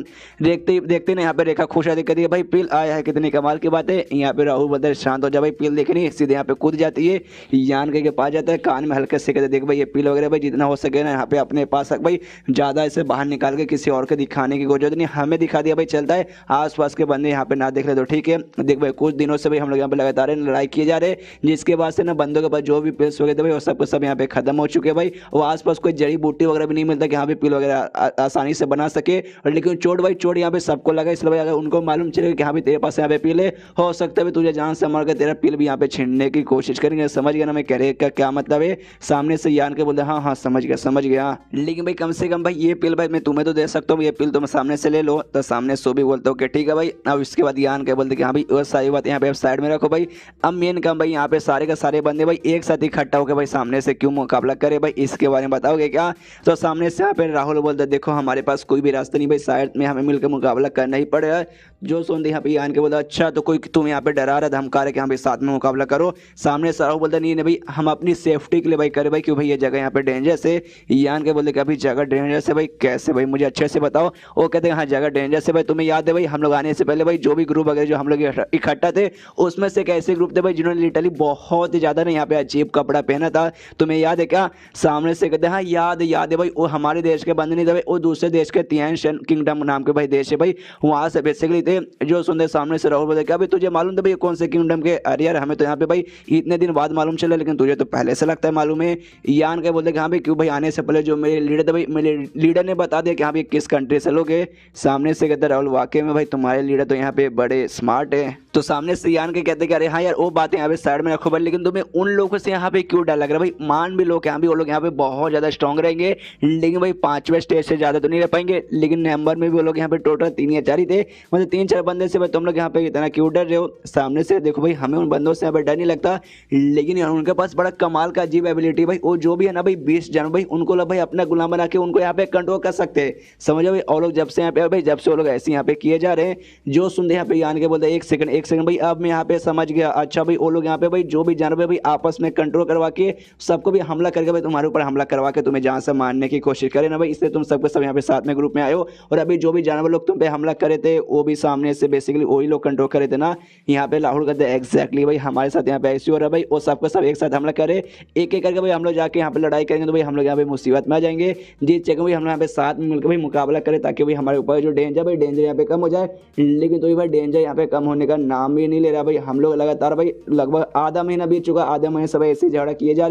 देखते देखते ना यहाँ पे रेखा खुश आती कहती है भाई पिल आया है, कितनी कमाल की बात है। यहाँ पे राहुल बोलता है शांत हो जा भाई, पिल देखनी, सीधे यहाँ पे कूद जाती है। यान के पास जाता है, कान में हल्के से कहते देख भाई ये पिल वगैरह भाई जितना हो सके ना यहाँ पे अपने पास रख भाई, ज्यादा इसे बाहर निकाल के किसी और को दिखाने की कोई जरूरत नहीं, हमें दिखा दिया भाई चलता है, आसपास के बंदे यहाँ पे ना देख ले तो ठीक है। देख भाई कुछ दिनों से भाई हम लोग यहाँ पे लगातार लड़ाई किए जा रहे, जिसके बाद से ना बंदों के पास जो भी पिल्स वगैरह भाई वो सब कुछ सब यहाँ पे खत्म हो चुके हैं भाई। वो आसपास कोई जड़ी बूटी वगैरह भी नहीं मिलता कि यहाँ पे पिल वगैरह आसानी से बना सके। और लेकिन चोट भाई चोट यहाँ पे सबको लगा, इसलिए भाई अगर उनको मालूम चलेगा कि यहाँ पे तेरे पास यहाँ पे पिल है, हो सकता है तुझे जान से मार के तेरा पिल भी यहाँ पे छीनने की कोशिश करेंगे। समझ गया ना मैं कह रहे का क्या मतलब है? सामने से यान के बोलते हाँ हाँ समझ गया, लेकिन भाई कम से कम भाई ये पिल भाई मैं तुम्हें तो दे सकता हूँ, ये पिल तुम सामने से ले लो। तो सामने सो भी बोलते हो कि ठीक है भाई। अब इसके बाद यान के बोलते कि हाँ भाई वो सारी बात यहाँ पे साइड में रखो भाई, अब मेन काम भाई यहाँ पे सारे के सारे बंदे भाई एक साथ इकट्ठा होकर भाई सामने से क्यों मुकाबला करे भाई, इसके बारे में बताओगे क्या? तो सामने से यहाँ पे राहुल बोलते देखो हमारे पास कोई भी रास्ता नहीं भाई, साइड में हमें मिलकर मुकाबला करना ही पड़ेगा। जो सुनते यहाँ पे यान के बोलता अच्छा तो कोई तुम यहाँ पे डरा रहा धमका रहे कि हाँ भाई साथ में मुकाबला करो। सामने से राहुल बोलता नहीं भाई हम अपनी सेफ्टी के लिए भाई करे भाई, क्यों भाई ये जगह यहाँ पे डेंजरस है। यान के बोलते कि अभी जगह डेंजरस है भाई, कैसे भाई मुझे अच्छे से बताओ। वो कहते हैं हाँ जगह डेंजरस है भाई, तुम्हें याद है भाई हम लोग आने से पहले भाई जो भी ग्रुप वगैरह जो हम लोग इकट्ठा थे उसमें से एक ऐसे ग्रुप थे भाई जिन्होंने लिटरली बहुत ही ज्यादा ना यहाँ पे अजीब कपड़ा पहना था, तुम्हें याद है क्या? सामने से कहते हैं हाँ याद है भाई, वो हमारे देश के बंदे नहीं थे भाई, वो दूसरे देश के तियान किंगडम नाम के भाई देश है भाई, वहां से बेसिकली थे। जो सुनते सामने से राहुल बोलते क्या भाई तुझे मालूम था भाई कौन से किंगडम के? अरे यार हमें तो यहाँ पे भाई इतने दिन बाद मालूम चला, लेकिन तुझे तो पहले से लगता है मालूम है। यान के बोलते कि हाँ भाई क्यों भाई आने से पहले जो मेरे लीडर थे भाई मेरे लीडर ने बता दिया कि हाँ भाई किस कंट्री से लोग है। सामने से कहते राहुल वाकई में भाई तुम्हारे लीडर तो यहाँ पे बड़े स्मार्ट है। तो सामने से यान के कहते कि अरे हाँ यार वो बातें यहाँ पे साइड में रखो भाई, लेकिन तुम्हें उन लोगों से यहाँ पे क्यों डर लग रहा है भाई? मान भी लोग यहाँ भी वो लोग यहाँ पे बहुत ज्यादा स्ट्रॉन्ग रहेंगे, लेकिन भाई 5वें स्टेज से ज्यादा तो नहीं रह पाएंगे, लेकिन नंबर में भी वो लोग यहाँ पे टोटल 3 या 4 ही थे, मतलब 3-4 बंदे से भाई तुम लोग यहाँ पे इतना क्यों डर रहे हो? सामने से देखो भाई हमें उन बंदों से यहाँ पे डर नहीं लगता, लेकिन उनके पास बड़ा कमाल का अजीब एबिलिटी भाई, वो जो भी है ना भाई 20 जन भाई उनको लोग भाई अपना गुलाम बना के उनको यहाँ पे कंट्रोल कर सकते हैं। समझो भाई और लोग जब से यहाँ पे भाई जब से वो लोग ऐसे यहाँ पे किए जा रहे हैं। जो सुनते यहाँ पे यान के बोलते एक सेकंड भाई अब मैं यहाँ पे समझ गया, अच्छा भाई वो लोग यहाँ पे भाई जो भी जानवर भाई आपस में कंट्रोल करवा के सबको भी हमला करके भाई तुम्हारे ऊपर हमला करवा के तुम्हें जान से मारने की कोशिश करे ना भाई, इसलिए तुम सबके सब यहाँ पे साथ में ग्रुप में आए हो। और अभी जो भी जानवर लोग तुम पे हमला करे थे वो भी सामने से बेसिकली वही लोग कंट्रोल करे थे ना। यहाँ पे राहुल कहते हैं एग्जैक्टली भाई हमारे साथ यहाँ पे ऐसी हो रहा है भाई, वो सबको सब एक साथ हमला करे एक एक करके भाई हम लोग जाके यहाँ पे लड़ाई करेंगे तो भाई हम लोग यहाँ पे मुसीबत में आ जाएंगे। जीत चेक भाई हम लोग यहाँ पे साथ में मिलकर भाई मुकाबला करें ताकि भाई हमारे ऊपर जो डेंजर भाई डेंजर यहाँ पे कम हो जाए, लेकिन तो भाई डेंजर यहाँ पे कम होने का नाम भी नहीं ले रहा भाई। हम लोग लगातार भाई लगभग आधा महीना बीत चुका, आधे महीने से भाई ऐसे झगड़ा किए जा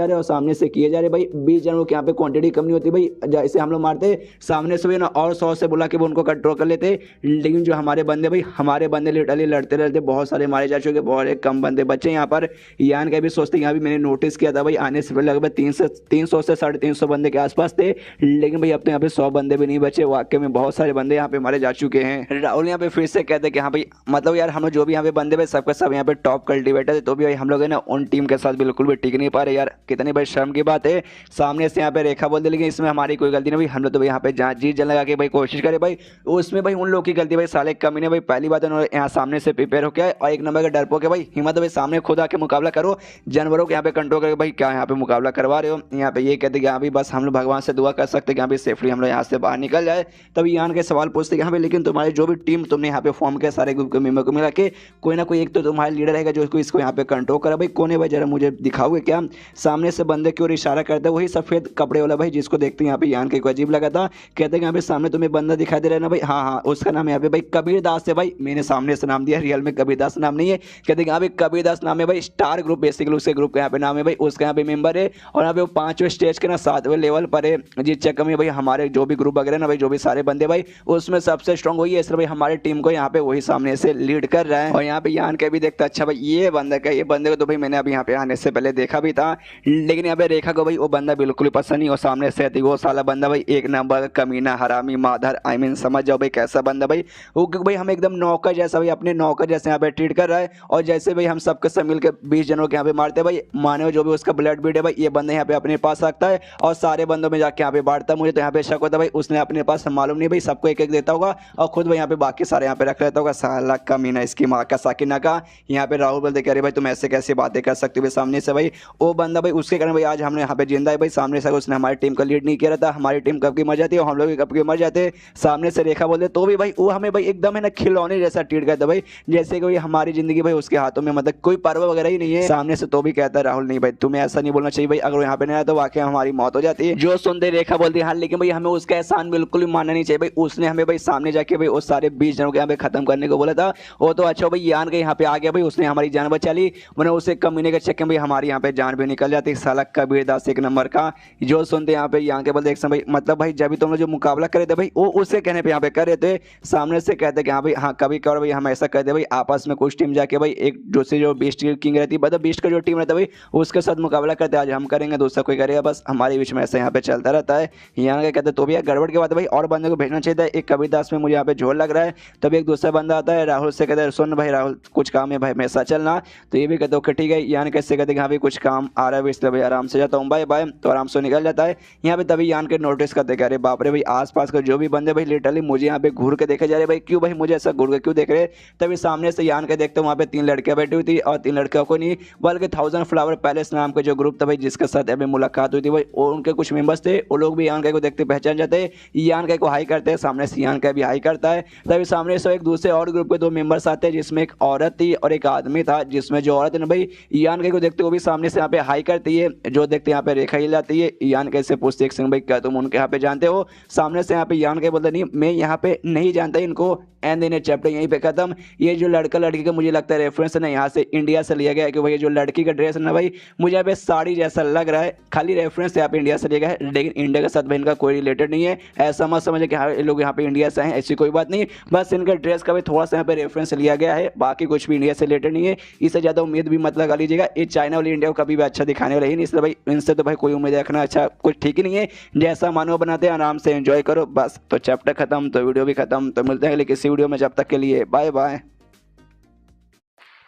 रहे और सामने से किए जा रहे भाई। 20 जनों के यहाँ पे क्वांटिटी कम नहीं होती भाई, जैसे हम लोग मारते सामने से ना और 100 से बुला के वो उनको कंट्रोल कर लेते, लेकिन जो हमारे बंदे भाई हमारे बंदे लिटरली लड़ते लड़ते बहुत सारे मारे जा चुके, बहुत कम बंदे बचे यहाँ पर। यान का भी सोचते यहाँ भी मैंने नोटिस किया था भाई आने से पहले लगभग 300 से 350 बंदे के आसपास थे, लेकिन भाई अब तो यहाँ पे 100 बंदे भी नहीं बचे। वाकई में बहुत सारे बंदे यहाँ पे मारे जा चुके हैं। राहुल यहाँ पे फिर से कहते हैं कि हाँ भाई मतलब यार हम लोग जो भी यहाँ पे बंदे भाई सबके सब यहाँ पे टॉप कल्टिवेटर थे, तो भी भाई हम लोग है ना उन टीम के साथ बिल्कुल भी टिक नहीं पा रहे यार, कितनी भाई शर्म की बात है। सामने से यहाँ पे रेखा बोलते लेकिन इसमें हमारी कोई गलती नहीं भाई, हम लोग तो भाई यहाँ पे जीत जन लगा के भाई कोशिश करे भाई, उसमें भाई उन लोग की गलती भाई साले कमी ने भाई। पहली बात उन्होंने यहाँ सामने से प्रिपेयर हो गया और एक नंबर का डरपोक है भाई, हिम्मत भाई सामने खुद आके मुकाबला करो, जानवरों के यहाँ पे कंट्रोल करके भाई क्या यहाँ पे मुकाबला करवा रहे हो। यहाँ पे ये कहते कि यहाँ भी बस हम लोग भगवान से दुआ कर सकते कि यहाँ पे सेफली हम लोग यहाँ से बाहर निकल जाए। तभी यहाँ के सवाल पूछते कि यहाँ पे लेकिन तुम्हारी जो भी टीम तुमने यहाँ पे फॉर्म किया सारे ग्रुप के मेंबर को मिला के कोई ना कोई एक तो तुम्हारा लीडर रहेगा जो इसको यहाँ पे कंट्रोल करा भाई, कौन है भाई जरा मुझे दिखाओगे क्या? सामने से बंदे की ओर इशारा करता है वही सफेद कपड़े वाला भाई जिसको देखते हैं यहाँ पे यान के को अजीब लगा था। कहते हैं यहाँ पे सामने तुम्हें बंदा दिखाई दे रहा है ना भाई, हाँ हाँ उसका नाम यहाँ पे भाई कबीर दास है भाई, मैंने सामने से नाम दिया, रियल में कबीर दास नाम नहीं है। कहते हैं यहाँ पे कबीर दास नाम है भाई, स्टार ग्रुप बेसिकली उसके ग्रुप का यहाँ पे नाम है भाई, उसका यहाँ पे मेंबर है और यहाँ पे वो 5वें स्टेज के ना 7वें लेवल पर है। जिस चक्कर में भाई हमारे जो भी ग्रुप वगैरह ना भाई जो भी सारे बंदे भाई उसमें सबसे स्ट्रॉन्ग वही है, इसलिए भाई हमारी टीम को यहाँ पे वही सामने से लीड कर रहा है। और यहाँ पे यान के भी देखता अच्छा भाई ये बंदे को तो भाई मैंने अभी यहाँ पे आने से पहले देखा भी था, लेकिन यहाँ पे रेखा को भाई वो बंदा बिल्कुल भी पसंद नहीं। और सामने से वो साला बंदा भाई एक नंबर का कमीना हरामी माधर आई मीन समझ जाओ भाई कैसा बंदा भाई वो, क्योंकि भाई हम एकदम नौकर जैसा भाई अपने नौकर जैसे यहाँ पे ट्रीट कर रहा है। और जैसे भाई हम सबके सब मिलकर 20 जनों के यहाँ पे मारते हैं भाई, माने जो भी उसका ब्लड बीड है भाई ये बंदा यहाँ पे अपने पास रखता है और सारे बंदों में जाके यहाँ पे बांटता है। मुझे तो यहाँ पे शक होता है भाई उसने अपने पास मालूम नहीं भाई सबको एक एक देता होगा और खुद भाई यहाँ पे बाकी सारे यहाँ पे रख लेता होगा। साला कमीना इसकी माँ का साकिना का। यहाँ पे राहुल बोलते कह रहे भाई तुम ऐसे कैसे बातें कर सकते हो भाई सामने से भाई वो बंदा भाई उसके कारण भाई आज हमने यहाँ पे जिंदा है भाई। सामने से उसने हमारी टीम का लीड नहीं किया था, हमारी टीम कब की मर जाती है और हम लोग कब की मर जाते। सामने से रेखा बोलते तो भी भाई वो हमें भाई एकदम है ना खिलौने जैसा ट्रीट करता भाई, जैसे कि हमारी जिंदगी भाई उसके हाथों में मतलब कोई परवाह वगैरह ही नहीं है। सामने से तो भी कहता है राहुल नहीं भाई तुम्हें ऐसा नहीं बोलना चाहिए भाई, अगर यहाँ पे नहीं आया तो वाकई हमारी मौत हो जाती है। जो सुनते रेखा बोलती है हाँ लेकिन भाई हमें उसका एहसान बिल्कुल भी मानना नहीं चाहिए भाई, उसने हमें भाई सामने जाके भाई उस सारे 20 जनों के यहाँ पे खत्म करने को बोला था। वो तो अच्छा भाई यान के यहाँ पे आ गया भाई, उसने हमारी जान बचा ली, वरना उसे कमीने के चक्कर में भाई हमारी यहाँ पे जान भी निकल जाती। साला कबीर दास एक नंबर का। जो सुनते यहाँ पे यहाँ के बोलते एक समय मतलब भाई जब भी तुम लोग जो मुकाबला करे थे भाई वो उससे कहने पे यहाँ पे कर रहे थे। सामने से कहते कि हाँ भाई हाँ कभी कभार भाई हम ऐसा कहते भाई आपस में कुछ टीम जाके भाई एक दूसरे जो बीस्ट किंग रहती है मतलब बीस्ट का जो टीम रहता है भाई उसके साथ मुकाबला करते आज हम करेंगे दूसरा कोई करेगा, बस हमारे बीच में ऐसा यहाँ पे चलता रहता है। यहाँ के कहते तो भी गड़बड़ के बाद भाई और बंदे को भेजना चाहिए था। एक कबीर दास में मुझे यहाँ पे झोल लग रहा है, तब एक दूसरा बंदा आता है राहुल से कहता है सुन भाई राहुल कुछ काम है भाई मेरे साथ चलना, तो ये भी कहते ओके ठीक है। यान कैसे कहते हाँ भाई कुछ काम आ रहा है इसलिए भाई आराम से जाता हूँ बाय बाय, तो आराम से निकल जाता है। यहाँ पे तभी यान के नोटिस करते कह रहे बाप रे भाई आसपास के जो भी बंदे भाई लिटरली मुझे यहाँ पे घूर के देखे जा रहे भाई, क्यों भाई मुझे ऐसा घूर के क्यों देख रहे। तभी सामने से यान के देखते वहाँ पे 3 लड़कियां बैठी हुई थी और 3 लड़कियों को नहीं बल्कि 1000 फ्लावर पैलेस नाम का जो ग्रुप था भाई जिसके साथ अभी मुलाकात हुई थी भाई और उनके कुछ मेंबर्स थे वो लोग भी यान के को देखते पहचान जाते हैं, यान के को हाई करते हैं। सामने से यान का भी हाई करता है। तभी सामने से एक दूसरे और ग्रुप के 2 मेंबर्स आते हैं जिसमें एक औरत थी और एक आदमी था, जिसमें जो औरत है ना भाई यान के को देखते वो भी सामने से यहाँ पे हाई करती है, जो देखते यहाँ पे रेखा हिल जाती है। यान के से पूछते एक सिंह भाई क्या तुम उनके यहाँ पे जानते हो। सामने से यहाँ पे यान के बोलते नहीं मैं यहाँ पे नहीं जानता इनको। एंड देन चैप्टर यहीं पे खत्म। ये जो लड़का लड़की का मुझे लगता है रेफरेंस है ना यहाँ से इंडिया से लिया गया है कि भाई जो लड़की का ड्रेस है ना भाई मुझे यहाँ पे साड़ी जैसा लग रहा है, खाली रेफरेंस यहाँ पे इंडिया से लिया गया है लेकिन इंडिया के साथ भाई इनका कोई रिलेटेड नहीं है। ऐसा मत समझे कि हाँ लोग यहाँ पे इंडिया से हैं, ऐसी कोई बात नहीं, बस इनका ड्रेस का भी थोड़ा सा यहाँ पे रेफरेंस लिया गया है, बाकी कुछ भी इंडिया से रिलेटेड नहीं है। इससे ज़्यादा उम्मीद भी मत लगा लीजिएगा, ये चाइना वाली इंडिया को कभी भी अच्छा दिखाने वाला ही नहीं, इसलिए भाई इनसे तो भाई कोई उम्मीद रखना अच्छा कुछ ठीक ही नहीं है। जैसा मानो बनाते हैं आराम से एंजॉय करो बस। तो चैप्टर खत्म तो वीडियो भी खत्म, तो मिलते हैं अगले किसी वीडियो में, जब तक के लिए बाय बाय।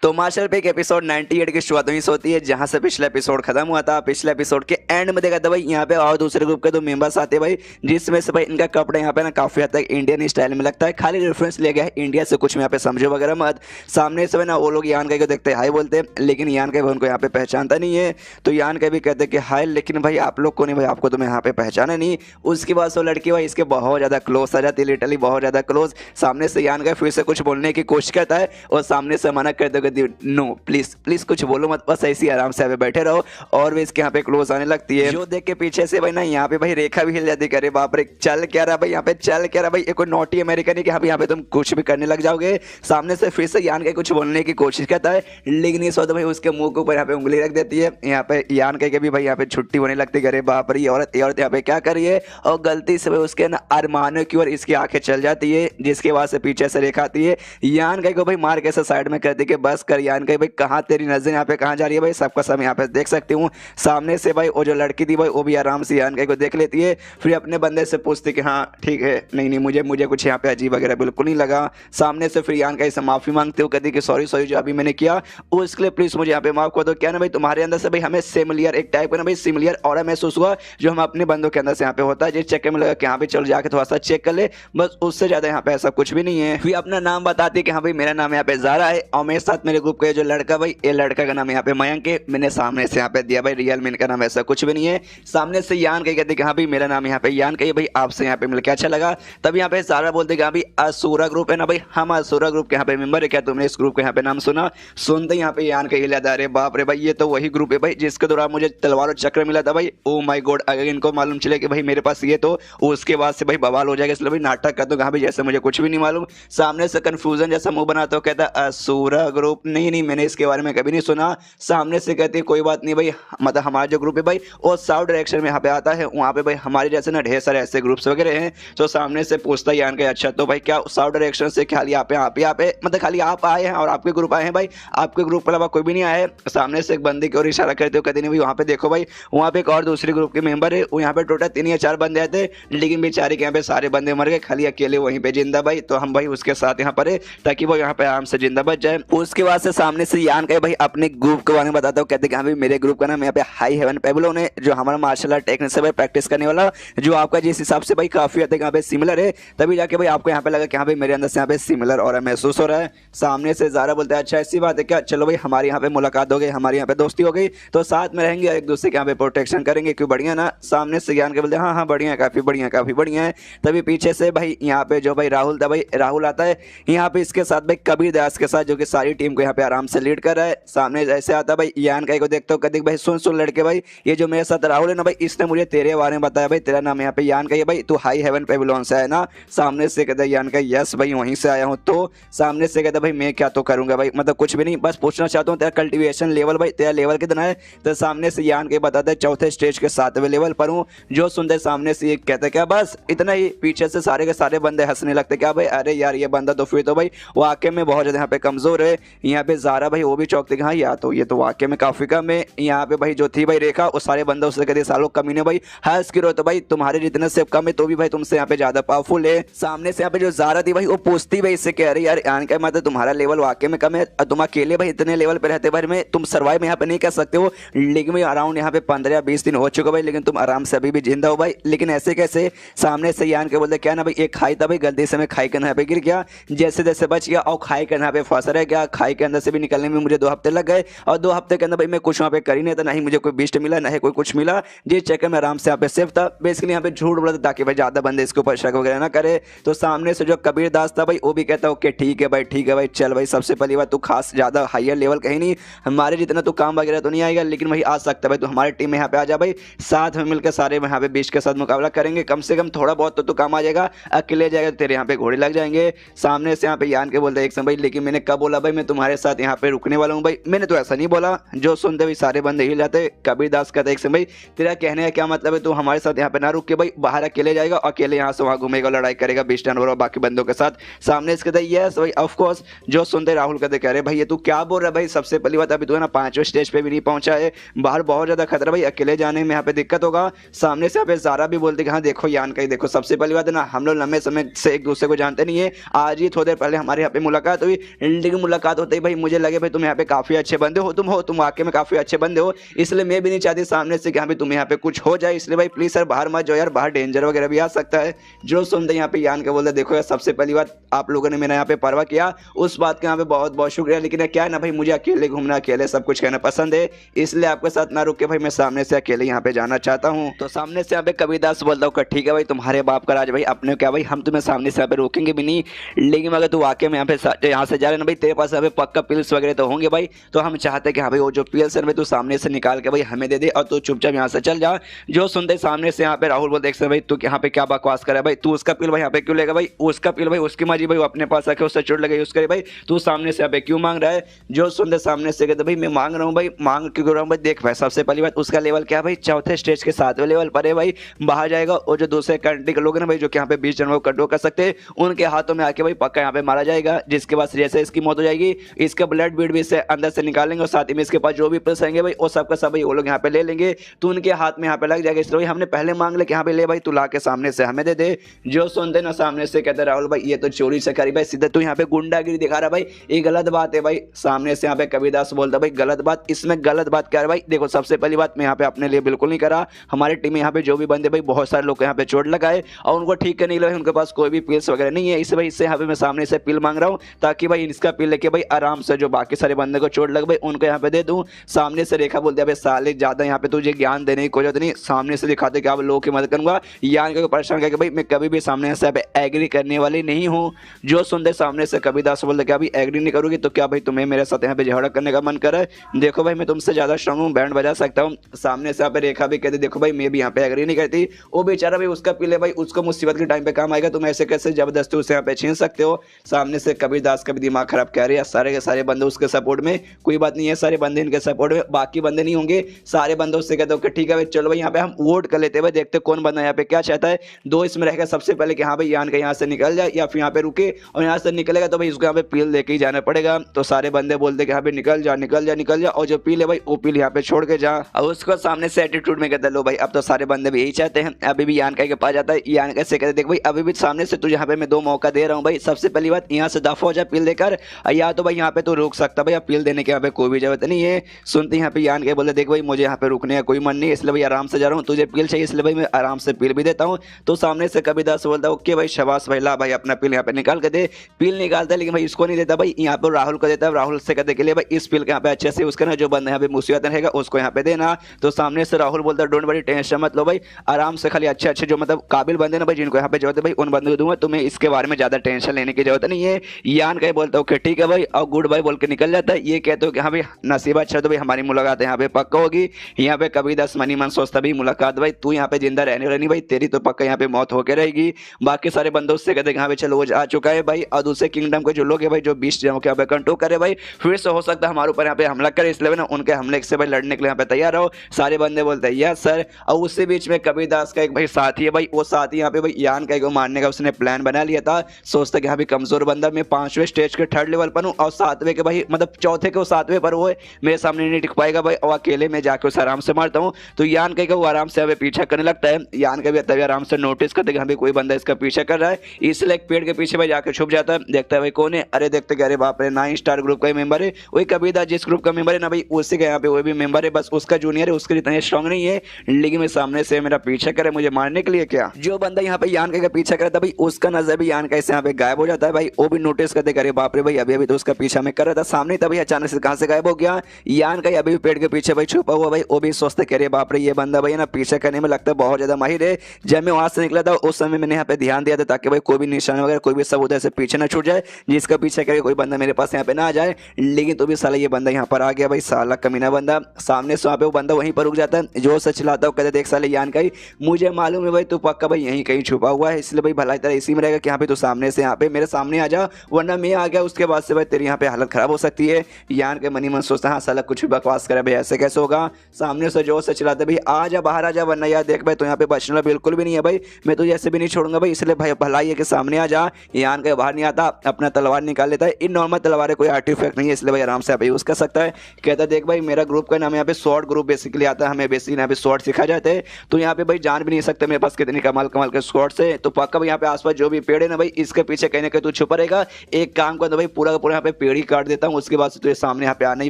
तो मार्शल पे एपिसोड 98 की शुरुआत वहीं से होती है जहां से पिछला एपिसोड खत्म हुआ था। पिछले एपिसोड के एंड में देखा था भाई यहाँ पे और दूसरे ग्रुप के 2 मेंबर्स आते हैं भाई, जिसमें से भाई इनका कपड़ा यहाँ पे ना काफी हद तक इंडियन स्टाइल में लगता है, खाली रेफरेंस लिया गया है इंडिया से, कुछ में यहाँ पे समझो वगैरह मत। सामने से ना वो लोग यान का को देखते हाई बोलते हैं लेकिन यान का उनको यहाँ पे पहचानता नहीं है, तो यान का भी कहते कि हाई लेकिन भाई आप लोग को नहीं भाई आपको तो मैं यहाँ पे पहचाना नहीं। उसके बाद वो लड़की भाई इसके बहुत ज़्यादा क्लोज आ जाती है, लिटरली बहुत ज़्यादा क्लोज। सामने से यान का फिर से कुछ बोलने की कोशिश करता है और सामने से मना कर दो नो प्लीज प्लीज कुछ बोलो मत, बस ऐसे ही आराम से बैठे रहो। और वे इसके यहाँ पे क्लोज आने लगती है, जो देख के पीछे से भाई ना यहाँ पे भाई रेखा भी हिल जाती है, अरे बाप रे चल क्या रहा भाई यहाँ पे, चल क्या रहा भाई, ये कोई नॉटी अमेरिकन है कि हाँ यहाँ पे तुम कुछ भी करने लग जाओगे। सामने से फिर से यान के कुछ बोलने की कोशिश करता है लेकिन इस वक्त भाई उसके मुंह के ऊपर यहाँ पे उंगली रख देती है। यहाँ पे यान के भी भाई यहाँ पे छुट्टी होने लगती है, अरे बाप रे औरत यहाँ पे क्या कर रही है, और गलती से भाई उसके ना अरमानों की ओर इसकी आंखें चल जाती है, जिसके बाद से पीछे से रेखा आती है। यान के को भाई मार के साइड में करती है कि बस कर यान के भाई कहाँ तेरी नजर यहाँ पे कहाँ जा रही है भाई, सबका सब यहाँ पे देख सकती हूँ। सामने से भाई वो जो लड़की थी भाई वो भी आराम से यान को देख लेती है, फिर अपने बंदे से पूछती कि हाँ ठीक है नहीं नहीं मुझे कुछ यहाँ पे अजीब वगैरह बिल्कुल नहीं लगा। सामने से फिर यान से माफी मांगते हो, कहती कि सॉरी जो अभी मैंने किया उसके लिए प्लीज मुझे यहाँ पे माफ कर दो। क्या ना भाई तुम्हारे अंदर से भाई हमें सिमिलियर एक टाइप का ना भाई सिमिलियर और महसूस हुआ जो हम अपने बंदों के अंदर से यहाँ पे होता है, जिस चक्कर में लगा कि यहाँ पे चल जाके थोड़ा सा चेक कर ले, बस उससे ज्यादा यहाँ पे ऐसा कुछ भी नहीं है। फिर अपना नाम बताती है कि हाँ भाई मेरा नाम यहाँ पे ज़ारा है और मेरे साथ मेरे ग्रुप का जो लड़का भाई ये लड़का का नाम यहाँ पे मयंक है, मैंने सामने से यहाँ पे दिया भाई रियल में इनका नाम ऐसा कुछ भी नहीं है। सामने से यान कहते कि हाँ भाई मेरा नाम यहाँ पे यान कही भाई आपसे यहाँ पे मिलकर अच्छा लगा। तब यहाँ पे ज़ारा बोलते कि हाँ भाई असुरा ग्रुप है ना भाई, हम असुरा ग्रुप के यहाँ पे मेंबर है, क्या तुमने इस ग्रुप के यहाँ पे नाम सुना। सुनते यहाँ पे यान कही याद आ रहे बाप रे भाई ये तो वही ग्रुप है भाई जिसके दौरान मुझे तलवार और चक्र मिला था भाई। ओ माय गॉड अगर इनको मालूम चले कि भाई मेरे पास ये तो उसके बाद से भाई बवाल हो जाएगा, इसलिए भाई नाटक कर दो कहाँ भाई जैसे मुझे कुछ भी नहीं मालूम। सामने से कंफ्यूजन जैसा मुंह बनाता हो, कहता असुरा ग्रुप नहीं मैंने इसके बारे में कभी नहीं सुना। सामने से कहते कोई बात नहीं भाई मतलब हमारा जो ग्रुप है भाई और साउथ डायरेक्शन में यहाँ पे आता है, वहाँ पे भाई हमारे जैसे ना ढेर सारे ऐसे ग्रुप्स वगैरह हैं। तो सामने से पूछता यान का अच्छा तो भाई क्या साउथ डायरेक्शन से खाली आप मतलब खाली आप आए हैं और आपके ग्रुप आए हैं भाई, आपके ग्रुप के अलावा कोई भी नहीं आया है। सामने से एक बंदे की ओर इशारा करते हो, कहते नहीं भाई वहाँ पे देखो भाई, वहाँ पे एक और दूसरे ग्रुप के मेंबर है, यहाँ पे टोटल 3 या 4 बंदे आए थे, लेकिन बेचारे के यहाँ पे सारे बंदे मर गए, खाली अकेले वहीं पे जिंदा भाई। तो हम भाई उसके साथ यहाँ पर है ताकि वो यहाँ पे आराम से जिंदा बच जाए। उसके बाद से सामने से यान का भाई अपने ग्रुप के बारे में बताता हूँ, कहते कि हाँ भाई मेरे ग्रुप का नाम यहाँ पे हाई हेवन पेबलो ने, जो हमारा मार्शल आर्ट टेक्निक से भाई प्रैक्टिस करने वाला, जो आपका जिस हिसाब से भाई काफी हद तक यहाँ पे सिमिलर है, तभी जाके भाई आपको यहाँ पे लगा कि हाँ भाई मेरे अंदर से यहाँ पे सिमिलर और महसूस हो रहा है। सामने से ज़ारा बोलता है अच्छा ऐसी बात है क्या, चलो भाई हमारी यहाँ पे मुलाकात हो गई, हमारी यहाँ पे दोस्ती हो गई, तो साथ में रहेंगे, एक दूसरे के यहाँ पे प्रोटेक्शन करेंगे, क्यों बढ़िया ना। सामने से ज्ञान के बोलते हैं हाँ हाँ बढ़िया, काफी बढ़िया काफी बढ़िया है। तभी पीछे से भाई यहाँ पे जो भाई राहुल था, भाई राहुल आता है यहाँ पे इसके साथ भाई कबीर दास के साथ, जो कि सारी टीम को यहाँ पे आराम से लीड कर रहा है। सामने जैसे आता भाई यान का को देखता हूँ, कहते भाई सुन लड़के भाई, ये जो मेरे साथ राहुल है ना भाई, इसने मुझे तेरे बारे में बताया भाई, तेरा नाम यहाँ पे यान का है भाई, तू हाई हेवन पेविलियन से है ना। सामने से कहता है यान का यस भाई वहीं से आया हूँ। तो सामने से कहता भाई मैं क्या तो करूंगा भाई, मतलब कुछ भी नहीं, बस पूछना चाहता हूँ तेरा कल्टीवेशन लेवल भाई, तेरा लेवल कितना है। तो सामने से यान के बताते चौथे स्टेज के 7वें लेवल पर हूँ। जो सुनते सामने से ये कहते क्या बस इतना ही, पीछे से सारे के सारे बंदे हंसने लगते, क्या भाई अरे यार ये बंदा तो फिर तो भाई वाकई में बहुत ज्यादा यहाँ पे कमजोर है। यहाँ पे ज़ारा भाई वो भी चौंकते कि हाँ यार तो ये तो वाकई में काफी कम है। यहाँ पे भाई जो थी भाई रेखा, वो सारे बंदे उससे कहते सालों कमी ने भाई हंस गिरो, तो भाई तुम्हारे जितने से कम है तो भी भाई तुमसे यहाँ पे ज्यादा पावरफुल है। सामने से यहाँ पे जो ज़ारा थी भाई वो पूछती भाई इससे कह रही यार यान का मतलब तुम्हारा लेवल वाकई में कम है, तुम अकेले भाई इतने लेवल पे रहते भाई में तुम सर्वाइव यहाँ पे नहीं कर सकते हो, लेकिन भाई अराउंड यहाँ पे 15 या 20 दिन हो चुके भाई, लेकिन तुम आराम से अभी भी जिंदा हो भाई, लेकिन ऐसे कैसे। सामने से यान के बोलते क्या ना भाई एक खाई था भाई, गलती से मैं खाई के यहाँ पे गिर गया, जैसे जैसे बच गया और खाई के यहाँ पे फंसा रह गया। खाई के अंदर से भी निकलने में मुझे 2 हफ्ते लग गए, और 2 हफ्ते के अंदर भाई मैं कुछ वहाँ पे कर ही नहीं था, ना ही मुझे कोई बिस्ट मिला, ना ही कोई कुछ मिला, जिस चक्कर में आराम से यहाँ पे सेफ था। बेसिकली यहाँ पे झूठ बोला था ताकि भाई ज्यादा बंदे इसके ऊपर शक वगैरह ना करे। तो सामने से जो कबीर दास था भाई वो भी कहता ओके ठीक है भाई चल भाई, सबसे पहली बात तू खास ज्यादा हायर लेवल कहीं नहीं, हमारे जितना तू काम वगैरह तो नहीं आएगा, लेकिन भाई आ सकता है भाई, तू हमारी टीम में यहाँ पे आ जा भाई, साथ में मिलकर सारे यहाँ पे बीच के साथ मुकाबला करेंगे, कम से कम थोड़ा बहुत तो तू काम आ जाएगा, अकेले जाएगा तो तेरे यहाँ पे घोड़े लग जाएंगे। सामने से यहाँ पे यान के बोलते एक समय भाई, लेकिन मैंने कब बोला भाई मैं तुम्हारे साथ यहाँ पे रुकने वाला हूँ भाई, मैंने तो ऐसा नहीं बोला। जो सुनते भाई सारे बंदे हिल जाते। कबीर दास कहते एक समय भाई तेरा कहने का क्या मतलब है, तू हमारे साथ यहाँ पे ना रुक के भाई बाहर अकेले जाएगा, अकेले यहाँ से वहाँ घूमेगा, लड़ाई करेगा बिस्टन और बाकी बंदों के साथ। सामने से कहते यस भाई ऑफ कोर्स। जो सुनते राहुल कहते कह रहे भाई ये तू क्या बोल रहा है भाई, सबसे पहली बात अभी तू है ना 5वें स्टेज पे भी नहीं पहुंचा है, बाहर बहुत ज्यादा खतरा भाई, अकेले जाने में यहाँ पे दिक्कत होगा। सामने से यहाँ पे ज़ारा भी बोलते कि हाँ देखो यान का ही देखो, सबसे पहली बात है ना हम लोग लंबे समय से एक दूसरे को जानते नहीं है, आज ही थोड़ी देर पहले हमारे यहाँ पे मुलाकात हुई, लेकिन मुलाकात होते ही भाई मुझे लगे भाई तुम यहाँ पे काफी अच्छे बंदे हो, तुम वाकई में काफी अच्छे बंदे हो, इसलिए मैं भी नहीं चाहती सामने से कि हाँ भाई तुम्हें यहाँ पे कुछ हो जाए, इसलिए भाई प्लीज सर बाहर मत जाओ यार, बाहर डेंजर वगैरह भी आ सकता है। जो सुनते यहाँ पे यान के बोलते देखो यार सबसे पहली बात आप लोगों ने मेरा यहाँ पे परवाह किया, उस बात के यहाँ पे बहुत बहुत शुक्रिया, लेकिन क्या है ना भाई मुझे अकेले घूमना अकेले सब कुछ कहना पसंद है, इसलिए आपके साथ ना रुक के भाई मैं सामने से अकेले यहाँ पे जाना चाहता हूँ। तो सामने से यहाँ पे कबीर दास बोलता हूँ ठीक है भाई तुम्हारे बाप का राज भाई, अपने क्या भाई हम तुम्हें सामने से यहाँ पे रोकेंगे भी नहीं, लेकिन अगर तू वाकई में यहाँ से जा रहे ना भाई तेरे पास यहाँ पे पक्का पिल्स वगैरह तो होंगे भाई, तो हम चाहते हैं कि हाँ भाई वो जो पिल्स है तू सामने से निकाल के भाई हमें दे दे और तू चुपचाप यहाँ से चल जा। जो सुनते सामने से यहाँ पे राहुल बोलते भाई तू यहाँ पे क्या बकवास करे भाई, तू उसका पिल भाई यहाँ पे क्यों लेगा भाई, उसका पिल भाई उसकी मर्जी भाई, वो अपने पास रखे उससे चोट लगे यूज करे भाई, तू सामने से यहाँ पे क्यों मांग रहा है। जो सुनते सामने से कहते भाई मैं मांग रहा हूँ भाई, मांग क्यों रहा हूँ भाई, देख भाई सबसे पहली बात उसका लेवल क्या है भाई, चौथे स्टेज के 7वें लेवल पर है भाई, बाहर जाएगा और जो दूसरे कंट्री के लोग हैं भाई जो कि यहाँ पे 20 जन कंट्रोल कर सकते हैं, उनके हाथों में आके भाई पक्का यहाँ पे मारा जाएगा, जिसके बाद जैसे इसकी मौत हो जाएगी इसका ब्लड बीड भी इससे अंदर से निकालेंगे और साथ ही में इसके पास जो भी प्लस रहेंगे भाई वो सबका सब भाई वो लोग यहाँ पे ले लेंगे, तो उनके हाथ में यहाँ पे लग जाएगा, इसलिए हमने पहले मांग ले कि यहाँ पे ले भाई तू ला के सामने से हमें दे दे। जो सुनते ना सामने से कहते राहुल भाई ये तो चोरी से करी भाई, सीधे तू यहाँ पे गुंडागिरी दिखा रहा भाई, ये गलत बात है भाई। सामने से यहाँ पे कबीर दास बोलता भाई गलत बात, इसमें गलत बात क्या है भाई, देखो सबसे पहली बात मैं यहाँ पे अपने लिए बिल्कुल नहीं करा, हमारी टीम में यहाँ पे जो भी बंदे भाई बहुत सारे लोग यहाँ पे चोट लगाए और उनको ठीक करने के लिए उनके पास कोई भी पिल्स वगैरह नहीं है, इससे भाई इससे यहाँ पे मैं सामने से पिल मांग रहा हूँ ताकि भाई इसका पिल लेके भाई आराम से जो बाकी सारे बंदे को चोट लग भाई उनको यहाँ पे दे दूँ। सामने से रेखा बोलते भाई साले ज्यादा यहाँ पे तुझे ज्ञान देने की कोई जरूरत नहीं, सामने से दिखाते कि आप लोगों की मदद करूंगा, यान को परेशान करके भाई मैं कभी भी सामने से एग्री करने वाली नहीं हूँ। जो सुनते सामने से कबीर दास बोलते क्या भाई एग्री नहीं करोगी तो क्या भाई तुम्हें मेरे साथ यहाँ पे झगड़ा करने का मन कर रहा है, देखो भाई मैं तुमसे ज्यादा स्ट्रांग हूँ, बैंड बजा सकता हूँ। सामने से यहाँ पे रेखा भी कहती देखो भाई मैं भी यहाँ पे एग्री नहीं करती, वो बेचारा भाई उसका पिले भाई उसको मुसीबत के टाइम पे काम आएगा, तुम ऐसे कैसे जबरदस्ती उसे यहाँ पे छीन सकते हो। सामने से कबीर दास का भी दिमाग खराब कह रही है, सारे के सारे बंदे उसके सपोर्ट में, कोई बात नहीं है सारे बंदे इनके सपोर्ट में, बाकी बंदे नहीं होंगे, सारे बंदे बंदा उससे कहते हो कि ठीक है भाई चलो भाई यहाँ पे हम वोट कर लेते हैं भाई, देखते कौन बंदा यहाँ पे क्या चाहता है। दो इसमें रहेगा सबसे पहले कि हाँ भाई यान का यहाँ से निकल जाए या फिर यहाँ पे रुके, और यहाँ से निकलेगा तो भाई उसको यहाँ पे पील लेके ही जाना पड़ेगा। तो सारे बंदे बोलते कि यहाँ पे निकल जा निकल जा निकल जा, और जो पील है भाई वो पील यहाँ पे छोड़ के जा। और उसको सामने से एटीट्यूड में कहता है लो भाई अब तो सारे बंदे भी यही चाहते हैं। अभी भी यान के पास जाता है, यान कैसे कहते देख भाई अभी भी सामने से तुझे यहाँ पे मैं दो मौका दे रहा हूँ भाई, सबसे पहली बात यहाँ से दफा हो जा पील देकर, या तो भाई यहाँ पे तो रुक सकता भाई, पील देने के यहाँ पे कोई भी जरूरत नहीं है। सुनते यहाँ पे यान के बोले देख भाई मुझे यहाँ पे रुकने का कोई मन नहीं, इसलिए भाई आराम से जा रहा हूँ, तुझे पील चाहिए इसलिए भाई मैं आराम से पील भी देता हूँ। तो सामने से कबीरदास बोलता है ओके भाई शाबाश भाई, ला भाई अपना पील यहाँ पे निकाल के दे। पील निकालता है लेकिन भाई इसको नहीं देता भाई, यहाँ पे राहुल को देता है। राहुल से कहते के लिए भाई इस पील के यहाँ पे अच्छे से उसका ना जो बंदा यहाँ पे मुसीबत रहेगा उसको यहाँ पे देना। तो सामने से राहुल बोलता है डोंट वरी टेंशन मत लो भाई, आराम से खाली अच्छे अच्छे जो मतलब काबिल बंदे ना भाई जिनको यहाँ पे जरूरत है भाई उन बंदों को दूंगा, तुम्हें इसके बारे में ज्यादा टेंशन लेने की जरूरत नहीं है। यान का बोलता है ओके ठीक है भाई, और गुड बाय बोल के निकल जाता है। ये कहते हो कि हाँ भाई नसीब अच्छा तो भाई हमारी मुलाकात यहाँ पे पक्का होगी। यहाँ पे कबीरदास मनी मन सोचता भी मुलाकात भाई तू यहाँ पे जिंदा रहने वाली भाई, तेरी तो पक्का यहाँ पे मौत होकर रहेगी। बाकी सारे बंदों से कहते हैं हाँ भाई चलो वो आ चुका है भाई, और दूसरे किंगडम के जो लोग है भाई जो 20 जनों के यहाँ पे कंट्रोल करे भाई, फिर से हो सकता है हमारे ऊपर यहाँ पे हमला करे, इसलिए ना उनके हमले से भाई लड़ने के लिए यहाँ पे तैयार रहो। सारे बंदे बोलते हैं यस सर। और उससे बीच में कबीरदास का एक भाई साथी है भाई, वो साथी यहाँ पे भाई यान का मारने का उसने प्लान बना लिया था। सोचता कि हाँ भाई कमजोर बंदा, मैं 5वें स्टेज के 3rd लेवल पर हूँ और 7वें के भाई मतलब चौथे के 7वें पर वो है, मेरे सामने नहीं टिक पाएगा भाई, और अकेले में जाके उसे आराम से मारता हूँ। तो यान का वो आराम से हमें पीछा करने लगता है। यान का भी तभी आराम से नोटिस करते कि हमें कोई बंदा इसका पीछा कर रहा है, इसलिए एक पेड़ के पीछे भाई जाके छुप जाता है। देखता है भाई कौन है, अरे देखते कि अरे बाप रे 9 स्टार ग्रुप का मेंबर है, वही कबीरदास जिस ग्रुप का मेंबर है ना भाई उसी के यहाँ पे वो भी मेंबर है, बस उसका जूनियर है, उसके इतना स्ट्रॉन्ग नहीं है, लेकिन मैं सामने से मेरा पीछा करे मुझे मारने के लिए। क्या जो बंदा यहाँ पे यान का पीछा कर रहा था भाई उसका नजर भी यान का इससे यहाँ पे गायब हो जाता है भाई, वो भी नोटिस करते करे बाप रे भाई अभी अभी तो उसका पीछा में कर रहा था सामने, तभी अचानक से कहां से गायब हो गया। यान का अभी भी पेड़ के पीछे भाई छुपा हुआ भाई, वो भी सोचते करे बाप रे ये बंदा भाई ना पीछा करने में लगता है बहुत ज्यादा माहिर है। जब मैं वहां से निकला था उस समय मैंने यहाँ पे ध्यान दिया था ताकि भाई कोई भी निशान वगैरह कोई भी सब उधर से पीछे ना छूट जाए, जिसका पीछे करे कोई बंदा मेरे पास यहाँ पे ना आ जाए। लेकिन तो भी साला ये बंदा यहाँ पर आ गया भाई, साला कमीना बंदा। सामने से वहाँ पे वो बंदा वहीं पर रुक जाता है, जो से चिल्लाता है कहते देख साले यान का ही मुझे मालूम है भाई तू पक्का भाई यहीं कहीं छुपा हुआ है, इसलिए भाई भलाई तरह इसी में रहेगा कि यहाँ पे तो सामने से यहाँ पे मेरे सामने आ जा, वरना मैं आ गया उसके बाद से भाई तेरी यहाँ पे हालत खराब हो सकती है। यान के मनी मन सोचता हाँ साला कुछ भी बकवास करे भाई ऐसे कैसे होगा। सामने से जोर से चिल्लाते भाई आ जा बाहर आ जा, वरना यार देख भाई तो यहाँ पे बचना बिल्कुल भी नहीं है भाई, मैं तुझे ऐसे भी नहीं छोड़ूंगा भाई, इसलिए भाई भलाई है कि सामने आ जा। यान के बाहर नहीं आता, अपना तलवार निकाल लेता है, इन नॉर्मल तलवार है कोई आर्टिफैक्ट नहीं है, इसलिए भाई आराम से भाई यूज कर सकता है। कहता है देख भाई मेरा ग्रुप का नाम यहाँ पे शॉर्ट ग्रुप बेसिकली आता है, हमें बेसिकली यहाँ पे शॉर्ट सिखा जाते हैं, तो यहाँ पे भाई जान भी नहीं सकते मेरे पास कितनी कमाल कमाल के शॉर्ट्स है। तो पक्का भाई यहाँ पे आसपास जो भी पेड़ है ना भाई इसके पीछे कहीं ना कहीं तू छुपा रहेगा, एक काम कर भाई पूरा का पूरा यहाँ पे पेड़ ही काट देता हूँ, उसके बाद से तुझे सामने यहाँ पे आना ही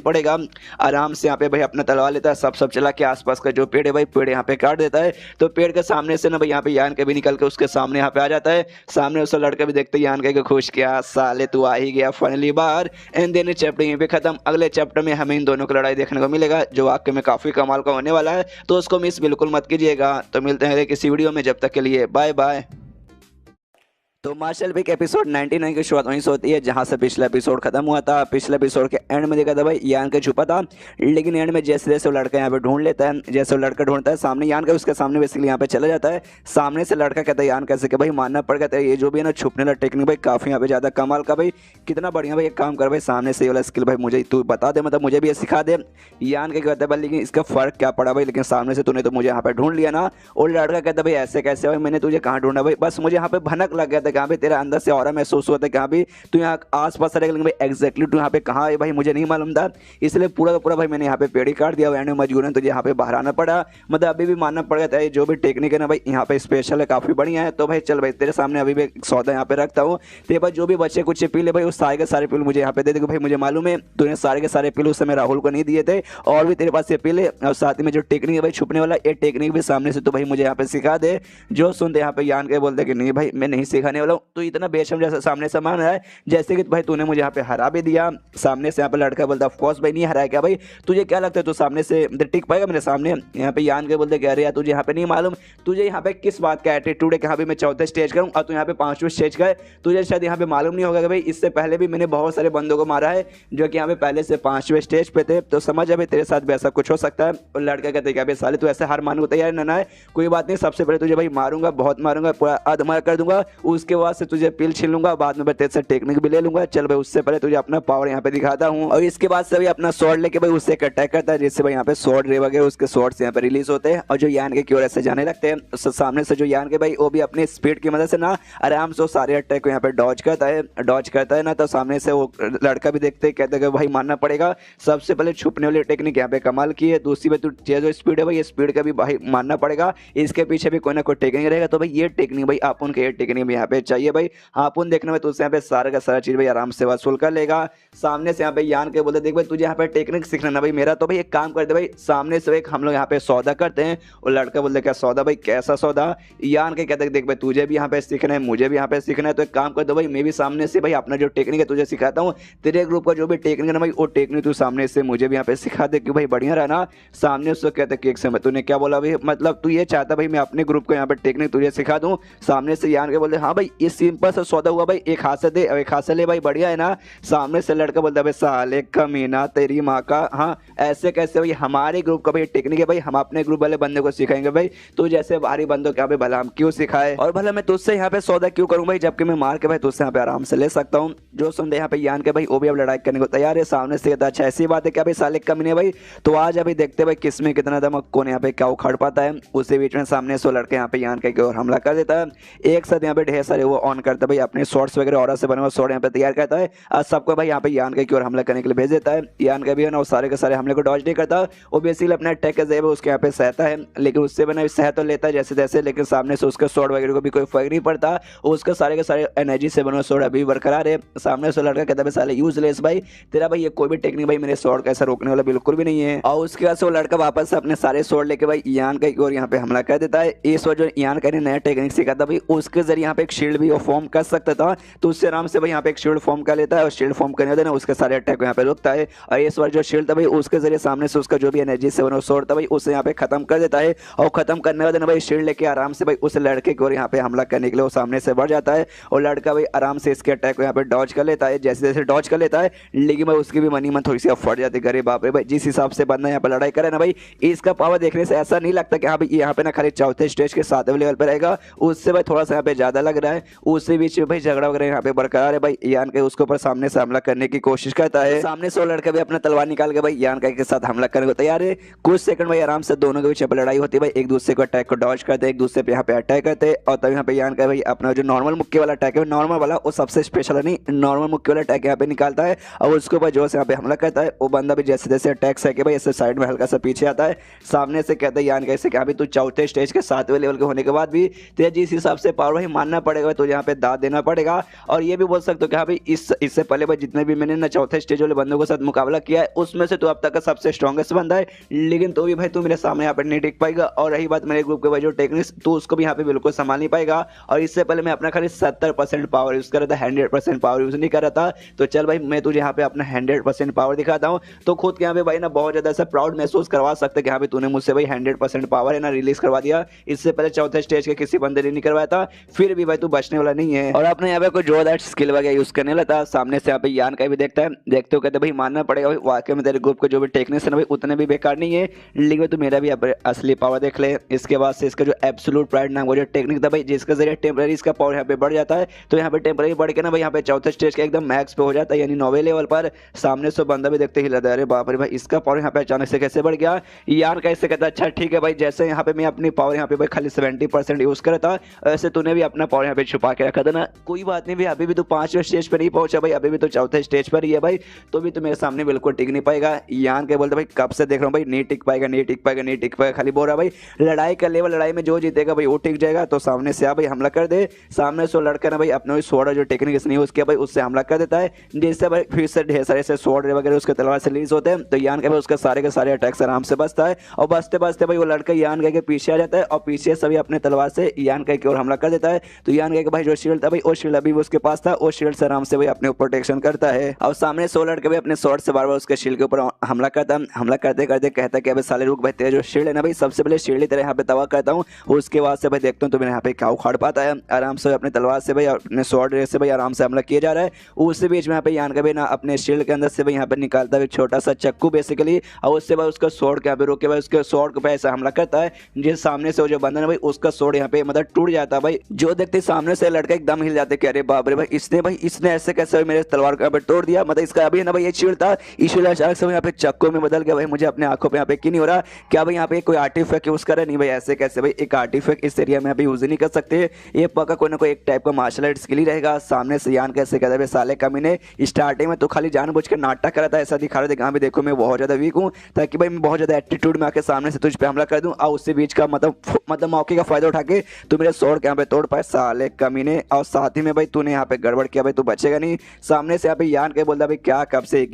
पड़ेगा। आराम से यहाँ पे भाई अपना तलवार लेता है, सब चला के आसपास का जो पेड़ है भाई पेड़ यहाँ पे काट देता है। तो पेड़ के सामने से ना भाई यहाँ पे यान के भी निकल के उसके सामने यहाँ पे आ जाता है। सामने उसका लड़का भी देखते यान के खुश किया साले तू आ ही गया फाइनली बाहर। एंड देन चैप्टर यहीं पे खत्म। अगले चैप्टर में हमें इन दोनों की लड़ाई देखने को मिलेगा जो वाकई में काफी कमाल का होने वाला है, तो उसको मिस बिल्कुल मत कीजिएगा। तो मिलते हैं किसी वीडियो में, जब तक के लिए बाय बाय। तो मार्शल विक एपिसोड 99 की शुरुआत वहीं से होती है जहां से पिछला एपिसोड खत्म हुआ था। पिछले एपिसोड के एंड में देखा था भाई यान के छुपा था, लेकिन एंड में जैसे जैसे वो लड़का यहाँ पे ढूंढ लेता है, जैसे वो लड़का ढूंढता है सामने यान का उसके सामने बेसिकली यहाँ पे चला जाता है। सामने से लड़का कहता है यान कैसे कि भाई मानना पड़ेगा तेरा ये जो भी है ना छुपने वाला टेक्निक भाई काफी यहाँ पे ज्यादा कमाल का भाई, कितना बढ़िया भाई एक काम कर भाई सामने से वाला स्किल भाई मुझे तू बता दे, मतलब मुझे भी ये सिखा दे। यान के कहता है भाई लेकिन इसका फर्क क्या पड़ा भाई, लेकिन सामने से तूने तो मुझे यहाँ पे ढूंढ लिया ना। और लड़का कहता भाई ऐसे कैसे भाई, मैंने तुझे कहाँ ढूंढा भाई, बस मुझे यहाँ पे भनक लग गया था कहाँ पे तेरा अंदर से और महसूस हुआ था कहाँ भी तू यहाँ आस पास रहेगा, लेकिन भाई एग्जैक्टली तू यहाँ पे कहाँ है भाई मुझे नहीं मालूम था, इसलिए पूरा का पूरा भाई मैंने यहाँ पे पेड़ ही काट दिया। एंड में मजबूरन तुझे यहाँ पे बाहर आना पड़ा, मतलब अभी भी मानना पड़ गया जो भी टेक्निक है ना भाई यहाँ पे स्पेशल है काफी बढ़िया है। तो भाई चल भाई तेरे सामने अभी भी सौदा यहाँ पे रखता हूँ, तेरे पास जो भी बच्चे कुछ पील है भाई उस सारे के सारे पील मुझे यहाँ पे दे दे भाई, मुझे मालूम है तूने सारे के सारे पील उस समय राहुल को नहीं दिए थे, और भी तेरे पास ये पील है, और साथ ही में जो टेक्निक है भाई छुपने वाला ये टेक्निक भी सामने से तो भाई मुझे यहाँ पे सिखा दे। जो सुनते यहाँ पे यान के बोलते कि नहीं भाई मैं नहीं सिखाने वाला हूँ, तो इतना बेशम जैसा सामने से मान रहा है जैसे कि भाई तूने मुझे यहाँ पे हरा भी दिया। सामने से यहाँ पे लड़का बोलता ऑफ कोर्स भाई नहीं हराया क्या भाई, तुझे क्या लगता है तू सामने से टिक पाएगा मेरे सामने। यहाँ पे यान के बोलते कह रहे यार तुझे यहाँ पे नहीं मालूम तुझे यहाँ पे किस बात का एटीट्यूड है कि यहाँ पे मैं 4थे स्टेज का हूँ और तू यहाँ पे 5वें स्टेज का है, तुझे शायद यहाँ पे मालूम नहीं होगा कि भाई इससे पहले भी मैंने बहुत सारे बंदों को मारा है जो कि यहाँ पे पहले से 5वें स्टेज पे थे, तो समझ अभी तेरे साथ भी ऐसा कुछ हो सकता है। और लड़का कहते क्या भाई साले तू ऐसे हार मानने को तैयार ना है, कोई बात नहीं सबसे पहले तुझे भाई मारूंगा बहुत मारूंगा पूरा अधमरा कर दूंगा, उसके उसके बाद से तुझे पिल छीन लूंगा, बाद में तेरे से टेक्निक भी ले लूंगा। चल भाई उससे पहले तुझे अपना पावर यहाँ पे दिखाता हूँ। और इसके बाद से भाई अपना स्वॉर्ड लेके भाई उससे अटैक करता है, जिससे भाई यहाँ पे स्वॉर्ड रे वगैरह उसके स्वॉर्ड्स यहाँ पे रिलीज होते हैं और जो यान के क्योर ऐसे जाने लगते हैं। सामने से जो यान के भाई वो भी अपनी स्पीड की मदद से ना आराम से सारे अटैक को यहाँ पे डॉज करता है ना। तो सामने से वो लड़का भी देखते हैं, कहते हैं भाई मानना पड़ेगा, सबसे पहले छुपने वाली टेक्निक यहाँ पे कमाल की है। दूसरी बात जो स्पीड है भाई, ये स्पीड का भी भाई मानना पड़ेगा, इसके पीछे भी कोई ना कोई टेक्निक रहेगा। तो भाई ये टेक्निक भाई अपन के ये टेक्निक भी यहाँ पे चाहिए भाई। अपन देखने में तो उससे यहाँ पे सारा का सारा चीज भाई आराम से वसूल कर लेगा। सामने से यहाँ पे यान के बोलते देख भाई तुझे यहाँ पे टेक्निक सीखना ना भाई मेरा, तो भाई एक काम करते भाई सामने से एक हम लोग यहाँ पे सौदा करते हैं। और लड़का बोलते क्या सौदा भाई, कैसा सौदा? यान के कहते देख भाई तुझे भी यहाँ पे सीखना है, मुझे भी यहाँ पे सीखना है, तो एक काम कर दो भाई मैं भी सामने से भाई अपना जो टेक्निक है तुझे सिखाता हूँ। तेरे ग्रुप का जो भी टेक्निक है ना भाई वो टेक्निक तू सामने से मुझे भी यहाँ पे सिखा दे कि भाई बढ़िया रहना। सामने उसको कहते केक से तूने क्या बोला भाई, मतलब तू ये चाहता भाई मैं अपने ग्रुप को यहाँ पे टेक्निक तुझे सिखा दूँ? सामने से यान के बोलते हाँ भाई ये सिंपल सा सौदा हुआ भाई, एक हाथ से दे और एक हाथ से ले भाई, बढ़िया है ना। सामने से लड़का बोलता भाई साले कमीना तेरी माँ का, हाँ ऐसे कैसे भाई, हमारे ग्रुप का भाई टेक्निक है भाई, हम अपने ग्रुप वाले बंदे को सिखाएंगे भाई, तू जैसे भारी बंदों क्या भाई भला हम क्यों सिखाए और भला मैं तुझसे यहाँ पे सौदा क्यों करूँ भाई, जबकि मैं मार के भाई तुझसे यहाँ पे आराम से ले सकता हूँ। जो सुनते यहाँ पे यान के भाई वो भी अब लड़ाई करने को तैयार है। सामने से कहता अच्छा ऐसी बात है क्या भाई साले कमीने भाई, तो आज अभी देखते भाई किसमें कितना दमक कौन यहाँ पे क्या उखाड़ पाता है। उसी बीच में सामने से लड़के यहाँ पे यान के और हमला कर देता है। एक साथ यहाँ पे ढेर सारे वो ऑन करता है भाई, अपने शॉर्ट्स वगैरह और से बने हुए शॉर्ट यहाँ पे तैयार करता है और सबको भाई यहाँ पे यान के और हमला करने के लिए भेज देता है। यान का भी है ना वो सारे के सारे हमले को डॉज नहीं करता, वो बेसिकली अपना अटैक का जैब उसके यहाँ पे सहता है, लेकिन उससे बना सह तो लेता है जैसे तैसे, लेकिन सामने से उसके शॉर्ट वगैरह को भी कोई फर्क नहीं पड़ता, उसका सारे के सारे एनर्जी से बना शॉर्ट अभी बरकरार है। सामने से लड़का कहता है साले यूजलेस भाई, तेरा भाई ये कोई भी टेक्निक भाई मेरे शॉर्ट का ऐसा रोकने वाला बिल्कुल भी नहीं है। और उसके बाद से वो लड़का वापस से अपने सारे शॉर्ट लेके भाई यान का और यहाँ पे हमला कर देता है। इस वजह यान का नया टेक्निक सीखा था भाई, उसके जरिए यहाँ पे एक शील्ड भी वो फॉर्म कर सकता था, तो उससे आराम से भाई यहाँ पे एक शील्ड फॉर्म कर लेता है और शील्ड फॉर्म करने देना उसके सारे अटैक को यहाँ पे रोकता है। और इस बार जो शील्ड था भाई उसके जरिए सामने से उसका जो भी एनर्जी से बना शॉर्ट था भाई उसे यहाँ पे खत्म कर देता है। और खत्म करने का देना भाई शील्ड लेके आराम से भाई उस लड़के को यहाँ पे हमला करने के लिए वो सामने से बढ़ जाता है और लड़का भाई आराम से इसके अटैक को यहाँ पे डॉज कर लेता है, जैसे जैसे डॉज कर लेता है, लेकिन भाई उसकी भी मनी मन थोड़ी सी फट जाती है। अरे बाप रे भाई, जिस हिसाब से बंदा यहाँ पे लड़ाई करे ना भाई, इसका पावर देखने से ऐसा नहीं लगता कि हाँ भाई यहाँ पे ना खाली चौथे स्टेज के 7वें लेवल पे रहेगा, उससे भाई थोड़ा सा यहाँ पे ज्यादा लग रहा है। उसी बीच में भाई झगड़ा वगैरह यहाँ पे बरकरार है भाई, यान के उसके ऊपर सामने से हमला करने की कोशिश करता है। सामने से वो लड़का भी अपना तलवार निकाल के भाई यान के साथ हमला करने को तैयार है। कुछ सेकंड भाई आराम से दोनों के बीच में लड़ाई होती है भाई, एक दूसरे को अटैक को डॉज करते हैं, एक दूसरे पे यहाँ पे अटैक करते हैं। और तब यहाँ पे यान का भाई अपना जो नॉर्मल मुक्के वाला अटैक है, नॉर्मल वाला वो सबसे स्पेशल नहीं, नॉर्मल मुक्के वाला अटैक यहाँ पे निकालता है और उसके ऊपर जो से यहाँ पे हमला करता है। वो बंदा भी जैसे जैसे अटैक से भाई ऐसे साइड में हल्का सा पीछे आता है। सामने से कहते हैं यान कैसे कि अभी तू चौथे स्टेज के 7वें लेवल के होने के बाद भी तेरे जिस हिसाब से पावर भाई मानना पड़ेगा, तुझे यहाँ पे दाद देना पड़ेगा। और ये भी बोल सकते हो कि हाँ भाई इससे पहले भाई जितने भी मैंने ना चौथे स्टेज वाले बंदों के साथ मुकाबला किया है उसमें से तू अब तक का सबसे स्ट्रॉन्गेस्ट बंदा है, लेकिन तो भी भाई तू मेरे सामने यहाँ पे नहीं टिक पाएगा। और रही बात मेरे ग्रुप के भाई जो टेक्निक्स, तू उसको भी यहाँ पे बिल्कुल संभाल नहीं पाएगा। और इससे पहले मैं अपना खाली 70% पावर यूज कर रहा था, 100% पावर यूज नहीं कर रहा था। तो चल भाई मैं तुझे यहाँ पे अपना 100% पावर दिखाता हूँ, तो खुद के यहाँ पे भाई ना बहुत ज्यादा ऐसा प्राउड महसूस करवा सकते हैं कि हाँ भाई तूने मुझसे भाई 100% पावर है ना रिलीज करवा दिया। इससे पहले चौथे स्टेज के किसी बंदे ने नहीं करवाया था, फिर भी भाई तू बचने वाला नहीं है। और अपने यहाँ पे कोई जोरदार स्किल वगैरह यूज करने लगा। सामने से यहाँ पे यान का भी देखता है, देखते हो कहते भाई मानना पड़ेगा भाई वाकई में तेरे ग्रुप के जो भी टेक्निक्स है ना भाई उतने भी बेकार नहीं है, लेकिन तू मेरा भी असली पावर देख ले। इसके बाद से इसका जो एब्सोल्यूट प्राइड नाम वो जो टेक्निक था भाई जिसके जरिए टेम्पररी इसका पावर यहाँ पे बढ़ जाता है, तो यहाँ पे टेम्पररी बढ़ के ना भाई यहाँ पे चौथे स्टेज के एकदम मैक्स पे हो जाता है, यानी 9वें लेवल पर। सामने से बंदा भी देखते ही लगा, अरे बाप रे भाई इसका पावर यहाँ पे अचानक से कैसे बढ़ गया। यार कैसे कहता अच्छा ठीक है भाई, जैसे यहाँ पे मैं अपनी पावर यहाँ पे भाई खाली 70% यूज कर था, ऐसे तूने भी अपना पावर यहाँ पे छुपा के रखा था ना। कोई बात नहीं भाई, अभी भी तो 5वें स्टेज पर नहीं पहुंचा भाई, अभी भी तो चौथे स्टेज पर ही है भाई, तो भी तो मेरे सामने बिल्कुल टिक नहीं पाएगा। यान के बोलते भाई कब से देख रहा हूँ भाई नहीं टिक पाएगा, नहीं टिक पाएगा, नहीं टिक पाएगा, खाली बोल रहा भाई लड़ाई कर लेवल, लड़ाई में जो जीतेगा भाई वो टिक जाएगा। तो सामने से भाई हमला कर दे। सामने से लड़का ना भाई अपने सोडा जो टेक्निक नहीं यूज किया भाई उससे हमला कर देता है, जिससे भाई फिर से ढेर सारे से सोड वगैरह उसके तलवार से रिलीज होते हैं। तो यान के भाई उसके सारे अटैक्स आराम से बचता है और बचते बचते भाई वो लड़का यान के पीछे आ जाता है और पीछे से भी अपने तलवार से यान के और हमला कर देता है। तो यान के भाई जो शील्ड था भाई वो शील्ड अभी उसके पास था, वो शील्ड से आराम से भाई अपने ऊपर प्रोटेक्शन करता है। और सामने से लड़के भाई अपने शॉर्ट से बार बार उसके शील्ड के ऊपर हमला करता है। हमला करते करते कहता है कि अबे साले रुक भाई, तेरा जो शील्ड है ना भाई सबसे पहले शील्ड तेरे यहाँ पे तबाह करता हूँ, उसके बाद से भाई देखता हूँ तो मेरे यहाँ पे क्या उखाड़ पाता है। आराम से अपने तलवार से भाई अपने शॉर्ट से भाई आराम से हमला किया जा रहा है। उसी बीच में यहाँ पे यान का भी ना अपने शील्ड के अंदर से भाई यहाँ पे निकालता है छोटा सा चक्कू बेसिकली, और उससे भाई उसका शॉर्ट यहाँ पे रोके भाई उसके शॉर्ट पे ऐसा हमला करता है जिस सामने से जो बंदा है भाई उसका शॉर्ट यहाँ पे मतलब टूट जाता है भाई। जो देखते सामने से लड़का एकदम हिल जाते कि अरे बाप रे भाई इसने ऐसे कैसे मेरे तलवार को यहाँ पे तोड़ दिया, मतलब इसका अभी है ना भाई ये शील्ड था, ईश्वर अचानक से यहाँ पे चक्कों में बदल गया। भाई मुझे अपने आंखों पे यहाँ पे क्यों नहीं हो रहा, क्या भाई यहाँ पे कोई आर्टिफैक्ट यूज करे? नहीं भाई ऐसे कैसे भाई, एक आर्टिफैक्ट इस एरिया में अभी यूज नहीं कर सकते, ये पक्का कोई ना कोई एक टाइप का मार्शल आर्ट स्किल ही रहेगा। सामने से यान कैसे कहता है साले कमीने, स्टार्टिंग में तो खाली जानबूझ के नाटक कर रहा था, ऐसा दिखा रहा था कि हाँ भी देखो मैं बहुत ज्यादा वीक हूँ, ताकि भाई मैं बहुत ज्यादा एटीट्यूड में आके सामने से तुझ पे हमला कर दूं और उससे बीच का मतलब मौके का फायदा उठा के तू मेरे स्वॉर्ड के यहाँ पे तोड़ पाए साले कमीने। और साथ ही में भाई तूने यहाँ पे गड़बड़ किया भाई, तू बचेगा नहीं। सामने से यहाँ पे यान के बोलता भाई क्या कब से एक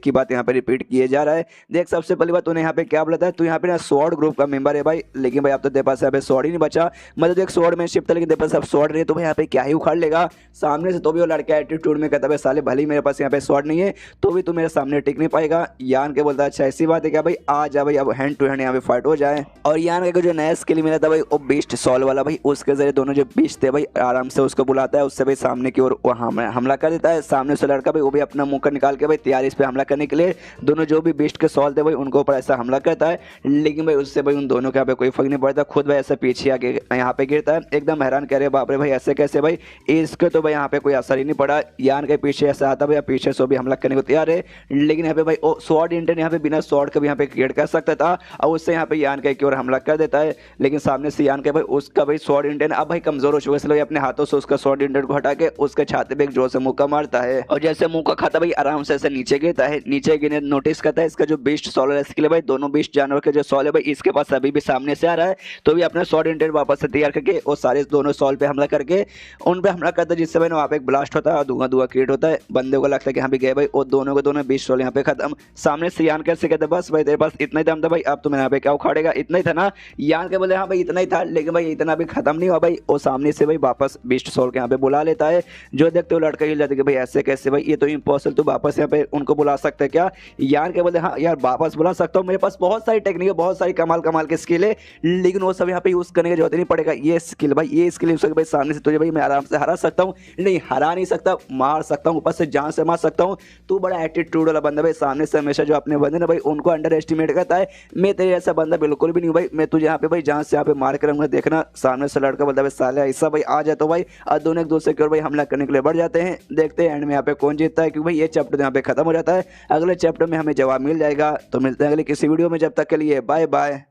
ही बात यहाँ पे रिपीट किए जा रहा है। देख सबसे पहली बात तूने यहाँ पे क्या बोला था, तू यहाँ पे ना स्वॉर्ड ग्रुप का मेंबर है भाई, लेकिन भाई अब तो तेरे पास यहाँ पे स्वॉर्ड ही नहीं बचा, मतलब एक स्वॉर्ड में शिफ्ट था लेकिन तेरे पास अब स्वॉर्ड नहीं, तो भाई यहाँ पे क्या ही उखाड़ लेगा। सामने से तो भी वो लड़का एटीट्यूड में कहता है साले भले मेरे पास यहाँ पे स्वॉर्ड नहीं है तो भी तू मेरे सामने टिक नहीं पाएगा। यान के बोलता है अच्छा ऐसी बात है क्या भाई, आ जा भाई अब हैंड टू हैंड यहाँ पे फाइट हो जाए। और यान के जो नया स्किल मिला था भाई वो बीस्ट सॉल वाला भाई, उसके जरिए दोनों जो बीस्ट थे भाई आराम से उसको बुलाता है, उससे भाई सामने की ओर हमला कर देता है। सामने से लड़का भाई वो भी अपना मुंह निकाल के भाई तैयारी इस पे हमला करने के लिए, दोनों जो भी बीस्ट के सॉल थे भाई उनको ऊपर ऐसा हमला करता है, लेकिन भाई उससे भाई उन दोनों के यहाँ पे कोई फर्क नहीं पड़ता, खुद भाई ऐसे पीछे आके यहाँ पे गिरता है। एकदम हैरान कह रहे बाप रे भाई ऐसे कैसे भाई, इसके तो भाई यहाँ पे कोई असर ही नहीं पड़ा। यान के पीछे ऐसा आता भाई पीछे से भी हमला करने को तैयार है, लेकिन यहाँ पे भाई स्वॉर्ड इंटन यहाँ पे बिना स्वॉर्ड के भी यहाँ पे क्रिएट कर सकता था और उससे यहाँ पे यान के की ओर हमला कर देता है, लेकिन सामने से यान के भाई उसका भाई स्वॉर्ड इंटन अब भाई कमजोर हो चुका है, इसलिए अपने हाथों से उसका स्वॉर्ड इंटन को हटा के उसके छाती पे एक जोर से मुक्का मारता है और जैसे मुक्का खाता भाई आराम से ऐसे नीचे गिरता है। नीचे गिरने नोटिस करता है इसका जो बीस्ट सॉल है इसके भाई दोनों बीस्ट जानवर के जो सॉल है भाई इसके पास अभी भी सामने से आ रहा है, तो भी अपने स्वॉर्ड इंटन वापस से तैयार करके वो सारे दोनों सॉल पे हमला करके उन पे हमला करता है, जिससे भाई वहाँ पे एक ब्लास्ट होता है और धुआं क्रिएट होता है। बंदे को लगता है कि यहाँ भी गए भाई और दोनों के दोनों बीस्ट सॉल यहाँ पे खत्म। सामने से यान कैसे कहते बस भाई तेरे पास इतना ही दम था भाई, अब तुम्हें यहाँ पे क्या उखाड़ेगा, इतना ही था ना। यान के बोले हाँ भाई इतना ही था, लेकिन भाई इतना भी खत्म नहीं हुआ भाई, वो सामने से भाई वापस बीस्ट सॉल के यहाँ पे बुला लेता है। जो देखते हो लड़का हिल जाता है कि भाई ऐसे कैसे भाई, ये तो इम्पॉसिबल, तो वापस यहाँ पे उनको बुला सकते क्या? यान के बोले हाँ यार वापस बुला सकता हूँ, मेरे पास बहुत सारी टेक्निक है, बहुत सारी कमाल के स्किल है, लेकिन वो सब यहाँ पे यूज करने की जरूरत नहीं पड़ेगा। ये स्किल भाई ये स्किल यूज करके भाई सामने से तुझे भाई मैं आराम से हरा सकता हूँ, नहीं हरा नहीं सकता, मार सकता हूँ, ऊपर से जान से मार सकता हूँ। तू बड़ा एटीट्यूड वाला बंदा भाई, सामने से हमेशा जो अपने बंदे ना भाई उनको अंडर एस्टिमेट करता है। मैं तेरे ऐसा बंदा बिल्कुल भी नहीं हूँ भाई, मैं तुझे यहाँ पे भाई जान से यहाँ पे मार कर रहूंगा, देखना। सामने से लड़का बोलता है साले ऐसा भाई आ जाए तो भाई और दोनों एक दूसरे की ओर भाई हमला करने के लिए बढ़ जाते हैं। देखते हैं एंड में यहाँ पे कौन जीतता है, क्योंकि भाई ये चैप्टर यहाँ पे खत्म हो जाता है, अगले चैप्टर में हमें जवाब मिल जाएगा। तो मिलते हैं अगले किसी वीडियो में, जब तक के लिए बाय बाय।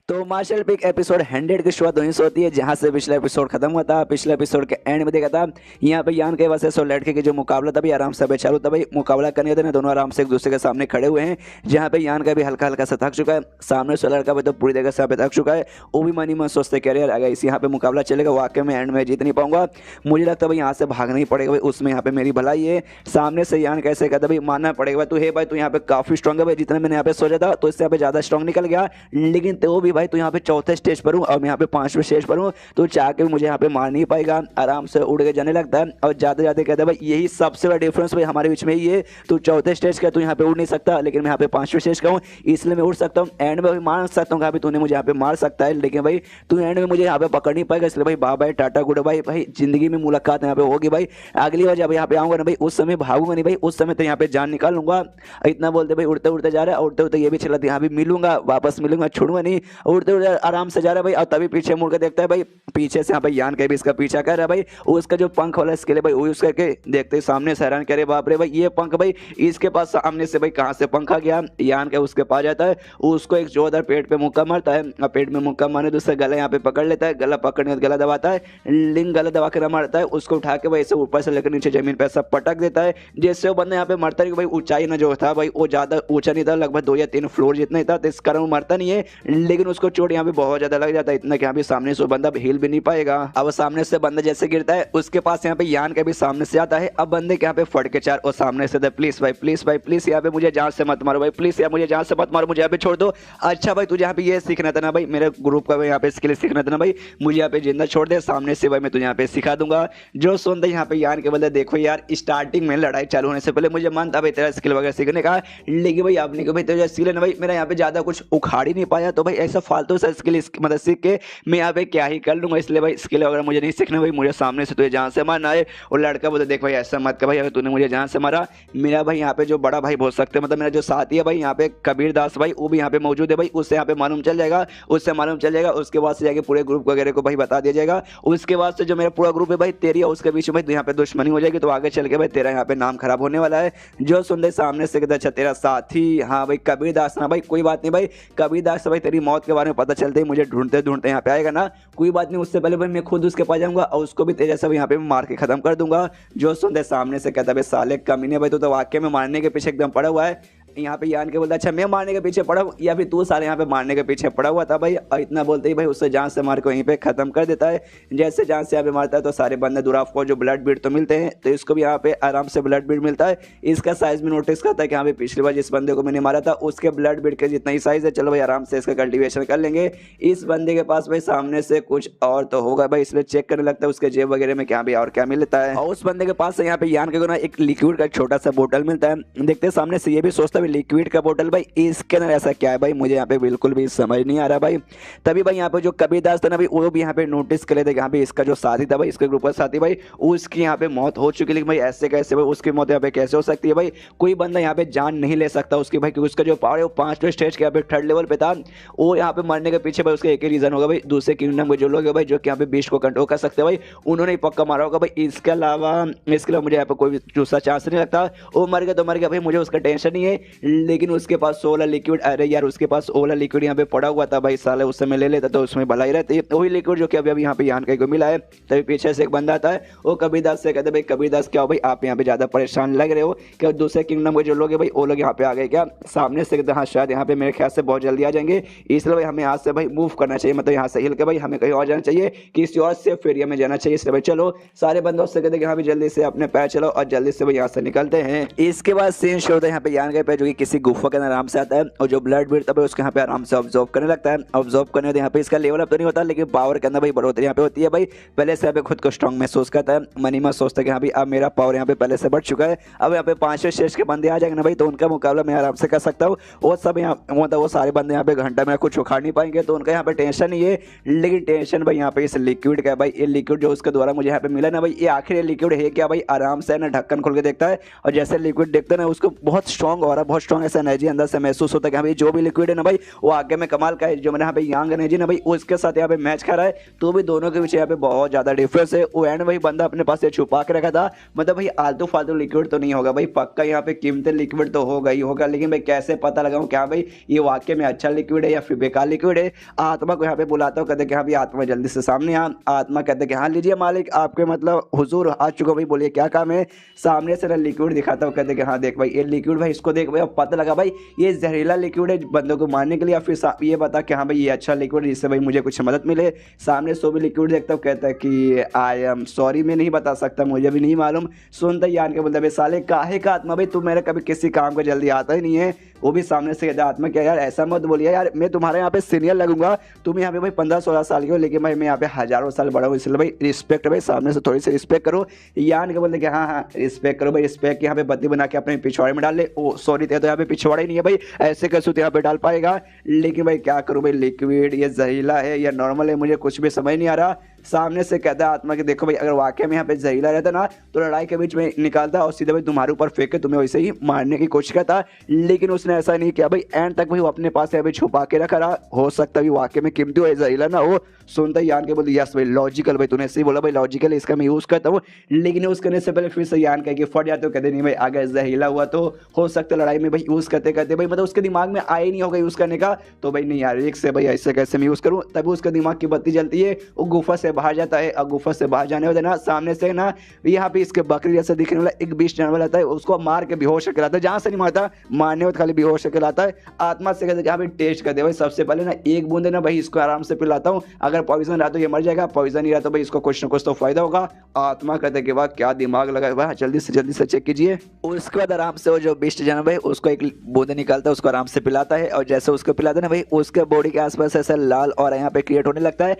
तो मार्शल पिक एपिसोड 100 की शुरुआत वहीं से होती है जहां से पिछला एपिसोड खत्म हुआ था। पिछले एपिसोड के एंड में देखा था यहाँ पे यान के वर्सेस और लड़के के जो मुकाबला था भाई आराम से चालू था भाई, मुकाबला करने थे ना दोनों आराम से एक दूसरे के सामने खड़े हुए हैं, जहाँ पे यान का भी हल्का सा थक चुका है, सामने से लड़का भी तो पूरी जगह से थक चुका है। वो भी मन ही मन सोचते कह रहे यार अगर इस यहाँ पे मुकाबला चलेगा वाकई में एंड में जीत नहीं पाऊंगा, मुझे लगता है भाई यहाँ से भागना ही पड़ेगा भाई, उसमें यहाँ पे मेरी भलाई है। सामने से यान कैसे कहता भाई मानना पड़ेगा भाई, तू है भाई तू यहाँ पे काफी स्ट्रॉन्ग है भाई, जितना मैंने यहाँ पे सोचा था तो इससे यहाँ पे ज्यादा स्ट्रॉन्ग निकल गया, लेकिन तो भी भाई तू यहाँ पे चौथे स्टेज पर हूँ और मैं यहाँ पे 5वें स्टेज पर हूँ, तो चाह के भी मुझे यहाँ पे मार नहीं पाएगा। आराम से उड़ के जाने लगता है और जाते जाते कहता है भाई यही सबसे बड़ा डिफरेंस भाई हमारे बीच में ही है, तू चौथे स्टेज का तू यहाँ पे उड़ नहीं सकता, लेकिन मैं यहाँ पे 5वें स्टेज का हूँ इसलिए मैं उड़ सकता हूँ, एंड में भी मार सकता हूँ भाई तूने मुझे यहाँ पे मार सकता है, लेकिन भाई तू एंड में मुझे यहाँ पे पकड़ नहीं पाएगा। इसलिए भाई बाय बाय टाटा गुड भाई, भाई जिंदगी में मुलाकात यहाँ पे होगी भाई, अगली बार जब यहाँ पे आऊंगा ना भाई उस समय भागूंगा नहीं भाई, उस समय तो यहाँ पे जान निकाल लूंगा। इतना बोलते भाई उड़ते उड़ते जा रहा है, उड़ते उड़ते ये भी चला यहाँ भी मिलूंगा, वापस मिलूंगा, छोड़ूंगा नहीं, उड़ते उड़ते आराम से जा रहा है भाई। और तभी पीछे मुड़ के देखता है भाई पीछे से यहाँ पे यान के भी इसका पीछा कर रहा है भाई, उसका जो पंख वाला स्किल है भाई वो यूज करके देखते सामने से हैरान करे बाप रे भाई ये पंख भाई इसके पास सामने से भाई कहाँ से पंखा गया। यान के उसके पास जाता है, उसको एक जोरदार पेट पे मुक्का मारता है और पेट में मुक्का मारने दूसरा गला यहाँ पे पकड़ लेता है, गला पकड़ने गला दबाता है, लिंग गला दबा कर मारता है, उसको उठा के भाई ऐसे ऊपर से लेकर नीचे जमीन पे ऐसा पटक देता है, जिससे वो बंदा यहाँ पे मरता है। भाई ऊंचाई ना जो था भाई वो ज्यादा ऊंचा नहीं था, लगभग 2 या 3 फ्लोर जितना ही था, तो इस कारण वो मरता नहीं है, लेकिन उसको चोट यहाँ पे बहुत ज्यादा लग जाता है, इतना कि यहाँ पे सामने से बंदा हिल भी नहीं पाएगा। अब सामने से बंदा जैसे गिरता है उसके पास यहाँ पे यान के भी सामने से आता है, अब बंदे के यहाँ पे फट के चार और सामने से प्लीज भाई प्लीज यहाँ पे मुझे जान से मत मारो भाई, प्लीज यार मुझे जान से मत मारो, मुझे यहाँ पे छोड़ दो। अच्छा भाई तुझे यहाँ पे ये सीखना था ना भाई, मेरे ग्रुप का यहाँ पे स्किल सीखना था ना भाई, मुझे यहाँ पे जिंदा छोड़ दे, सामने से भाई मैं तुझे यहाँ पे सिखा दूंगा। जो सुनते यहाँ पे यान के बंदे देखो यार स्टार्टिंग में लड़ाई चालू होने से पहले मुझे मन था भाई तेरा स्किल वगैरह सीखने का, लेकिन भाई आपने भाई तेरा स्किल है ना भाई मेरा यहाँ पे ज्यादा कुछ उखाड़ ही नहीं पाया, तो भाई ऐसा फालतू सा स्किल मतलब सीख के मैं यहाँ पे क्या ही कर लूंगा। इसलिए भाई स्किल वगैरह मुझे नहीं सीखना भाई, मुझे सामने से तुझे जहाँ से मारना है। और लड़का बोलते देख भाई ऐसा मत कर भाई, अगर तूने मुझे जहाँ से मारा, मेरा भाई यहाँ पे जो बड़ा भाई बोल सकते हैं, मतलब मेरा जो साथी है भाई यहाँ पे कबीर दास भाई, वो भी यहाँ पे मौजूद है भाई, उससे यहाँ पे मालूम चल जाएगा, उससे मालूम चल जाएगा। उसके बाद से जाके पूरे ग्रुप वगैरह को भाई बता दिया जाएगा। उसके बाद से जो मेरा पूरा ग्रुप है भाई तेरी और उसके बीच में भाई यहाँ पे दुश्मनी हो जाएगी, तो आगे चल के भाई तेरा यहाँ पे नाम खराब होने वाला है। जो सुन दे सामने से कहते अच्छा तेरा साथी, हाँ भाई कबीर दास ना भाई, कोई बात नहीं भाई, कबीर दास भाई तेरी मौत के बारे में पता चलते ही मुझे ढूंढते ढूंढते यहाँ पे आएगा ना, कोई बात नहीं, उससे पहले भाई मैं खुद उसके पास जाऊंगा और उसको भी तेरे जैसा यहाँ पे मार के खत्म कर दूंगा। जो सुन दे सामने से कहता भाई साले कमीने भाई, तो वाकई में मारने के पीछे एकदम पड़ा हुआ है। यहाँ पे यान के बोलता अच्छा मैं मारने के पीछे पड़ा हूँ या फिर तू सारे यहाँ पे मारने के पीछे पड़ा हुआ था भाई। और इतना बोलते ही भाई उससे जान से मार के वहीं पे खत्म कर देता है। जैसे जान से यहाँ पे मारता है तो सारे बंदे दुराफ को जो ब्लड बीड तो मिलते हैं, तो इसको भी यहाँ पे आराम से ब्लड बीड मिलता है। इसका साइज भी नोटिस करता है कि यहाँ पे पिछली बार जिस बंदे को मैंने मारा था उसके ब्लड बीड के जितना ही साइज है, चलो भाई आराम से इसका कल्टिवेशन कर लेंगे। इस बंदे के पास भाई सामने से कुछ और तो होगा भाई, इसलिए चेक करने लगता है उसके जेब वगैरह में क्या भी और क्या मिलता है। और उस बंदे के पास यहाँ पे यान के एक लिक्विड का छोटा सा बोतल मिलता है। देखते हैं सामने से ये भी सोचता है लिक्विड का बोतल भाई इसके अंदर ऐसा क्या है भाई, मुझे यहाँ पे बिल्कुल भी समझ नहीं आ रहा भाई। तभी भाई यहाँ पे जो कबीर दास था ना भाई, वो भी यहाँ पे नोटिस कर लेते यहाँ पे इसका जो साथी था भाई, इसके ग्रुप का साथी भाई, उसकी यहाँ पे मौत हो चुकी है। लेकिन भाई ऐसे कैसे भाई उसकी मौत यहाँ पे कैसे हो सकती है भाई, कोई बंदा यहाँ पे जान नहीं ले सकता उसकी भाई, क्योंकि उसका जो पावर है वो 5वें स्टेज के यहाँ पे 3rd लेवल पे था। वो यहाँ पे मरने के पीछे भाई उसका एक ही रीजन होगा भाई, दूसरे किंगडम के जो लोग है भाई जो कि यहाँ पे बीस्ट को कंट्रोल कर सकते हैं भाई, उन्होंने पक्का मारा होगा भाई। इसके अलावा मुझे यहाँ पे कोई दूसरा चांस नहीं लगता। वो मर गया तो मर गया भाई, मुझे उसका टेंशन नहीं है। लेकिन उसके पास 16 लिक्विड, अरे यार उसके पास ओला लिक्विड यहाँ पे पड़ा हुआ था भाई, साले उससे मैं ले लेता तो उसमें भलाई रहती। वही लिक्विड जो कि अभी यहाँ पे यान को मिला है। तभी पीछे से एक बंदा आता है, वो कबीर दास से कहते भाई कबीर दास क्या हो भाई, आप यहाँ पे ज्यादा परेशान लग रहे हो क्या, दूसरे किंगडम के जो लोग है भाई वो लोग यहाँ पे आ गए क्या। सामने से कहते हाँ शायद यहाँ पे मेरे ख्याल से बहुत जल्दी आ जाएंगे, इसलिए भाई हमें यहाँ से भाई मूव करना चाहिए, मतलब यहाँ से हिल के भाई हमें कहीं और जाना चाहिए, किसी और सेफ एरिया में जाना चाहिए। इसलिए भाई चलो सारे बंदों से कहते यहाँ भी जल्दी से अपने पैर चलो और जल्दी से भाई यहाँ से निकलते हैं। इसके बाद सीन शो होता है यहाँ पे यान के पे जो कि किसी गुफा के अंदर आराम से आता है, और जो ब्लड बीड तब उसके यहाँ पे आराम से ऑब्जर्व करने लगता है। ऑब्जर्व करने यहाँ पे इसका लेवल अप तो नहीं होता, लेकिन पावर के अंदर भाई बढ़ोतरी यहाँ पे होती है भाई। पहले से यहाँ पे खुद को स्ट्रॉन्ग महसूस करता है, मनी में सोचता है कि हाँ भाई अब मेरा पावर यहाँ पे पहले से बढ़ चुका है, अब यहाँ पे 5वें स्टेज के बंदे आ जाएंगे ना भाई, तो उनका मुकाबला मैं आराम से कर सकता हूँ। वो सब यहाँ मतलब वो सारे बंदे यहाँ पे घंटा में कुछ उखाड़ नहीं पाएंगे, तो उनका यहाँ पे टेंशन नहीं है। लेकिन टेंशन भाई यहाँ पे इस लिक्विड का है भाई। ये लिक्विड जो उसके द्वारा मुझे यहाँ पे मिला ना भाई, ये आखिर लिक्विड है क्या भाई। आराम से ना ढक्कन खोल के देखता है, और जैसे लिक्विड देखता है ना उसको बहुत स्ट्रॉन्ग हो रहा है, बहुत स्ट्रॉन्ग ऐसा एनर्जी अंदर से महसूस होता है कि भाई जो भी लिक्विड है ना भाई वो आगे में कमाल का है। जो मैंने यहाँ पे यांग एनर्जी ना भाई उसके साथ यहाँ पे मैच कर रहा है, तो भी दोनों के बीच यहाँ पे बहुत ज्यादा डिफरेंस है। वो एंड भाई बंदा अपने पास से छुपा के रखा था, मतलब भाई आलतू फालतू लिक्विड तो नहीं होगा भाई, पक्का यहाँ पे कीमती लिक्विड तो होगा ही होगा। लेकिन भाई कैसे पता लगाऊं क्या भाई ये वाकई में अच्छा लिक्विड है या फिर बेकार लिक्विड है। आत्मा को यहाँ पे बुलाता हूँ, कहते कि हाँ भाई आत्मा जल्दी से सामने आ। आत्मा कहते कि हाँ लीजिए मालिक, आपके मतलब हुजूर आ चुका भाई, बोलिए क्या काम है। सामने से ना लिक्विड दिखाता हूँ, कहते कि हाँ देख भाई ये लिक्विड भाई, इसको देख भाई अब पता लगा भाई ये जहरीला लिक्विड है बंदों को मारने के लिए, या फिर ये बता कि हाँ भाई ये अच्छा लिक्विड है जिससे भाई मुझे कुछ मदद मिले। सामने सो भी लिक्विड देखता हूँ, कहता है कि आई एम सॉरी मैं नहीं बता सकता, मुझे भी नहीं मालूम। सुनता ही यान के बोलता है साले काहे का आत्मा भाई, तू मेरे कभी किसी काम को जल्दी आता ही नहीं है। वो भी सामने से कहता है आत्मा क्या यार ऐसा मत बोलिए यार, मैं तुम्हारे यहाँ पे सीनियर लगूंगा, तुम यहाँ पे भाई 15-16 साल के हो, लेकिन भाई मैं यहाँ पे हजारों साल बड़ा हूँ, इसलिए भाई रिस्पेक्ट भाई सामने से थोड़ी सी रिस्पेक्ट करो। यान के बोलते कि हाँ हाँ रिस्पेक्ट करो भाई, रिस्पेक्ट यहाँ पे बत्ती बना के अपने पिछवाड़े में डाल ले। ओ सॉरी तो यहाँ पे पिछवाड़ा ही नहीं है भाई, ऐसे कैसे तो यहाँ पे डाल पाएगा। लेकिन भाई क्या करूँ भाई, लिक्विड ये जहरीला है या नॉर्मल है मुझे कुछ भी समझ नहीं आ रहा। सामने से कहता है आत्मा कि देखो भाई अगर वाकई में यहाँ पे जहरीला रहता ना तो लड़ाई के बीच में निकालता और सीधे भाई तुम्हारे ऊपर फेंक के तुम्हें वैसे ही मारने की कोशिश करता। लेकिन उसने ऐसा नहीं किया भाई, एंड तक भाई वो अपने पास यहाँ पे छुपा के रखा रहा। हो सकता है वाकई में कीमती हो जहरीला ना हो। सुनता ही यान के बोलते यस भाई लॉजिकल भाई, तूने सही बोला भाई लॉजिकल इसका मैं यूज करता हूँ। लेकिन यूज करने से पहले फिर से यान कह के फट जाते हो, कहते नहीं भाई अगर जहरीला हुआ तो हो सकता है लड़ाई में भाई यूज करते करते भाई मतलब उसके दिमाग में आया ही नहीं होगा यूज करने का, तो भाई नहीं यार एक से भाई ऐसे कैसे मैं यूज करूँ। तभी उसका दिमाग की बत्ती जलती है, वो गुफा से बाहर जाता है। और गुफा से बाहर जाने वाले ना सामने से ना यहाँ पे इसके बकरी जैसा दिखने वाला एक बीच जानवर आता है, उसको मार के बेहोश कर लाता है। जहाँ से नहीं मारता मारने में खाली बेहोश कर लाता है। आत्मा से कहते हैं टेस्ट कर दे भाई, सबसे पहले ना एक बूंद ना भाई इसको आराम से पिलाता हूँ, अगर पॉइजन रहा तो ये मर जाएगा, पॉइजन नहीं रहा तो भाई इसको कुछ ना कुछ तो फायदा होगा। आत्मा कहते कि वाह क्या दिमाग लगा भाई, जल्दी से चेक कीजिए। उसके बाद आराम से वो जो बिस्ट जानवर है उसको एक बूंद निकालता है, उसको आराम से पिलाता है। और जैसे उसको पिलाता है ना भाई उसके बॉडी के आसपास ऐसा लाल और यहाँ पे क्रिएट होने लगता है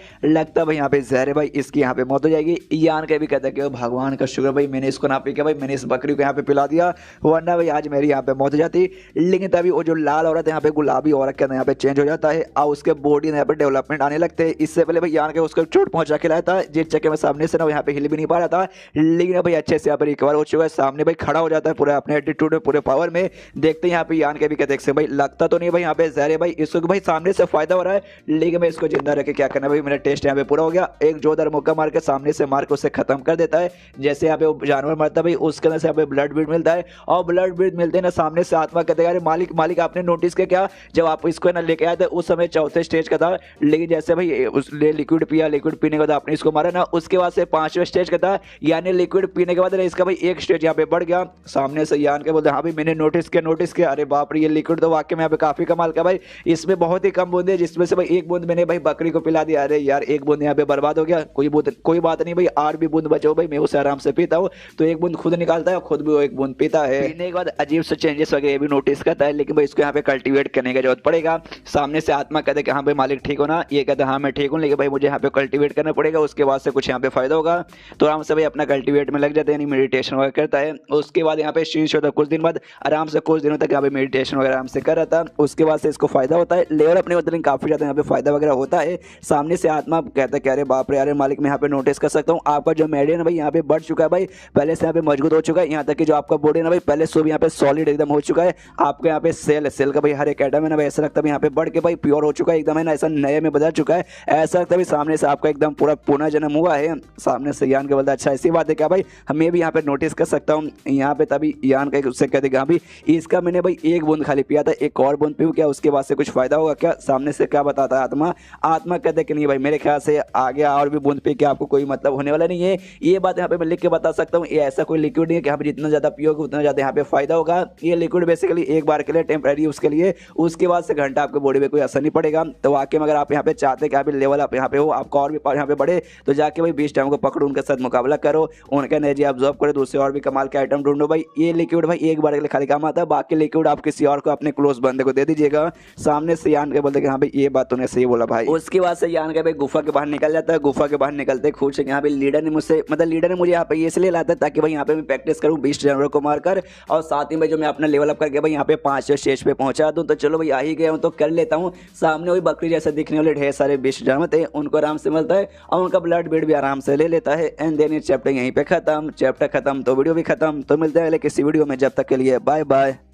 भाई यहाँ पे जहर भाई इसकी यहाँ पे मौत हो जाएगी। यान के भी कहता है कि भगवान का शुक्र भाई मैंने इसको ना पी के भाई मैंने इस बकरी को यहाँ पे पिला दिया, वरना भाई आज मेरी यहाँ पे मौत हो जाती। लेकिन तभी वो जो लाल औरत यहाँ पे गुलाबी औरत के अंदर यहाँ पे चेंज हो जाता है और उसके बॉडी यहाँ पे डेवलपमेंट आने लगते हैं। इससे पहले भाई यान के उसको चोट पहुंचा के लाया था, जिस चक्के में सामने से ना यहाँ पे हिल भी नहीं पा रहा था, लेकिन भाई अच्छे से यहाँ पे रिकवर हो चुका है, सामने भाई खड़ा हो जाता है पूरे अपने एटीट्यूड में पूरे पावर में। देखते हैं यहाँ पे यान के भी कहते हैं भाई लगता तो नहीं भाई यहाँ पे जहर है भाई, इसको भाई सामने से फायदा हो रहा है, लेकिन मैं इसको जिंदा रखे क्या करना भाई, मेरा टेस्ट यहाँ पे पूरा हो गया। एक जोरदार मौका मार के सामने से मार के उसे खत्म कर देता है। जैसे यहाँ पे जानवर मरता है भाई उसके अंदर से यहाँ पे ब्लड ब्रीड मिलता है और ब्लड ब्रीड मिलते हैं ना सामने से आत्मा कहते हैं मालिक मालिक आपने नोटिस किया क्या, जब आप इसको ना लेके आए थे उस समय चौथे स्टेज का था, लेकिन जैसे भाई उसने लिक्विड पिया, लिक्विड पीने के बाद आपने इसको मारा ना, उसके बाद से 5वें स्टेज का था, यानी लिक्विड पीने के बाद इसका भाई एक स्टेज यहाँ पे बढ़ गया। सामने से यान के बोलते हाँ भाई मैंने नोटिस किया, अरे बाप रे ये लिक्विड तो वाकई में यहाँ पे काफी कमाल का भाई, इसमें बहुत ही कम बूंद है, जिसमें से भाई एक बूंद मैंने भाई बकरी को पिला दिया। अरे यार एक बूंद यहाँ पे बर्बाद हो गया, कोई बात नहीं भाई, 8 भी बूंद बचो भाई, मैं उसे आराम से पीता हूँ। तो एक बूंद खुद निकालता है और खुद भी वो एक बूंद पीता है। पीने के बाद अजीब से चेंजेस वगैरह भी नोटिस करता है, लेकिन भाई इसको यहाँ पे कल्टीवेट करने की जरूरत पड़ेगा। सामने से आत्मा कहते हैं कि हाँ भाई मालिक ठीक हो ना, ये कहते हैं हाँ मैं ठीक हूँ, लेकिन भाई मुझे यहाँ पे कल्टीवेट करना पड़ेगा, उसके बाद से कुछ यहाँ पे फायदा होगा। तो आराम से भाई अपना कल्टीवेट में लग जाते हैं, मेडिटेशन वगैरह करता है। उसके बाद यहाँ पे शीर्ष होता है, कुछ दिन बाद आराम से कुछ दिनों तक यहाँ पे मेडिटेशन वगैरह आराम से कर रहा था। उसके बाद से इसको फायदा होता है, लेवल अपने मतलब काफी ज्यादा यहाँ पे फायदा वगैरह होता है। सामने से आत्मा कहता है कि अरे बाप रे अरे मालिक मैं यहाँ पे नोटिस कर सकता हूँ आपका जो मेडियन भाई यहाँ पे बढ़ चुका है भाई, पहले से यहाँ पे मजबूत हो चुका है, यहाँ तक कि जो आपका बॉडी ना भाई पहले से भी यहाँ पे सॉलिड एकदम हो चुका है। आपको यहाँ पे सेल का भाई हर एक एटम है ना भाई ऐसा लगता है यहाँ पे बढ़ के भाई प्योर हो चुका है एकदम, है ना ऐसा नए में बदल चुका है, ऐसा लगता है सामने से आपका एकदम पूरा पुनर्जन्म हुआ है। सामने से यान के बोलता अच्छा ऐसी बात है क्या भाई, हमें भी यहाँ पे नोटिस कर सकता हूँ यहाँ पे। तभी यान का उससे कहते हाँ भाई इसका मैंने भाई एक बूंद खाली पिया था, एक और बूंद पीऊँ क्या, उसके बाद से कुछ फायदा होगा क्या। सामने से क्या बताता है आत्मा कहते कि नहीं भाई मेरे ख्याल से आगे और भी बूंद पी के आपको कोई मतलब होने वाला नहीं है, ये बात यहाँ पे मैं लिख के बता सकता हूँ। ये ऐसा कोई लिक्विड नहीं है कि यहाँ पे जितना ज्यादा पियोगे उतना ज्यादा यहाँ पे फायदा होगा। ये लिक्विड बेसिकली एक बार के लिए टेम्परेरी उसके लिए, उसके बाद से घंटा आपके बॉडी में कोई असर नहीं पड़ेगा। तो वाकई में अगर आप यहाँ पे चाहते हैं कि आप लेवल आप यहाँ पे हो, आपका और भी यहाँ पे बढ़े, तो जाके भाई 20 टाइम को पकड़ो, उनके साथ मुकाबला करो, उनका एनर्जी ऑब्जॉर्व करो, दूसरे और भी कमाल के आइटम ढूंढो भाई। ये लिक्विड भाई एक बार के लिए खाली काम आता है, बाकी लिक्विड आप किसी और को अपने क्लोज बंदे को दे दीजिएगा। सामने से यान के बोलते हाँ भाई ये बात तूने सही बोला भाई। उसके बाद से यान के भाई गुफा के बाहर निकल जाता है। गुफा के बाहर निकलते खुश है यहाँ पे लीडर ने मुझसे लीडर ने मुझे यहाँ पे इसलिए लाता है ताकि भाई यहाँ पे मैं प्रैक्टिस करूँ 20 जानवरों को मारकर, और साथ ही में जो मैं अपना लेवल अप करके भाई यहाँ पे 5वें स्टेज पे पहुंचा दूं। तो चलो भाई आ ही गया हूँ तो कर लेता हूँ। सामने वही बकरी जैसे दिखने वाले ढेर सारे 20 जानवर थे, उनको आराम से मिलता है और उनका ब्लड बीड भी आराम से ले लेता है। एंड देन ये चैप्टर यहीं पे खत्म। चैप्टर खत्म तो वीडियो भी खत्म। तो मिलते हैं अगले किसी वीडियो में, जब तक के लिए बाय बाय।